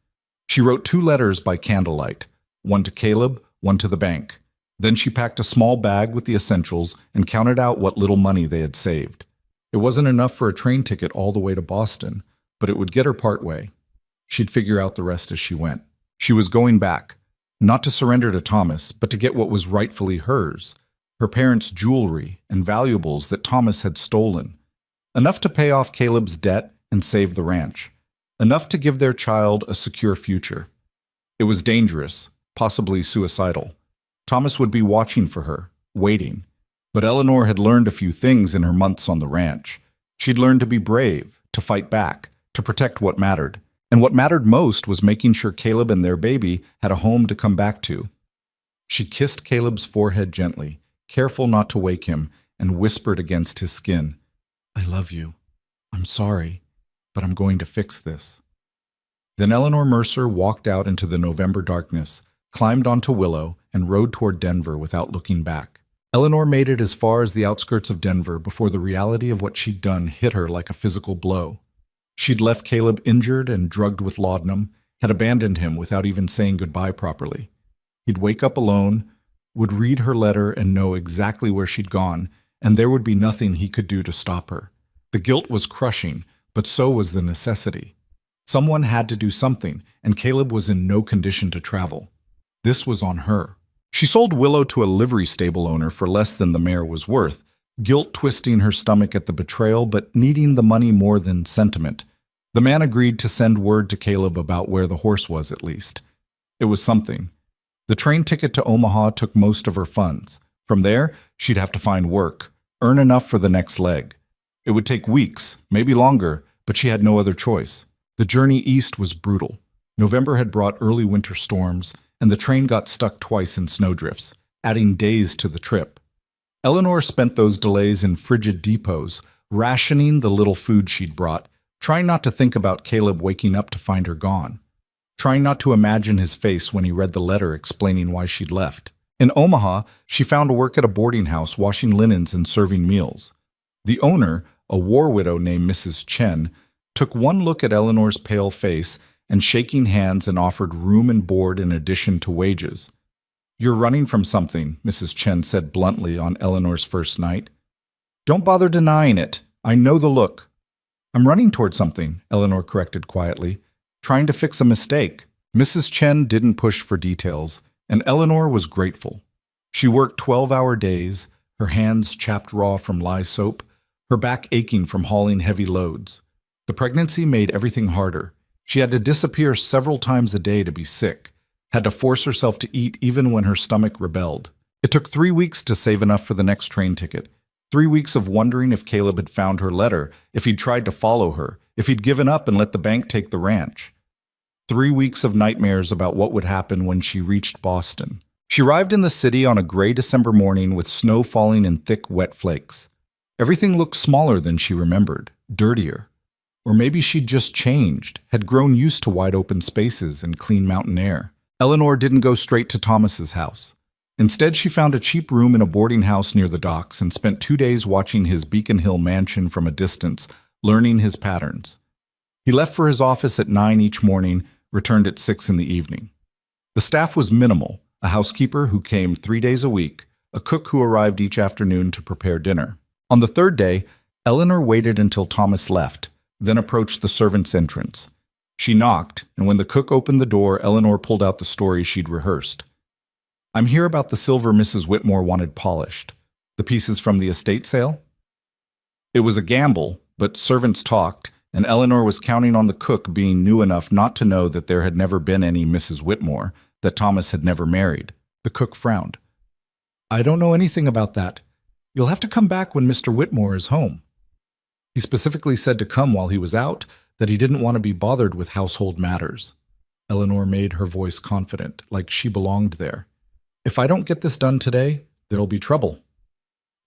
She wrote 2 letters by candlelight, one to Caleb, one to the bank. Then she packed a small bag with the essentials and counted out what little money they had saved. It wasn't enough for a train ticket all the way to Boston, but it would get her part way. She'd figure out the rest as she went. She was going back, not to surrender to Thomas, but to get what was rightfully hers, her parents' jewelry and valuables that Thomas had stolen. Enough to pay off Caleb's debt and save the ranch. Enough to give their child a secure future. It was dangerous, possibly suicidal. Thomas would be watching for her, waiting. But Eleanor had learned a few things in her months on the ranch. She'd learned to be brave, to fight back, to protect what mattered. And what mattered most was making sure Caleb and their baby had a home to come back to. She kissed Caleb's forehead gently, careful not to wake him, and whispered against his skin, I love you. I'm sorry, but I'm going to fix this. Then Eleanor Mercer walked out into the November darkness, climbed onto Willow, and rode toward Denver without looking back. Eleanor made it as far as the outskirts of Denver before the reality of what she'd done hit her like a physical blow. She'd left Caleb injured and drugged with laudanum, had abandoned him without even saying goodbye properly. He'd wake up alone, would read her letter and know exactly where she'd gone, and there would be nothing he could do to stop her. The guilt was crushing, but so was the necessity. Someone had to do something, and Caleb was in no condition to travel. This was on her. She sold Willow to a livery stable owner for less than the mare was worth, guilt twisting her stomach at the betrayal, but needing the money more than sentiment. The man agreed to send word to Caleb about where the horse was, at least. It was something. The train ticket to Omaha took most of her funds. From there, she'd have to find work, earn enough for the next leg. It would take weeks, maybe longer, but she had no other choice. The journey east was brutal. November had brought early winter storms, and the train got stuck twice in snowdrifts, adding days to the trip. Eleanor spent those delays in frigid depots, rationing the little food she'd brought, trying not to think about Caleb waking up to find her gone, trying not to imagine his face when he read the letter explaining why she'd left. In Omaha, she found work at a boarding house washing linens and serving meals. The owner, a war widow named Mrs. Chen, took one look at Eleanor's pale face and shaking hands and offered room and board in addition to wages. You're running from something, Mrs. Chen said bluntly on Eleanor's first night. Don't bother denying it. I know the look. I'm running toward something, Eleanor corrected quietly, trying to fix a mistake. Mrs. Chen didn't push for details, and Eleanor was grateful. She worked 12-hour days, her hands chapped raw from lye soap, her back aching from hauling heavy loads. The pregnancy made everything harder. She had to disappear several times a day to be sick, had to force herself to eat even when her stomach rebelled. It took 3 weeks to save enough for the next train ticket. 3 weeks of wondering if Caleb had found her letter, if he'd tried to follow her, if he'd given up and let the bank take the ranch. 3 weeks of nightmares about what would happen when she reached Boston. She arrived in the city on a gray December morning with snow falling in thick, wet flakes. Everything looked smaller than she remembered, dirtier. Or maybe she'd just changed, had grown used to wide open spaces and clean mountain air. Eleanor didn't go straight to Thomas's house. Instead, she found a cheap room in a boarding house near the docks and spent 2 days watching his Beacon Hill mansion from a distance, learning his patterns. He left for his office at 9 each morning, returned at 6 in the evening. The staff was minimal, a housekeeper who came 3 days a week, a cook who arrived each afternoon to prepare dinner. On the third day, Eleanor waited until Thomas left, then approached the servants' entrance. She knocked, and when the cook opened the door, Eleanor pulled out the story she'd rehearsed. "I'm here about the silver Mrs. Whitmore wanted polished. The pieces from the estate sale?" It was a gamble, but servants talked, and Eleanor was counting on the cook being new enough not to know that there had never been any Mrs. Whitmore, that Thomas had never married. The cook frowned. "I don't know anything about that. You'll have to come back when Mr. Whitmore is home. He specifically said to come while he was out, that he didn't want to be bothered with household matters." Eleanor made her voice confident, like she belonged there. "If I don't get this done today, there'll be trouble."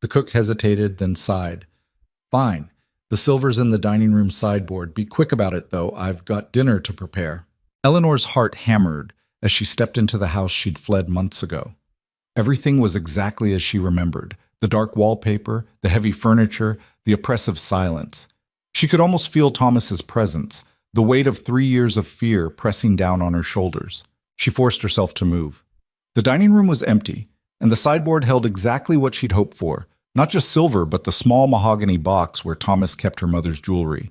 The cook hesitated, then sighed. "Fine. The silver's in the dining room sideboard. Be quick about it, though. I've got dinner to prepare." Eleanor's heart hammered as she stepped into the house she'd fled months ago. Everything was exactly as she remembered. The dark wallpaper, the heavy furniture, the oppressive silence. She could almost feel Thomas's presence, the weight of 3 years of fear pressing down on her shoulders. She forced herself to move. The dining room was empty, and the sideboard held exactly what she'd hoped for, not just silver, but the small mahogany box where Thomas kept her mother's jewelry.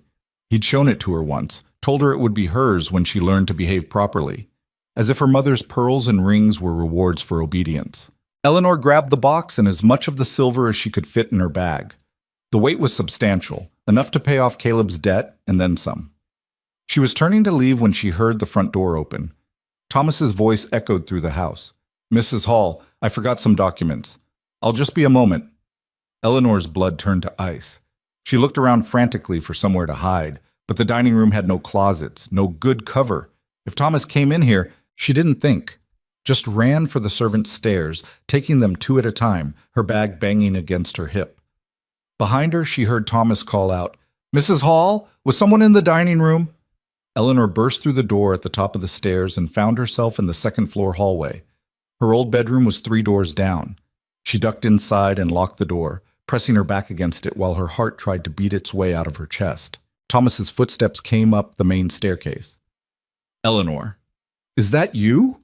He'd shown it to her once, told her it would be hers when she learned to behave properly, as if her mother's pearls and rings were rewards for obedience. Eleanor grabbed the box and as much of the silver as she could fit in her bag. The weight was substantial, enough to pay off Caleb's debt and then some. She was turning to leave when she heard the front door open. Thomas's voice echoed through the house. "Mrs. Hall, I forgot some documents. I'll just be a moment." Eleanor's blood turned to ice. She looked around frantically for somewhere to hide, but the dining room had no closets, no good cover. If Thomas came in here, she didn't think. Just ran for the servants' stairs, taking them 2 at a time, her bag banging against her hip. Behind her, she heard Thomas call out, "Mrs. Hall, was someone in the dining room?" Eleanor burst through the door at the top of the stairs and found herself in the second-floor hallway. Her old bedroom was 3 doors down. She ducked inside and locked the door, pressing her back against it while her heart tried to beat its way out of her chest. Thomas's footsteps came up the main staircase. "Eleanor, is that you?"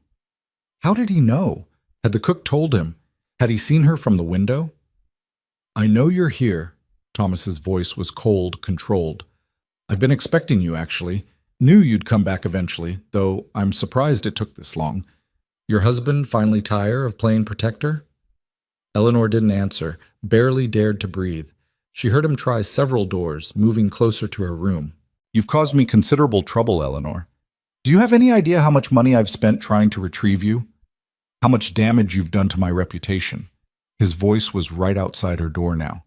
How did he know? Had the cook told him? Had he seen her from the window? "I know you're here." Thomas's voice was cold, controlled. "I've been expecting you, actually. Knew you'd come back eventually, though I'm surprised it took this long. Your husband finally tire of playing protector?" Eleanor didn't answer, barely dared to breathe. She heard him try several doors, moving closer to her room. "You've caused me considerable trouble, Eleanor. Do you have any idea how much money I've spent trying to retrieve you? How much damage you've done to my reputation?" His voice was right outside her door now.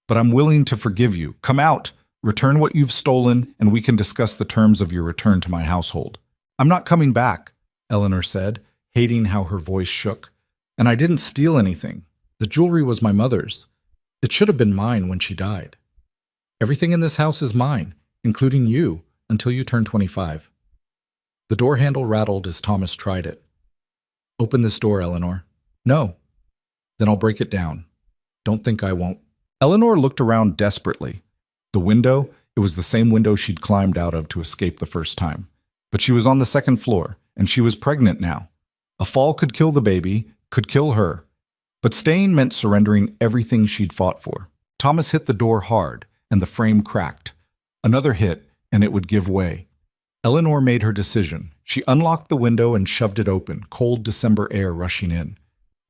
"But I'm willing to forgive you. Come out, return what you've stolen, and we can discuss the terms of your return to my household." "I'm not coming back," Eleanor said, hating how her voice shook. "And I didn't steal anything. The jewelry was my mother's. It should have been mine when she died. Everything in this house is mine, including you, until you turn 25. The door handle rattled as Thomas tried it. "Open this door, Eleanor." "No." "Then I'll break it down. Don't think I won't." Eleanor looked around desperately. The window, it was the same window she'd climbed out of to escape the first time. But she was on the second floor, and she was pregnant now. A fall could kill the baby, could kill her. But staying meant surrendering everything she'd fought for. Thomas hit the door hard, and the frame cracked. Another hit, and it would give way. Eleanor made her decision. She unlocked the window and shoved it open, cold December air rushing in.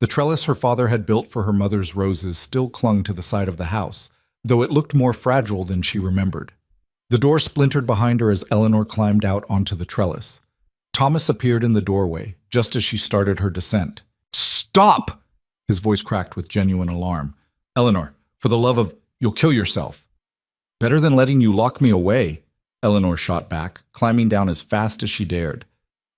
The trellis her father had built for her mother's roses still clung to the side of the house, though it looked more fragile than she remembered. The door splintered behind her as Eleanor climbed out onto the trellis. Thomas appeared in the doorway, just as she started her descent. "Stop!" His voice cracked with genuine alarm. "Eleanor, for the love of... you'll kill yourself." "Better than letting you lock me away," Eleanor shot back, climbing down as fast as she dared.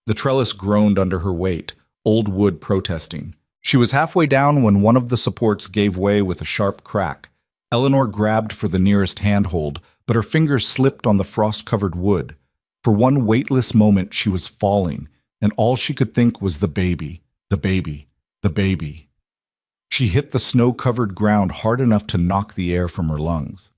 The trellis groaned under her weight, old wood protesting. She was halfway down when one of the supports gave way with a sharp crack. Eleanor grabbed for the nearest handhold, but her fingers slipped on the frost-covered wood. For one weightless moment she was falling, and all she could think was the baby, the baby, the baby. She hit the snow-covered ground hard enough to knock the air from her lungs.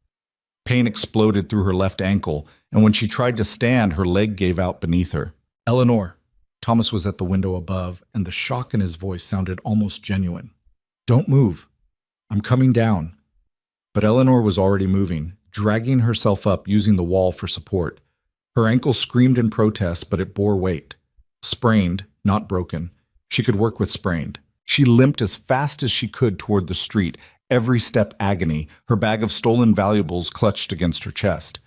Pain exploded through her left ankle, and when she tried to stand, her leg gave out beneath her. "Eleanor." Thomas was at the window above, and the shock in his voice sounded almost genuine. "Don't move. I'm coming down." But Eleanor was already moving, dragging herself up using the wall for support. Her ankle screamed in protest, but it bore weight. Sprained, not broken. She could work with sprained. She limped as fast as she could toward the street, every step agony, her bag of stolen valuables clutched against her chest.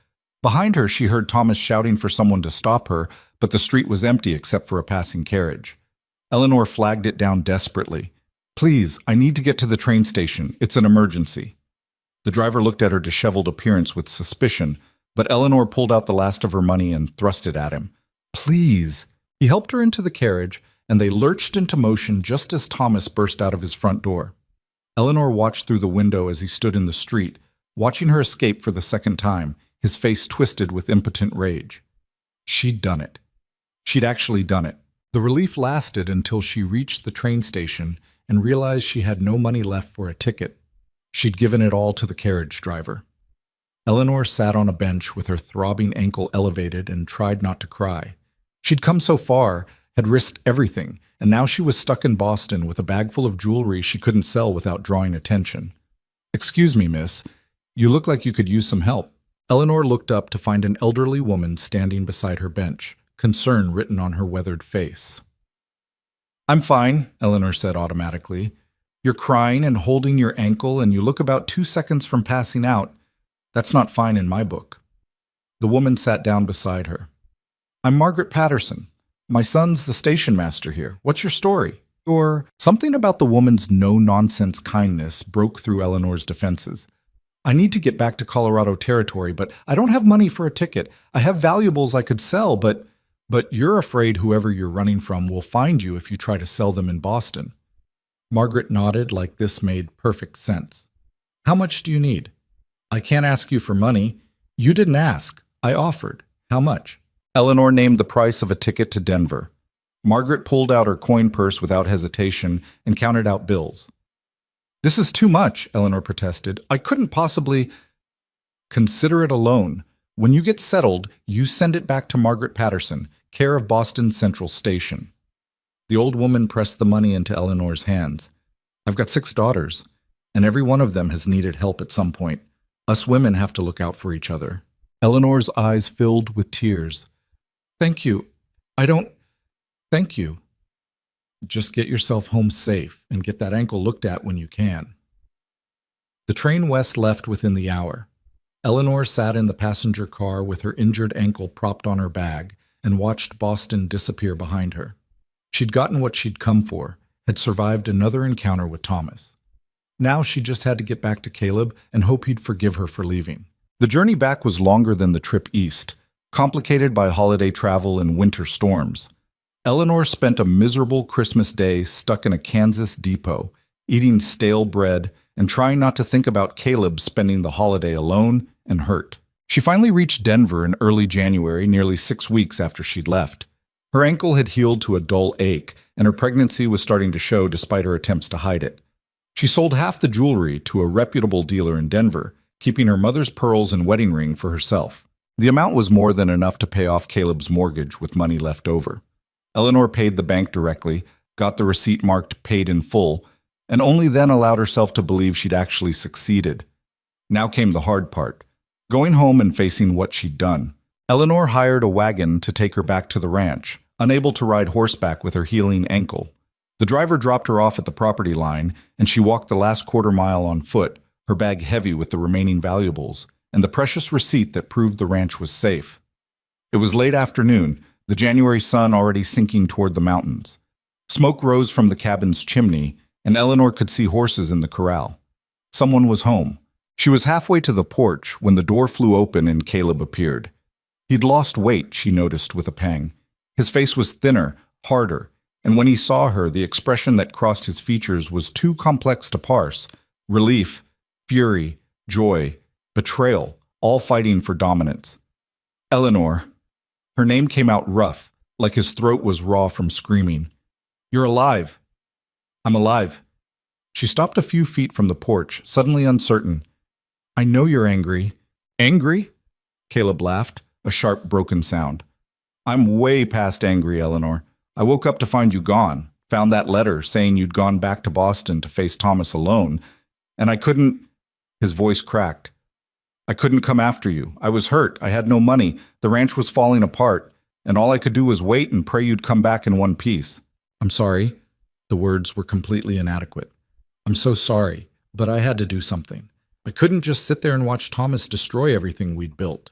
Behind her, she heard Thomas shouting for someone to stop her, but the street was empty except for a passing carriage. Eleanor flagged it down desperately. "Please, I need to get to the train station. It's an emergency." The driver looked at her disheveled appearance with suspicion, but Eleanor pulled out the last of her money and thrust it at him. "Please." He helped her into the carriage, and they lurched into motion just as Thomas burst out of his front door. Eleanor watched through the window as he stood in the street, watching her escape for the second time, his face twisted with impotent rage. She'd done it. She'd actually done it. The relief lasted until she reached the train station and realized she had no money left for a ticket. She'd given it all to the carriage driver. Eleanor sat on a bench with her throbbing ankle elevated and tried not to cry. She'd come so far, had risked everything, and now she was stuck in Boston with a bag full of jewelry she couldn't sell without drawing attention. "Excuse me, miss. You look like you could use some help." Eleanor looked up to find an elderly woman standing beside her bench, concern written on her weathered face. "I'm fine," Eleanor said automatically. "You're crying and holding your ankle, and you look about 2 seconds from passing out. That's not fine in my book." The woman sat down beside her. "I'm Margaret Patterson. My son's the station master here. What's your story?" Something about the woman's no-nonsense kindness broke through Eleanor's defenses. "I need to get back to Colorado Territory, but I don't have money for a ticket. I have valuables I could sell, but you're afraid whoever you're running from will find you if you try to sell them in Boston." Margaret nodded like this made perfect sense. "How much do you need?" "I can't ask you for money. You didn't ask. I offered. How much?" Eleanor named the price of a ticket to Denver. Margaret pulled out her coin purse without hesitation and counted out bills. "This is too much," Eleanor protested. "I couldn't possibly—" "Consider it a loan. When you get settled, you send it back to Margaret Patterson, care of Boston Central Station." The old woman pressed the money into Eleanor's hands. "I've got 6 daughters, and every one of them has needed help at some point. Us women have to look out for each other." Eleanor's eyes filled with tears. "Thank you. Thank you. Just get yourself home safe and get that ankle looked at when you can." The train west left within the hour. Eleanor sat in the passenger car with her injured ankle propped on her bag and watched Boston disappear behind her. She'd gotten what she'd come for, had survived another encounter with Thomas. Now she just had to get back to Caleb and hope he'd forgive her for leaving. The journey back was longer than the trip east, complicated by holiday travel and winter storms. Eleanor spent a miserable Christmas day stuck in a Kansas depot, eating stale bread and trying not to think about Caleb spending the holiday alone and hurt. She finally reached Denver in early January, nearly 6 weeks after she'd left. Her ankle had healed to a dull ache, and her pregnancy was starting to show despite her attempts to hide it. She sold half the jewelry to a reputable dealer in Denver, keeping her mother's pearls and wedding ring for herself. The amount was more than enough to pay off Caleb's mortgage with money left over. Eleanor paid the bank directly, got the receipt marked paid in full, and only then allowed herself to believe she'd actually succeeded. Now came the hard part, going home and facing what she'd done. Eleanor hired a wagon to take her back to the ranch, unable to ride horseback with her healing ankle. The driver dropped her off at the property line, and she walked the last quarter mile on foot, her bag heavy with the remaining valuables, and the precious receipt that proved the ranch was safe. It was late afternoon, the January sun already sinking toward the mountains. Smoke rose from the cabin's chimney, and Eleanor could see horses in the corral. Someone was home. She was halfway to the porch when the door flew open and Caleb appeared. He'd lost weight, she noticed with a pang. His face was thinner, harder, and when he saw her, the expression that crossed his features was too complex to parse. Relief, fury, joy, betrayal, all fighting for dominance. Eleanor. Her name came out rough, like his throat was raw from screaming. You're alive. I'm alive. She stopped a few feet from the porch, suddenly uncertain. I know you're angry. Angry? Caleb laughed, a sharp, broken sound. I'm way past angry, Eleanor. I woke up to find you gone, found that letter saying you'd gone back to Boston to face Thomas alone, and I couldn't— His voice cracked. I couldn't come after you. I was hurt. I had no money. The ranch was falling apart, and all I could do was wait and pray you'd come back in one piece. I'm sorry. The words were completely inadequate. I'm so sorry, but I had to do something. I couldn't just sit there and watch Thomas destroy everything we'd built.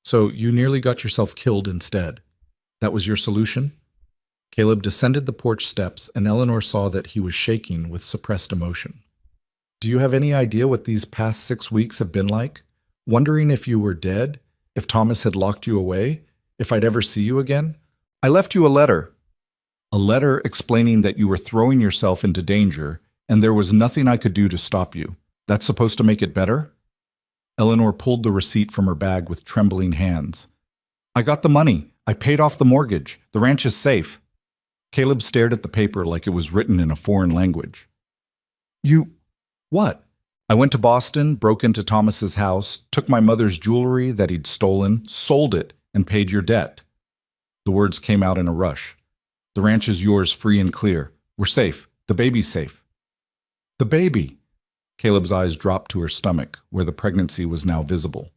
So you nearly got yourself killed instead. That was your solution? Caleb descended the porch steps, and Eleanor saw that he was shaking with suppressed emotion. Do you have any idea what these past 6 weeks have been like? Wondering if you were dead? If Thomas had locked you away? If I'd ever see you again? I left you a letter. A letter explaining that you were throwing yourself into danger, and there was nothing I could do to stop you. That's supposed to make it better? Eleanor pulled the receipt from her bag with trembling hands. I got the money. I paid off the mortgage. The ranch is safe. Caleb stared at the paper like it was written in a foreign language. You— What? I went to Boston, broke into Thomas's house, took my mother's jewelry that he'd stolen, sold it, and paid your debt. The words came out in a rush. The ranch is yours free and clear. We're safe. The baby's safe. The baby! Caleb's eyes dropped to her stomach, where the pregnancy was now visible.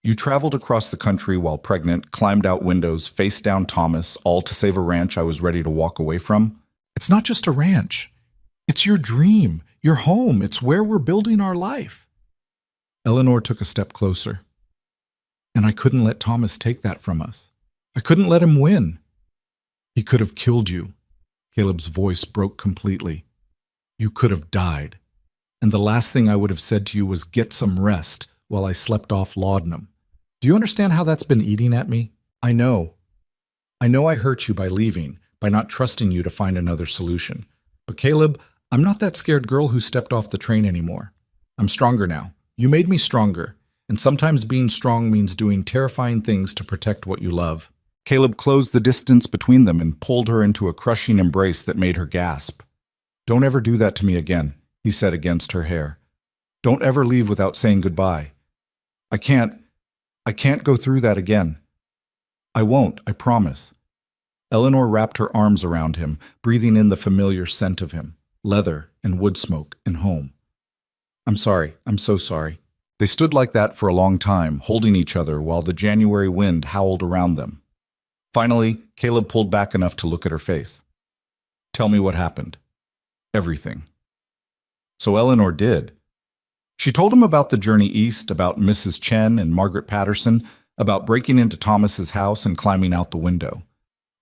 You traveled across the country while pregnant, climbed out windows, faced down Thomas, all to save a ranch I was ready to walk away from? It's not just a ranch. It's your dream, your home. It's where we're building our life. Eleanor took a step closer. And I couldn't let Thomas take that from us. I couldn't let him win. He could have killed you. Caleb's voice broke completely. You could have died. And the last thing I would have said to you was get some rest while I slept off laudanum. Do you understand how that's been eating at me? I know. I know I hurt you by leaving, by not trusting you to find another solution. But Caleb, I'm not that scared girl who stepped off the train anymore. I'm stronger now. You made me stronger. And sometimes being strong means doing terrifying things to protect what you love. Caleb closed the distance between them and pulled her into a crushing embrace that made her gasp. Don't ever do that to me again, he said against her hair. Don't ever leave without saying goodbye. I can't go through that again. I won't, I promise. Eleanor wrapped her arms around him, breathing in the familiar scent of him, leather and wood smoke and home. I'm sorry, I'm so sorry. They stood like that for a long time, holding each other while the January wind howled around them. Finally, Caleb pulled back enough to look at her face. Tell me what happened. Everything. So Eleanor did. She told him about the journey east, about Mrs. Chen and Margaret Patterson, about breaking into Thomas's house and climbing out the window,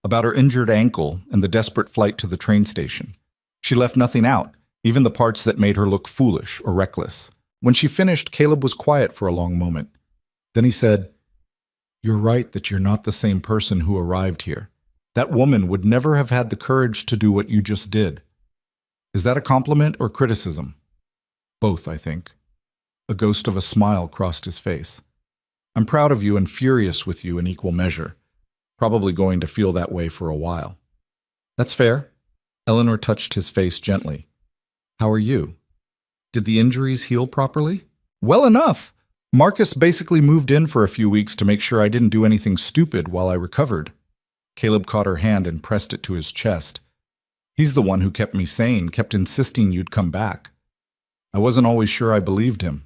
about her injured ankle and the desperate flight to the train station. She left nothing out, even the parts that made her look foolish or reckless. When she finished, Caleb was quiet for a long moment. Then he said, You're right that you're not the same person who arrived here. That woman would never have had the courage to do what you just did. Is that a compliment or criticism? Both, I think. A ghost of a smile crossed his face. I'm proud of you and furious with you in equal measure. Probably going to feel that way for a while. That's fair. Eleanor touched his face gently. How are you? Did the injuries heal properly? Well enough. Marcus basically moved in for a few weeks to make sure I didn't do anything stupid while I recovered. Caleb caught her hand and pressed it to his chest. He's the one who kept me sane, kept insisting you'd come back. I wasn't always sure I believed him.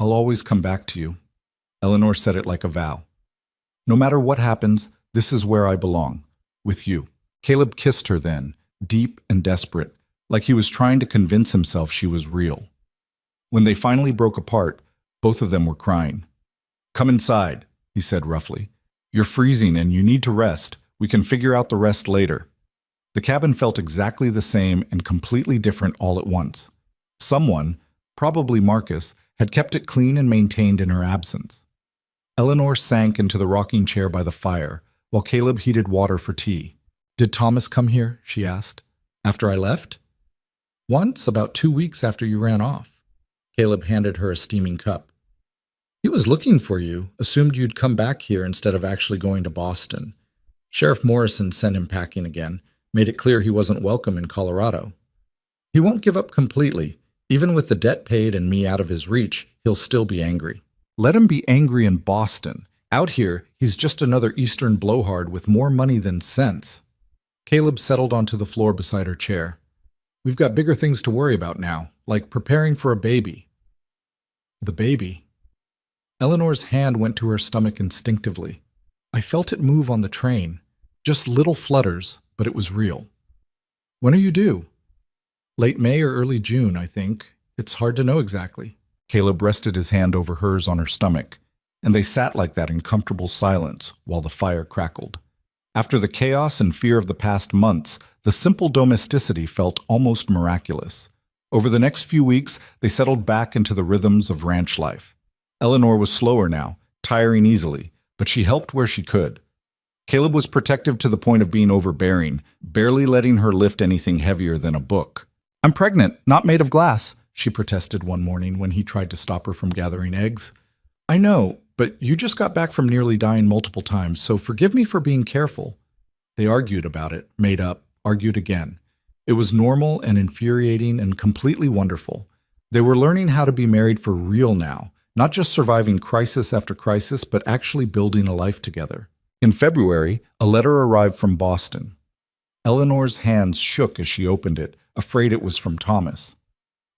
I'll always come back to you. Eleanor said it like a vow. No matter what happens, this is where I belong, with you. Caleb kissed her then, deep and desperate, like he was trying to convince himself she was real. When they finally broke apart, Both of them were crying. "Come inside," he said roughly. "You're freezing and you need to rest. We can figure out the rest later." The cabin felt exactly the same and completely different all at once. Someone, probably Marcus, had kept it clean and maintained in her absence. Eleanor sank into the rocking chair by the fire, while Caleb heated water for tea. "Did Thomas come here?" she asked. "After I left?" "Once, about 2 weeks after you ran off." Caleb handed her a steaming cup. "He was looking for you, assumed you'd come back here instead of actually going to Boston. Sheriff Morrison sent him packing again, made it clear he wasn't welcome in Colorado. He won't give up completely. Even with the debt paid and me out of his reach, he'll still be angry." "Let him be angry in Boston. Out here, he's just another Eastern blowhard with more money than sense." Caleb settled onto the floor beside her chair. "We've got bigger things to worry about now, like preparing for a baby." "The baby?" Eleanor's hand went to her stomach instinctively. "I felt it move on the train. Just little flutters, but it was real." "When are you due?" "Late May or early June, I think. It's hard to know exactly." Caleb rested his hand over hers on her stomach, and they sat like that in comfortable silence while the fire crackled. After the chaos and fear of the past months, the simple domesticity felt almost miraculous. Over the next few weeks, they settled back into the rhythms of ranch life. Eleanor was slower now, tiring easily, but she helped where she could. Caleb was protective to the point of being overbearing, barely letting her lift anything heavier than a book. "I'm pregnant, not made of glass," she protested one morning when he tried to stop her from gathering eggs. "I know, but you just got back from nearly dying multiple times, so forgive me for being careful." They argued about it, made up, argued again. It was normal and infuriating and completely wonderful. They were learning how to be married for real now, not just surviving crisis after crisis, but actually building a life together. In February, a letter arrived from Boston. Eleanor's hands shook as she opened it, afraid it was from Thomas.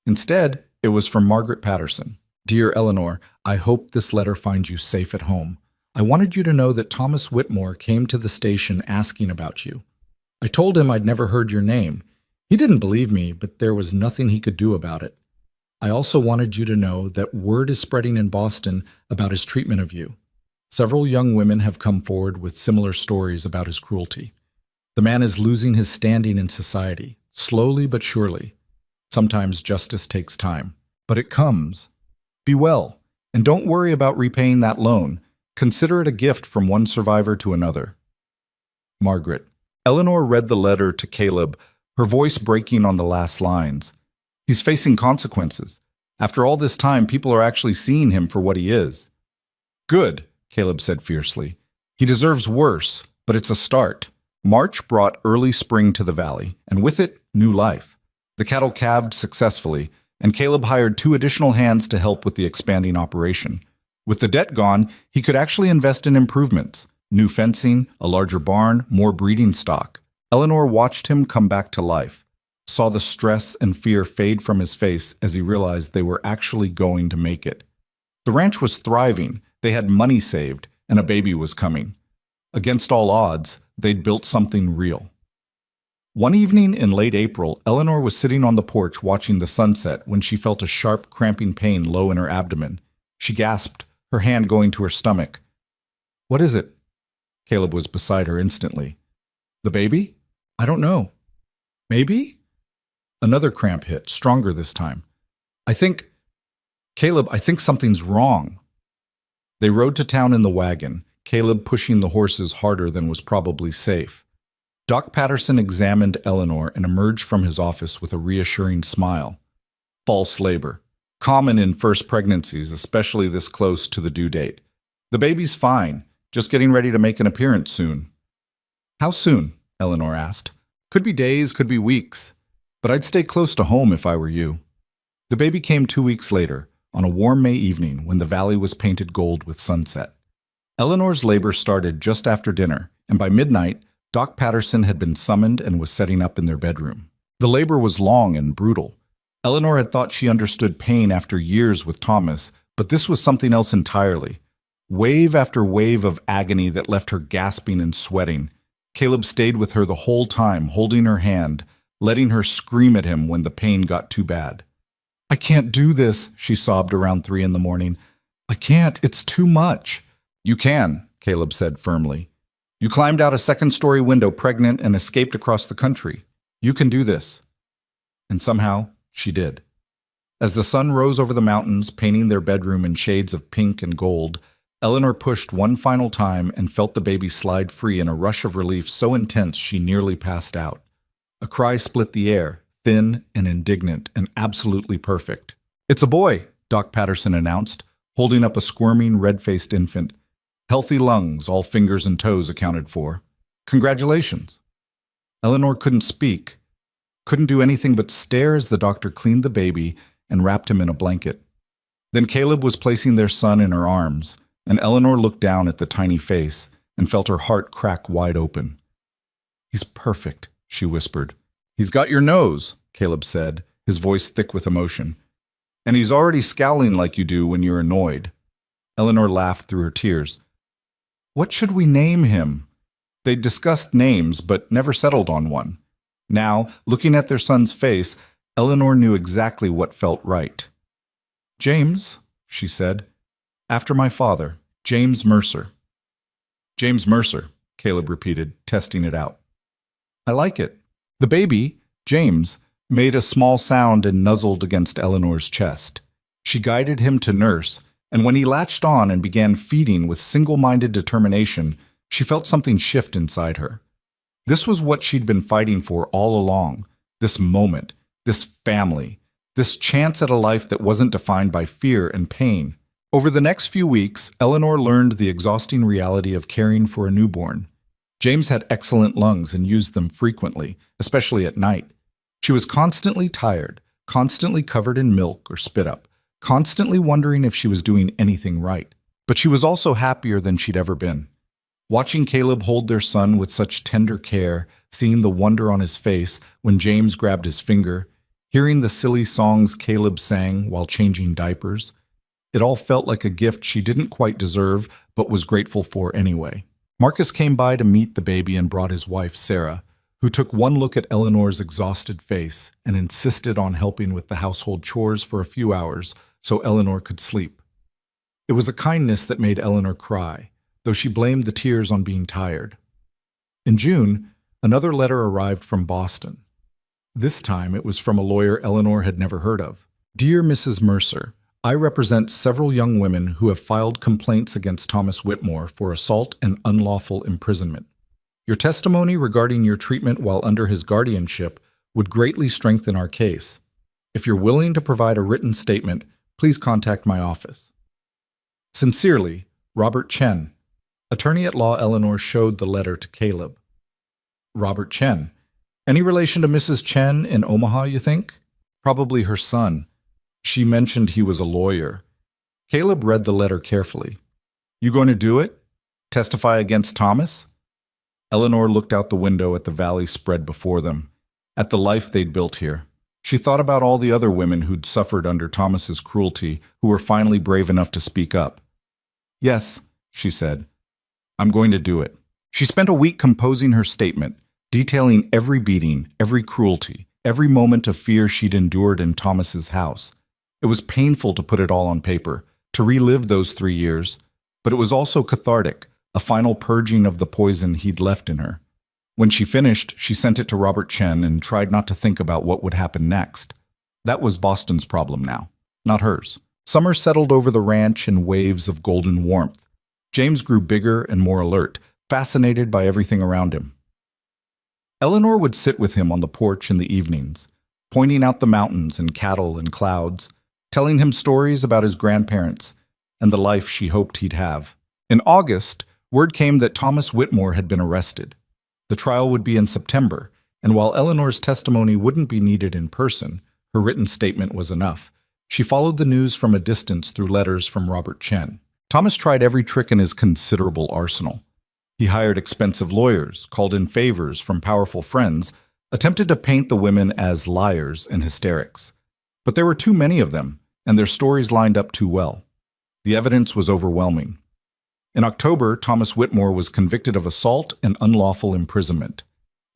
Instead, it was from Margaret Patterson. "Dear Eleanor, I hope this letter finds you safe at home. I wanted you to know that Thomas Whitmore came to the station asking about you. I told him I'd never heard your name. He didn't believe me, but there was nothing he could do about it. I also wanted you to know that word is spreading in Boston about his treatment of you. Several young women have come forward with similar stories about his cruelty. The man is losing his standing in society, slowly but surely. Sometimes justice takes time, but it comes. Be well, and don't worry about repaying that loan. Consider it a gift from one survivor to another. Margaret." Eleanor read the letter to Caleb, her voice breaking on the last lines. "He's facing consequences. After all this time, people are actually seeing him for what he is." "Good," Caleb said fiercely. "He deserves worse, but it's a start." March brought early spring to the valley, and with it, new life. The cattle calved successfully, and Caleb hired 2 additional hands to help with the expanding operation. With the debt gone, he could actually invest in improvements. New fencing, a larger barn, more breeding stock. Eleanor watched him come back to life, saw the stress and fear fade from his face as he realized they were actually going to make it. The ranch was thriving, they had money saved, and a baby was coming. Against all odds, they'd built something real. One evening in late April, Eleanor was sitting on the porch watching the sunset when she felt a sharp, cramping pain low in her abdomen. She gasped, her hand going to her stomach. "What is it?" Caleb was beside her instantly. "The baby?" "I don't know." "Maybe?" Another cramp hit, stronger this time. Caleb, I think something's wrong." They rode to town in the wagon, Caleb pushing the horses harder than was probably safe. Doc Patterson examined Eleanor and emerged from his office with a reassuring smile. "False labor. Common in first pregnancies, especially this close to the due date. The baby's fine, just getting ready to make an appearance soon." "How soon?" Eleanor asked. "Could be days, could be weeks. But I'd stay close to home if I were you." The baby came 2 weeks later, on a warm May evening when the valley was painted gold with sunset. Eleanor's labor started just after dinner, and by midnight, Doc Patterson had been summoned and was setting up in their bedroom. The labor was long and brutal. Eleanor had thought she understood pain after years with Thomas, but this was something else entirely. Wave after wave of agony that left her gasping and sweating. Caleb stayed with her the whole time, holding her hand, letting her scream at him when the pain got too bad. "I can't do this," she sobbed around 3 in the morning. I can't. It's too much. You can, Caleb said firmly. You climbed out a second-story window pregnant and escaped across the country. You can do this. And somehow, she did. As the sun rose over the mountains, painting their bedroom in shades of pink and gold, Eleanor pushed one final time and felt the baby slide free in a rush of relief so intense she nearly passed out. A cry split the air, thin and indignant and absolutely perfect. It's a boy, Doc Patterson announced, holding up a squirming, red-faced infant. Healthy lungs, all fingers and toes accounted for. Congratulations. Eleanor couldn't speak, couldn't do anything but stare as the doctor cleaned the baby and wrapped him in a blanket. Then Caleb was placing their son in her arms, and Eleanor looked down at the tiny face and felt her heart crack wide open. He's perfect, she whispered. He's got your nose, Caleb said, his voice thick with emotion. And he's already scowling like you do when you're annoyed. Eleanor laughed through her tears. What should we name him? They'd discussed names, but never settled on one. Now, looking at their son's face, Eleanor knew exactly what felt right. James, she said. After my father, James Mercer. James Mercer, Caleb repeated, testing it out. I like it. The baby, James, made a small sound and nuzzled against Eleanor's chest. She guided him to nurse, and when he latched on and began feeding with single-minded determination, she felt something shift inside her. This was what she'd been fighting for all along, this moment, this family, this chance at a life that wasn't defined by fear and pain. Over the next few weeks, Eleanor learned the exhausting reality of caring for a newborn. James had excellent lungs and used them frequently, especially at night. She was constantly tired, constantly covered in milk or spit up, constantly wondering if she was doing anything right. But she was also happier than she'd ever been. Watching Caleb hold their son with such tender care, seeing the wonder on his face when James grabbed his finger, hearing the silly songs Caleb sang while changing diapers, it all felt like a gift she didn't quite deserve but was grateful for anyway. Marcus came by to meet the baby and brought his wife, Sarah, who took one look at Eleanor's exhausted face and insisted on helping with the household chores for a few hours so Eleanor could sleep. It was a kindness that made Eleanor cry, though she blamed the tears on being tired. In June, another letter arrived from Boston. This time it was from a lawyer Eleanor had never heard of. Dear Mrs. Mercer, I represent several young women who have filed complaints against Thomas Whitmore for assault and unlawful imprisonment. Your testimony regarding your treatment while under his guardianship would greatly strengthen our case. If you're willing to provide a written statement, please contact my office. Sincerely, Robert Chen. Attorney at law Eleanor showed the letter to Caleb. Robert Chen. Any relation to Mrs. Chen in Omaha, you think? Probably her son. She mentioned he was a lawyer. Caleb read the letter carefully. You going to do it? Testify against Thomas? Eleanor looked out the window at the valley spread before them, at the life they'd built here. She thought about all the other women who'd suffered under Thomas's cruelty, who were finally brave enough to speak up. Yes, she said. I'm going to do it. She spent a week composing her statement, detailing every beating, every cruelty, every moment of fear she'd endured in Thomas's house. It was painful to put it all on paper, to relive those 3 years, but it was also cathartic, a final purging of the poison he'd left in her. When she finished, she sent it to Robert Chen and tried not to think about what would happen next. That was Boston's problem now, not hers. Summer settled over the ranch in waves of golden warmth. James grew bigger and more alert, fascinated by everything around him. Eleanor would sit with him on the porch in the evenings, pointing out the mountains and cattle and clouds, telling him stories about his grandparents and the life she hoped he'd have. In August, word came that Thomas Whitmore had been arrested. The trial would be in September, and while Eleanor's testimony wouldn't be needed in person, her written statement was enough. She followed the news from a distance through letters from Robert Chen. Thomas tried every trick in his considerable arsenal. He hired expensive lawyers, called in favors from powerful friends, attempted to paint the women as liars and hysterics. But there were too many of them, and their stories lined up too well. The evidence was overwhelming. In October, Thomas Whitmore was convicted of assault and unlawful imprisonment.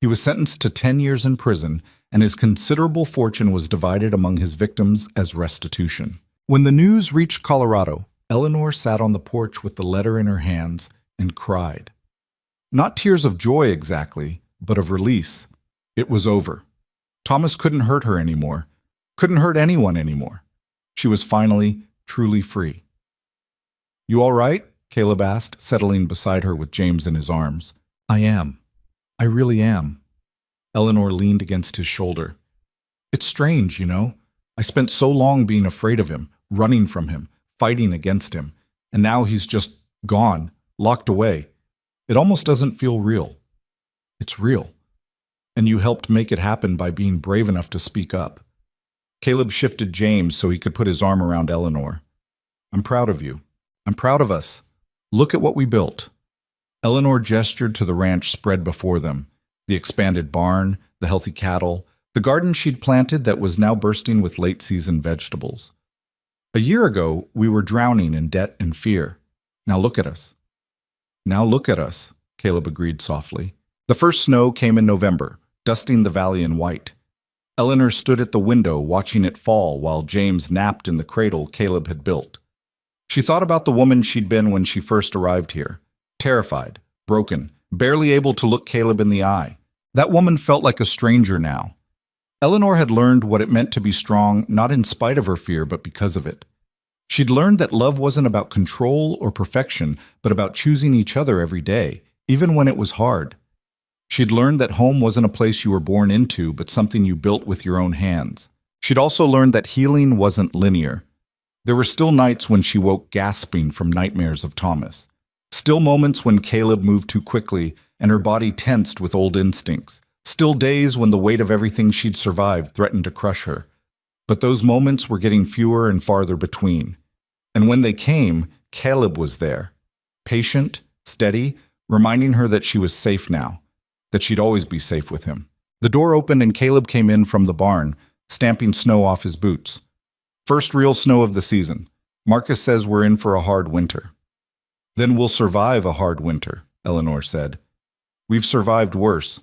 He was sentenced to 10 years in prison, and his considerable fortune was divided among his victims as restitution. When the news reached Colorado, Eleanor sat on the porch with the letter in her hands and cried. Not tears of joy exactly, but of release. It was over. Thomas couldn't hurt her anymore, couldn't hurt anyone anymore. She was finally, truly free. "You all right?" Caleb asked, settling beside her with James in his arms. "I am. I really am." Eleanor leaned against his shoulder. "It's strange, you know. I spent so long being afraid of him, running from him, fighting against him, and now he's just gone, locked away. It almost doesn't feel real. It's real. And you helped make it happen by being brave enough to speak up." Caleb shifted James so he could put his arm around Eleanor. "I'm proud of you. I'm proud of us. Look at what we built." Eleanor gestured to the ranch spread before them, the expanded barn, the healthy cattle, the garden she'd planted that was now bursting with late-season vegetables. "A year ago, we were drowning in debt and fear. Now look at us." "Now look at us," Caleb agreed softly. The first snow came in November, dusting the valley in white. Eleanor stood at the window watching it fall while James napped in the cradle Caleb had built. She thought about the woman she'd been when she first arrived here. Terrified, broken, barely able to look Caleb in the eye. That woman felt like a stranger now. Eleanor had learned what it meant to be strong, not in spite of her fear, but because of it. She'd learned that love wasn't about control or perfection, but about choosing each other every day, even when it was hard. She'd learned that home wasn't a place you were born into, but something you built with your own hands. She'd also learned that healing wasn't linear. There were still nights when she woke gasping from nightmares of Thomas. Still moments when Caleb moved too quickly and her body tensed with old instincts. Still days when the weight of everything she'd survived threatened to crush her. But those moments were getting fewer and farther between. And when they came, Caleb was there. Patient, steady, reminding her that she was safe now, that she'd always be safe with him. The door opened and Caleb came in from the barn, stamping snow off his boots. "First real snow of the season. Marcus says we're in for a hard winter." "Then we'll survive a hard winter," Eleanor said. "We've survived worse."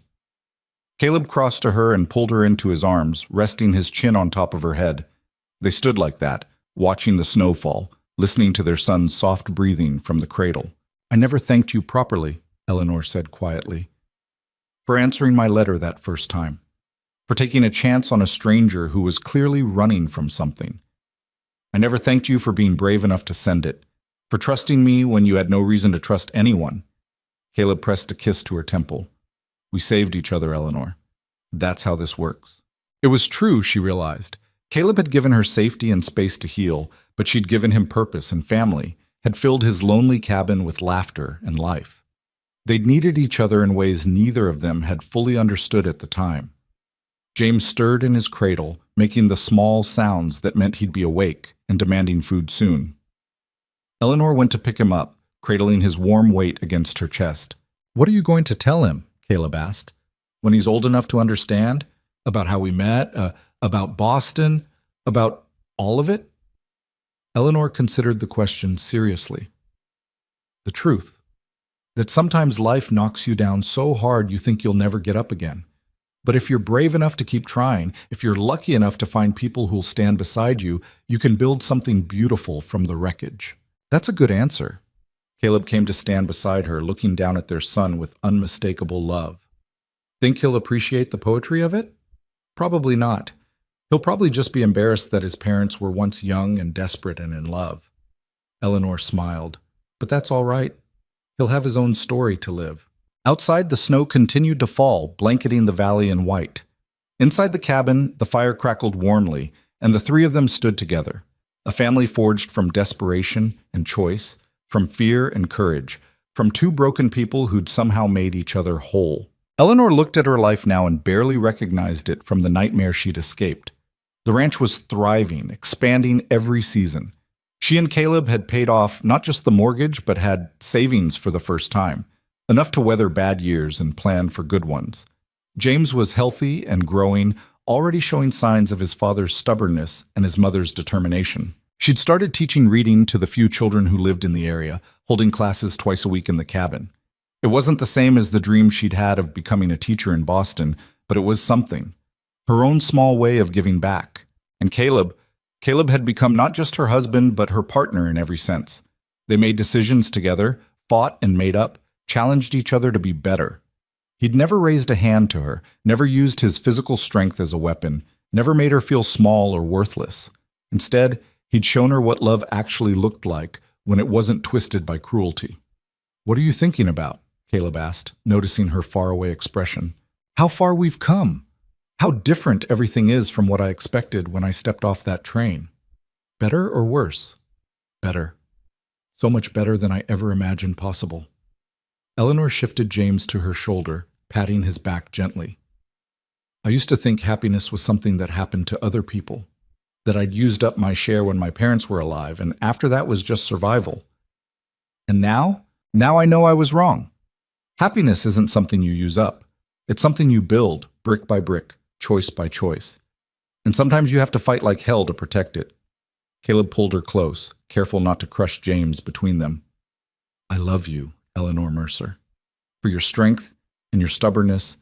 Caleb crossed to her and pulled her into his arms, resting his chin on top of her head. They stood like that, watching the snow fall, listening to their son's soft breathing from the cradle. "I never thanked you properly," Eleanor said quietly. "For answering my letter that first time. For taking a chance on a stranger who was clearly running from something. I never thanked you for being brave enough to send it. For trusting me when you had no reason to trust anyone." Caleb pressed a kiss to her temple. "We saved each other, Eleanor. That's how this works." It was true, she realized. Caleb had given her safety and space to heal, but she'd given him purpose and family, had filled his lonely cabin with laughter and life. They'd needed each other in ways neither of them had fully understood at the time. James stirred in his cradle, making the small sounds that meant he'd be awake and demanding food soon. Eleanor went to pick him up, cradling his warm weight against her chest. "What are you going to tell him?" Caleb asked. "When he's old enough to understand? About how we met? About Boston? About all of it?" Eleanor considered the question seriously. "The truth. That sometimes life knocks you down so hard you think you'll never get up again. But if you're brave enough to keep trying, if you're lucky enough to find people who'll stand beside you, you can build something beautiful from the wreckage." "That's a good answer." Caleb came to stand beside her, looking down at their son with unmistakable love. "Think he'll appreciate the poetry of it? Probably not. He'll probably just be embarrassed that his parents were once young and desperate and in love." Eleanor smiled. "But that's all right. He'll have his own story to live." Outside, the snow continued to fall, blanketing the valley in white. Inside the cabin, the fire crackled warmly, and the three of them stood together. A family forged from desperation and choice, from fear and courage, from two broken people who'd somehow made each other whole. Eleanor looked at her life now and barely recognized it from the nightmare she'd escaped. The ranch was thriving, expanding every season. She and Caleb had paid off not just the mortgage, but had savings for the first time. Enough to weather bad years and plan for good ones. James was healthy and growing, already showing signs of his father's stubbornness and his mother's determination. She'd started teaching reading to the few children who lived in the area, holding classes twice a week in the cabin. It wasn't the same as the dream she'd had of becoming a teacher in Boston, but it was something. Her own small way of giving back. And Caleb Caleb had become not just her husband, but her partner in every sense. They made decisions together, fought and made up, challenged each other to be better. He'd never raised a hand to her, never used his physical strength as a weapon, never made her feel small or worthless. Instead, he'd shown her what love actually looked like when it wasn't twisted by cruelty. "What are you thinking about?" Caleb asked, noticing her faraway expression. "How far we've come! How different everything is from what I expected when I stepped off that train. Better or worse?" "Better. So much better than I ever imagined possible." Eleanor shifted James to her shoulder, patting his back gently. "I used to think happiness was something that happened to other people, that I'd used up my share when my parents were alive, and after that was just survival. And now I know I was wrong. Happiness isn't something you use up. It's something you build, brick by brick, choice by choice. And sometimes you have to fight like hell to protect it." Caleb pulled her close, careful not to crush James between them. "I love you, Eleanor Mercer, for your strength and your stubbornness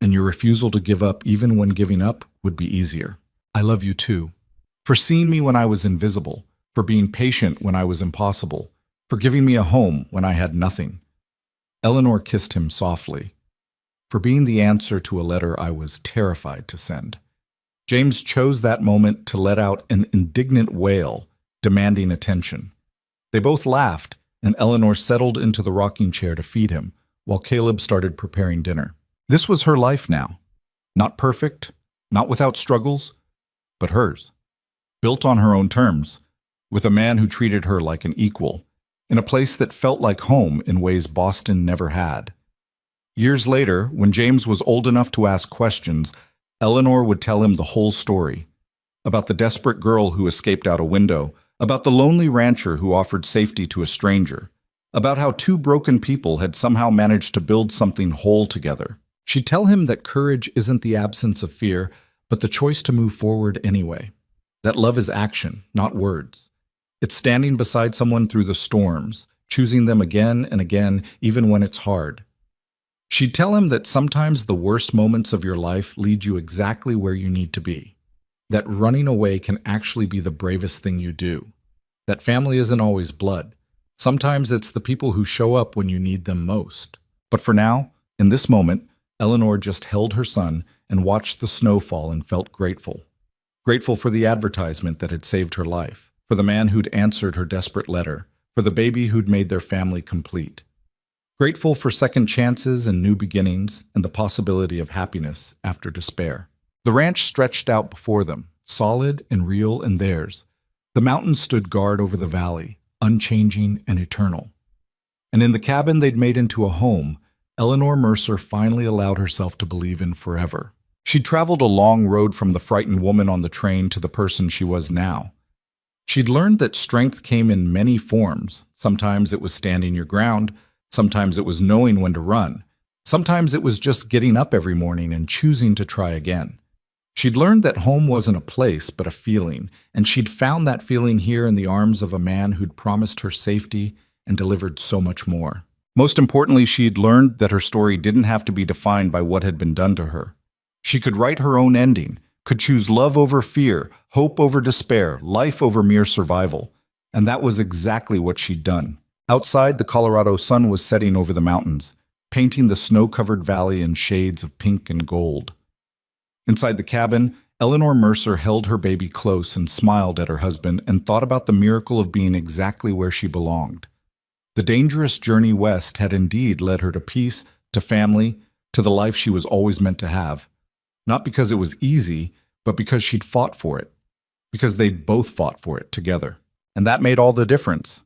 and your refusal to give up even when giving up would be easier. I love you too, for seeing me when I was invisible, for being patient when I was impossible, for giving me a home when I had nothing." Eleanor kissed him softly, "For being the answer to a letter I was terrified to send." James chose that moment to let out an indignant wail, demanding attention. They both laughed, and Eleanor settled into the rocking chair to feed him, while Caleb started preparing dinner. This was her life now. Not perfect, not without struggles, but hers. Built on her own terms, with a man who treated her like an equal, in a place that felt like home in ways Boston never had. Years later, when James was old enough to ask questions, Eleanor would tell him the whole story. About the desperate girl who escaped out a window, about the lonely rancher who offered safety to a stranger, about how two broken people had somehow managed to build something whole together. She'd tell him that courage isn't the absence of fear, but the choice to move forward anyway. That love is action, not words. It's standing beside someone through the storms, choosing them again and again, even when it's hard. She'd tell him that sometimes the worst moments of your life lead you exactly where you need to be. That running away can actually be the bravest thing you do. That family isn't always blood. Sometimes it's the people who show up when you need them most. But for now, in this moment, Eleanor just held her son and watched the snow fall and felt grateful. Grateful for the advertisement that had saved her life, for the man who'd answered her desperate letter, for the baby who'd made their family complete. Grateful for second chances and new beginnings and the possibility of happiness after despair. The ranch stretched out before them, solid and real and theirs. The mountains stood guard over the valley, unchanging and eternal. And in the cabin they'd made into a home, Eleanor Mercer finally allowed herself to believe in forever. She'd traveled a long road from the frightened woman on the train to the person she was now. She'd learned that strength came in many forms. Sometimes it was standing your ground. Sometimes it was knowing when to run. Sometimes it was just getting up every morning and choosing to try again. She'd learned that home wasn't a place, but a feeling, and she'd found that feeling here in the arms of a man who'd promised her safety and delivered so much more. Most importantly, she'd learned that her story didn't have to be defined by what had been done to her. She could write her own ending, could choose love over fear, hope over despair, life over mere survival. And that was exactly what she'd done. Outside, the Colorado sun was setting over the mountains, painting the snow-covered valley in shades of pink and gold. Inside the cabin, Eleanor Mercer held her baby close and smiled at her husband and thought about the miracle of being exactly where she belonged. The dangerous journey west had indeed led her to peace, to family, to the life she was always meant to have. Not because it was easy, but because she'd fought for it. Because they'd both fought for it together. And that made all the difference.